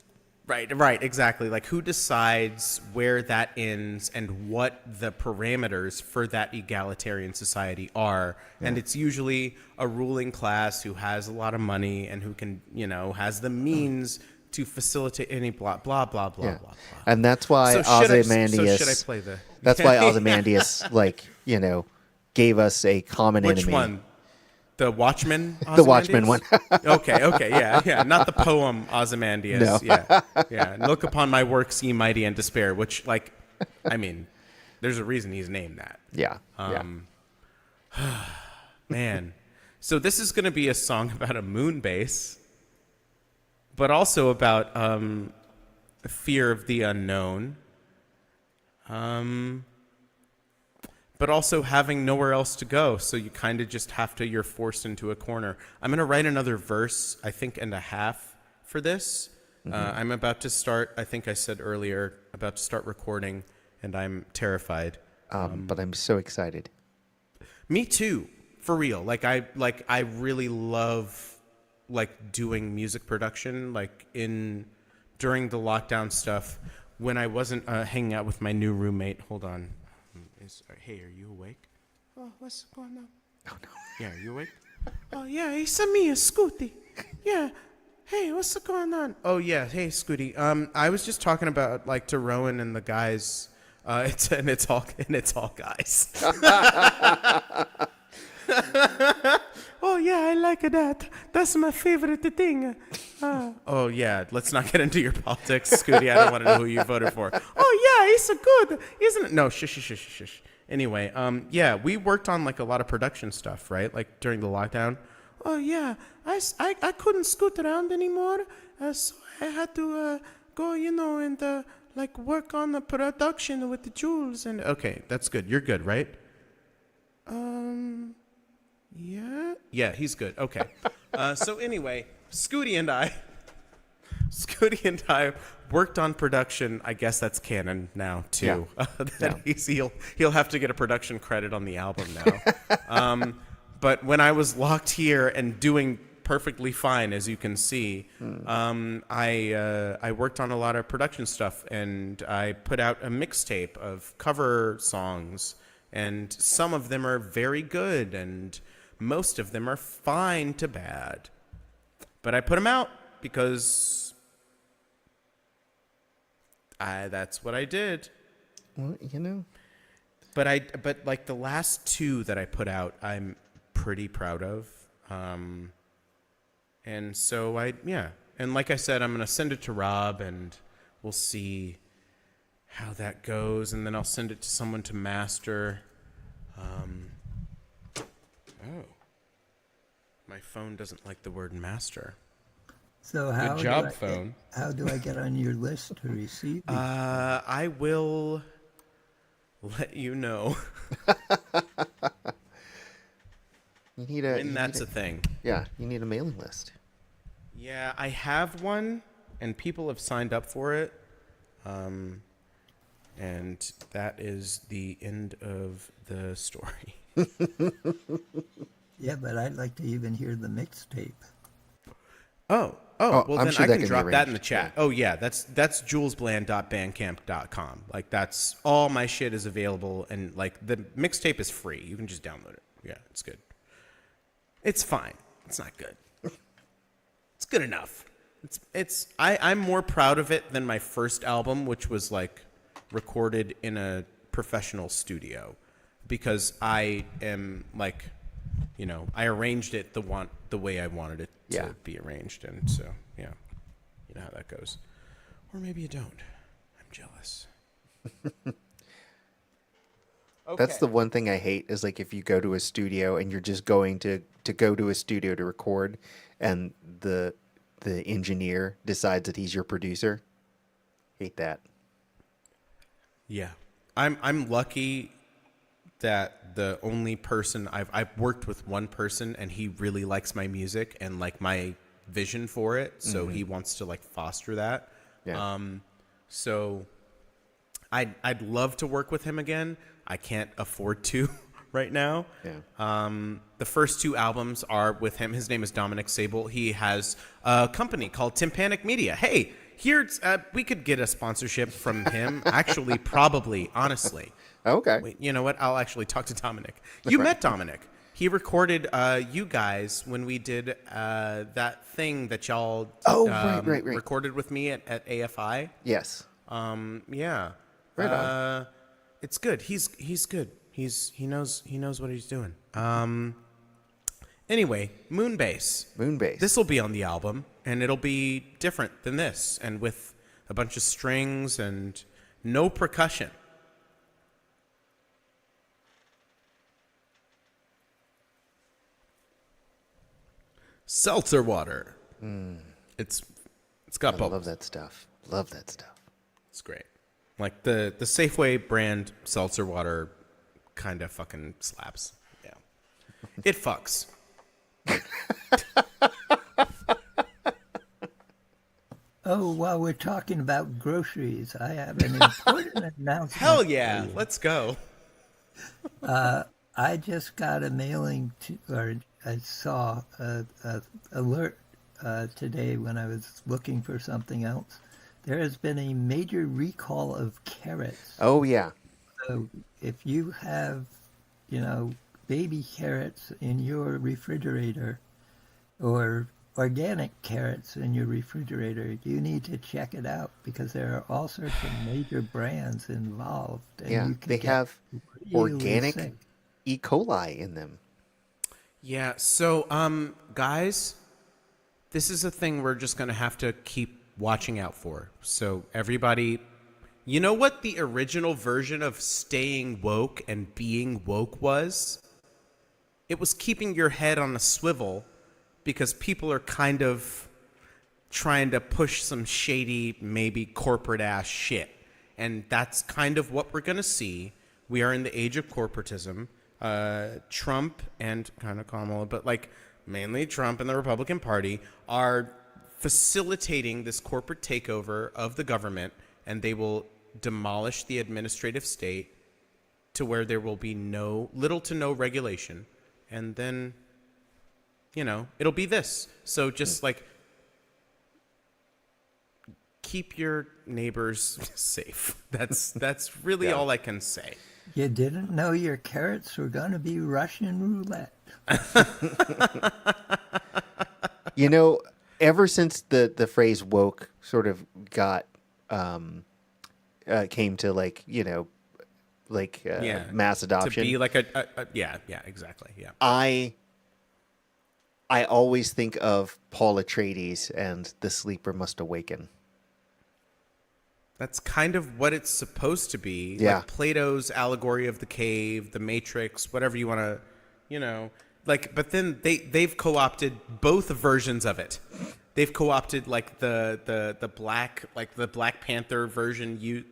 Right, exactly. Like, who decides where that ends and what the parameters for that egalitarian society are? And it's usually a ruling class who has a lot of money and who can, has the means to facilitate any blah blah blah blah Yeah. blah blah. And that's why So should Ozymandias. I play the? That's why Ozymandias, gave us a common Which enemy. one? The Watchman? The Watchman one. Okay, yeah. Not the poem Ozymandias. No. Yeah. Look upon my works, ye mighty, and despair, which, there's a reason he's named that. Yeah. Man. So this is going to be a song about a moon base, but also about fear of the unknown. But also having nowhere else to go, so you kind of just you're forced into a corner. I'm going to write another verse, I think, and a half for this. I'm about to start, I think I said earlier, about to start recording, and I'm terrified. But I'm so excited. Me too, for real. I really love doing music production, during the lockdown stuff, when I wasn't hanging out with my new roommate. Hold on. Hey, are you awake? Oh, what's going on? Oh, no. Yeah, are you awake? Oh, yeah, it's me, Scooty. Yeah. Hey, what's going on? Oh, yeah. Hey, Scooty. I was just talking about, to Rowan and the guys. It's all guys. Oh, yeah, I like that. That's my favorite thing. Oh, yeah, let's not get into your politics, Scooty. I don't want to know who you voted for. Oh, yeah, it's good, isn't it? No, shush. Anyway, yeah, we worked on, a lot of production stuff, right? During the lockdown. Oh, yeah, I couldn't scoot around anymore, so I had to go, and, work on the production with the Jules. And okay, that's good. You're good, right? Yeah, he's good. Okay. So anyway, Scooty and I worked on production. I guess that's canon now too. He'll have to get a production credit on the album now. But when I was locked here and doing perfectly fine, as you can see, I worked on a lot of production stuff, and I put out a mixtape of cover songs, and some of them are very good, and most of them are fine to bad. But I put them out because that's what I did. Well, But the last two that I put out, I'm pretty proud of. And so and like I said, I'm going to send it to Rob, and we'll see how that goes, and then I'll send it to someone to master. Oh, my phone doesn't like the word master. So how Good job, do I phone. How do I get on your list to receive these? I will let you know You need when that's a thing. Yeah, you need a mailing list. Yeah, I have one, and people have signed up for it. And that is the end of the story. Yeah, but I'd like to even hear the mixtape. Oh, Oh, well I'm then sure I that can can be drop that in the arranged, chat. yeah. Oh yeah, that's julesbland.bandcamp.com. Like that's all my shit is available, and like the mixtape is free. You can just download it. Yeah, it's good. It's fine. It's not good. It's good enough. I'm more proud of it than my first album, which was like recorded in a professional studio, because I am like, you know, I arranged it the way I wanted it to be arranged, and so yeah, you know how that goes. Or maybe you don't. I'm jealous. Okay. That's the one thing I hate is like if you go to a studio and you're just going to go to a studio to record, and the engineer decides that he's your producer. Hate that. Yeah, I'm lucky that the only person I've worked with one person, and he really likes my music and like my vision for it, so he wants to like foster that. Yeah. So I'd love to work with him again. I can't afford to right now. Yeah. The first two albums are with him. His name is Dominic Sable. He has a company called Tympanic Media. Hey, here's we could get a sponsorship from him. Actually, probably, honestly. Okay. Wait, you know what? I'll actually talk to Dominic. You met Dominic. He recorded you guys when we did that thing that y'all right. recorded with me at AFI. Yes. Yeah. Right on. It's good. He's good. He knows what he's doing. Anyway, Moonbase. Moonbase. This will be on the album, and it'll be different than this, and with a bunch of strings and no percussion. Seltzer water. It's got I bubbles. love that stuff. Love that stuff. It's great. Like the Safeway brand seltzer water kind of fucking slaps. Yeah. It fucks. Oh, while we're talking about groceries, I have an important announcement. Hell yeah. Let's go. I just got a mailing or I saw a alert today when I was looking for something else. There has been a major recall of carrots. Oh yeah. So if you have, baby carrots in your refrigerator or organic carrots in your refrigerator, you need to check it out because there are all sorts of major brands involved. And Yeah. you can They get have really organic sick. E. coli in them. Yeah. So, guys, this is a thing we're just going to have to keep watching out for. So everybody, you know what the original version of staying woke and being woke was? It was keeping your head on a swivel because people are kind of trying to push some shady, maybe corporate ass shit. And that's kind of what we're going to see. We are in the age of corporatism. Trump and kind of Kamala, but like mainly Trump and the Republican Party are facilitating this corporate takeover of the government, and they will demolish the administrative state to where there will be little to no regulation. And then, it'll be this. So just like keep your neighbors safe. That's really all I can say. You didn't know your carrots were going to be Russian roulette. Ever since the phrase woke sort of got came to mass adoption. To be like yeah, exactly. Yeah. I always think of Paul Atreides and The Sleeper Must Awaken. That's kind of what it's supposed to be. Yeah. Like Plato's allegory of the cave, the Matrix, whatever you want to, like, but then they've co-opted both versions of it. They've co-opted like the Black Panther version,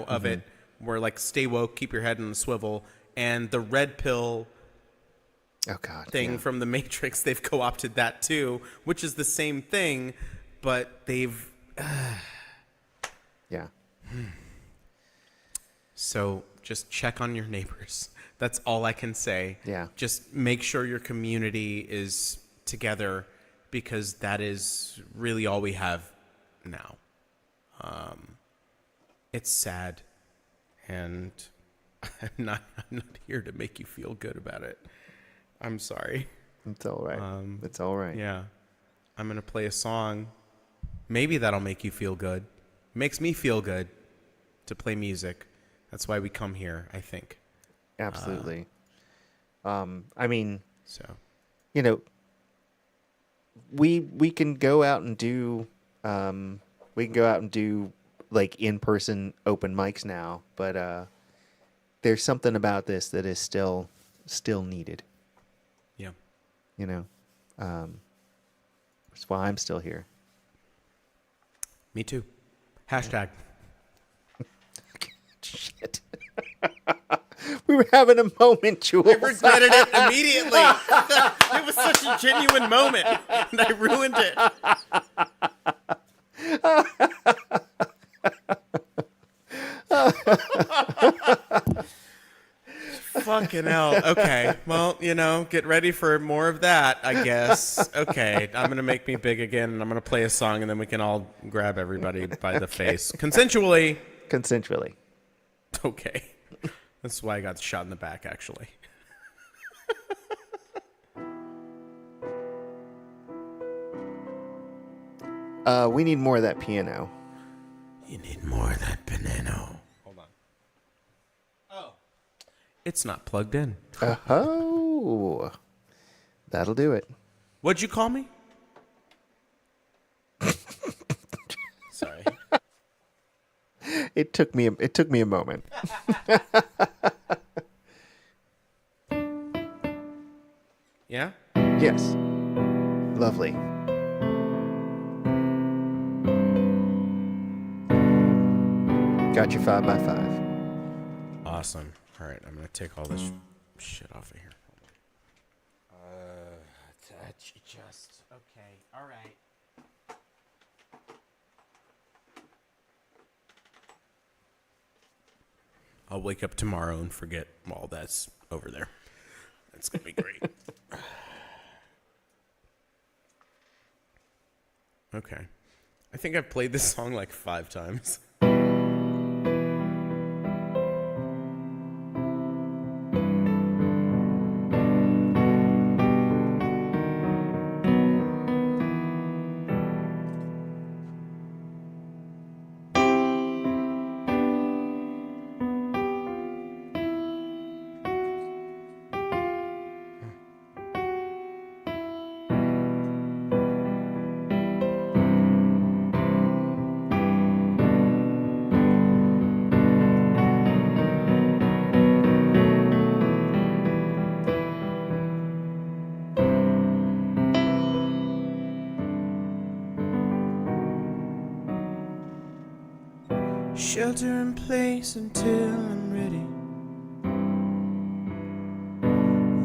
of it, where like stay woke, keep your head in the swivel, and the red pill thing from the Matrix. They've co-opted that too, which is the same thing, but they've. Yeah. So just check on your neighbors. That's all I can say. Yeah. Just make sure your community is together, because that is really all we have now. It's sad, and I'm not here to make you feel good about it. I'm sorry. It's all right. It's all right. Yeah. I'm going to play a song. Maybe that'll make you feel good. Makes me feel good to play music. That's why we come here, I think. Absolutely. I mean, So, we can go out and do like in-person open mics now, but there's something about this that is still needed. yeah. That's why I'm still here. Me too. Hashtag. Shit. We were having a moment, Jules. I regretted it immediately. It was such a genuine moment, and I ruined it. Fucking hell. Okay. Well, get ready for more of that, I guess. Okay. I'm going to make me big again, and I'm going to play a song, and then we can all grab everybody by the face. Consensually. Okay. That's why I got shot in the back, actually. We need more of that piano. You need more of that piano. Hold on. Oh. It's not plugged in. Oh. That'll do it. What'd you call me? Sorry. It took me a moment. Yeah? Yes. Lovely. Got your 5x5. Awesome. All right, I'm going to take all this shit off of here. Touch just. Okay. All right. I'll wake up tomorrow and forget all that's over there. That's going to be great. Okay. I think I've played this song like 5 times. Shelter in place until I'm ready.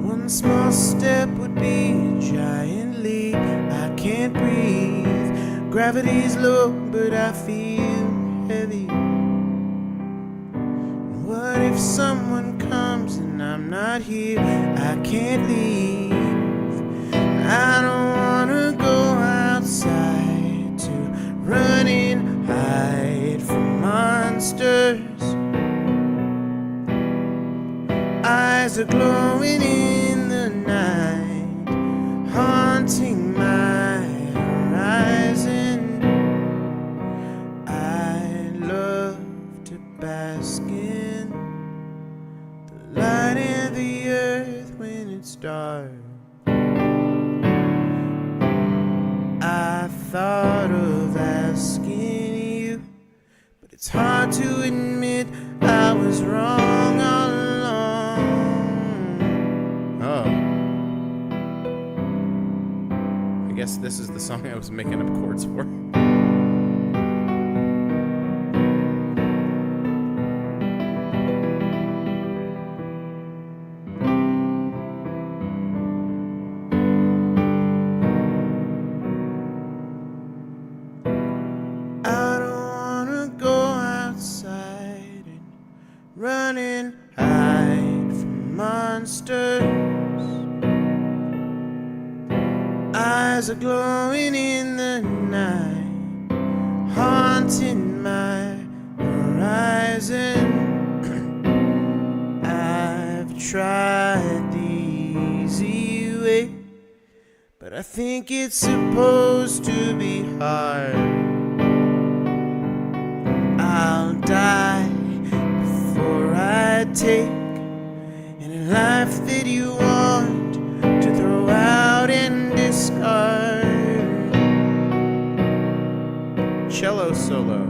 One small step would be a giant leap. I can't breathe. Gravity's low, but I feel heavy. What if someone comes and I'm not here? I can't leave. I don't wanna go outside to run and hide from monsters. Eyes are glowing in the night, haunting my horizon. I love to bask in the light of the earth when it's dark. I thought of asking you, but it It's hard to admit I was wrong all along. Oh. I guess this is the song I was making up chords for. I don't wanna go outside and run and hide from monsters. Eyes are glowing in the night, haunting my horizon. I've tried the easy way, but I think it's supposed to be hard. I'll die before I take any life that you want to throw out and discard. Cello solo.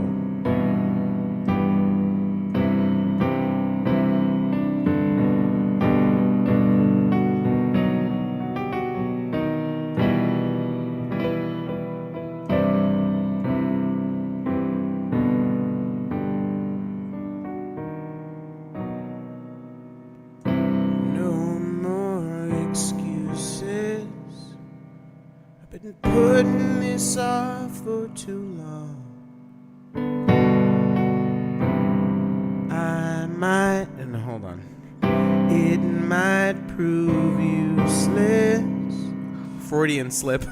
No more excuses. I've been putting this off for too long. I might, And hold on. it might prove useless. Freudian slip.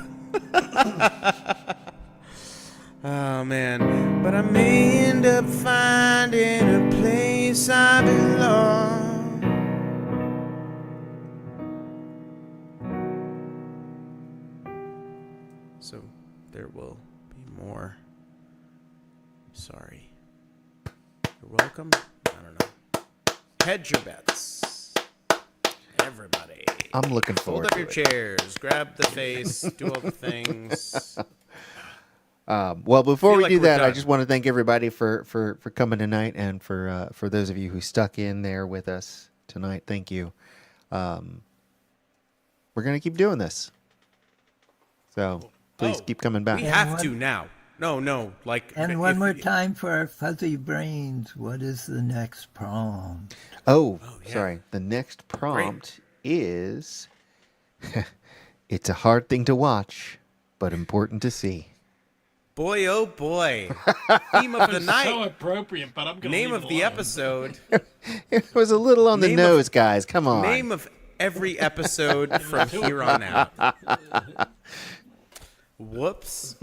Oh man. But I may end up finding a place I belong. So there will be more. Sorry. You're welcome. I don't know. Hedge your bets. Everybody. I'm looking Fold forward up to your it. chairs. Grab the face. Do all the things. Well, before Feel we like do we're that, I done. just want to thank everybody for coming tonight, and for those of you who stuck in there with us tonight. Thank you. We're gonna keep doing this, so please keep coming back. We have to now. No. Like. And if- one more time for our fuzzy brains. What is the next prompt? Oh, yeah. sorry. The next prompt is it's a hard thing to watch, but important to see. Boy, oh boy. Theme of the So night. appropriate, but I'm going to Name of the episode. It was a little on the Name of- nose, guys. Come on. Name of every episode from here on out. Whoops.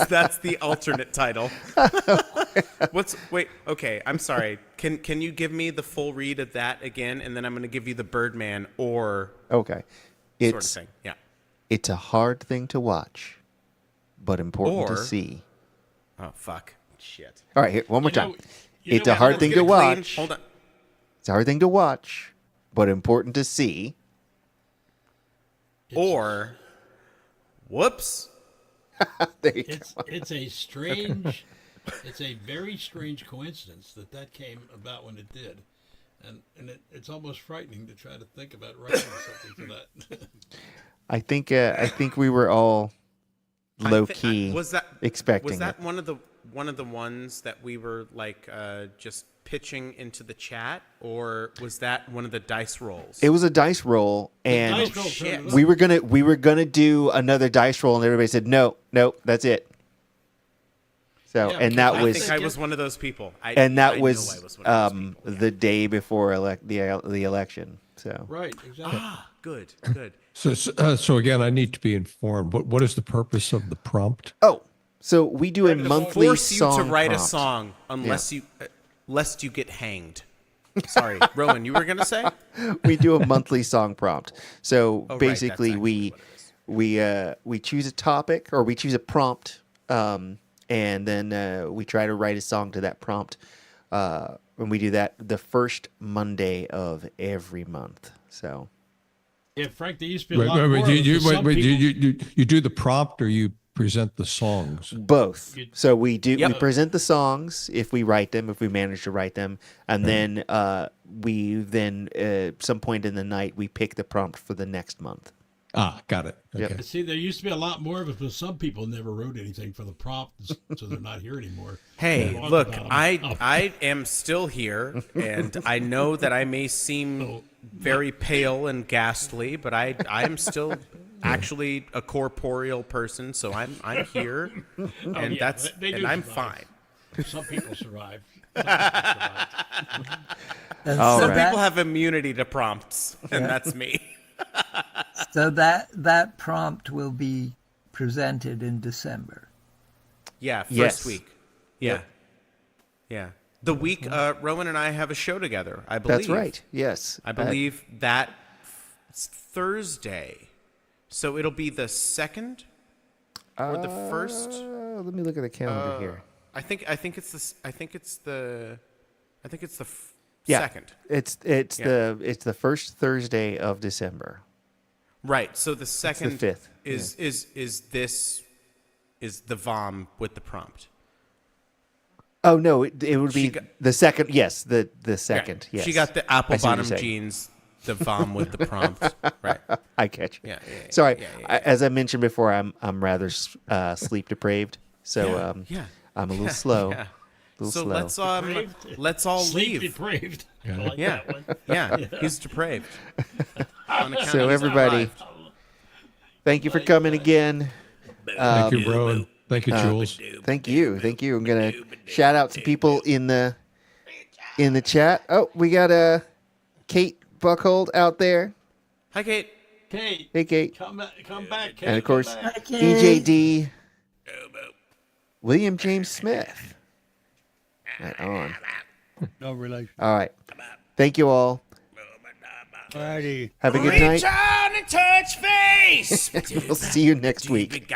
That's the alternate title. Okay, I'm sorry. Can you give me the full read of that again, and then I'm going to give you the Birdman or Okay. sort of It's thing. Yeah. it's a hard thing to watch, but important to Or- see. Oh fuck. Shit. All right, here, one more You know- time. you It's know a what, hard let's thing Get to it clean. watch. Hold on. It's a hard thing to watch, but important to see. Or whoops. There you go. It's a strange, it's a very strange coincidence that came about when it did. And it's almost frightening to try to think about writing something to that. I think we were all low key Was that expecting Was that it. one of the ones that we were like just pitching into the chat, or was that one of the dice rolls? It was a dice roll, and Dice roll shit. turned it we up. were gonna do another dice roll, and everybody said no, that's it. So, Yeah, and that I was think I was one of those people. and that I was know I was one of those people. the day before the election. So Right, exactly. Good. So again, I need to be informed. What is the purpose of the prompt? so we do a monthly Force you song to write a prompt. song unless lest you get hanged. Sorry, Rowan, you were gonna say? We do a monthly song prompt. So Oh, right, basically, that's actually we choose a topic, or we choose a prompt, and then we try to write a song to that prompt. And we do that the first Monday of every month. So Yeah, Frank, there used to be a lot more of it for some people. You do the prompt, or you present the songs? Both. So we do. Yep. We present the songs if we write them, if we manage to write them, and then some point in the night we pick the prompt for the next month. Ah, got it. Yep. Okay. See, there used to be a lot more of it, but some people never wrote anything for the prompt, so they're not here anymore. Hey, Talk look, about 'em. I am still here, and I know that I may seem very pale and ghastly, but I am still actually a corporeal person, so I'm here, and yeah, that's they do and I'm survive. fine. Some people survive. Some people survive. And All so right. that, People have immunity to prompts, and that's me. so that prompt will be presented in December. Yeah, first Yes. week. Yeah, yeah. The week Rowan and I have a show together. I believe That's right. Yes. I believe that Thursday. So it'll be the 2nd or the 1st. Let me look at the calendar here. I think it's the 2nd. It's the first Thursday of December. Right. So the 2nd 5th. is the VOM with the prompt. Oh no, it would She be got- the second. Yes, the second. Yeah. Yes, She got the apple I see what bottom you're saying. jeans, the VOM with the prompt. Right. I catch you. Yeah, yeah, yeah, Sorry, yeah, yeah, as I mentioned before, I'm rather sleep deprived, so Yeah. I'm a little slow. Yeah. A little So slow. let's all Sleep leave. depraved. I like Yeah. that one. Yeah. He's depraved. On account So of his everybody, life. thank you for coming again. Thank you, bro, and thank you, Jules. Thank you. I'm gonna shout out to people in the chat. Oh, we got Kate Buckhold out there. Hi, Kate. Kate, Hey, Kate. come back, Kate. And of course, come back. EJD, William James Smith. Right on. No relation. All right. Thank you all. Alrighty. Have a good night. on and touch face. We'll see you next week.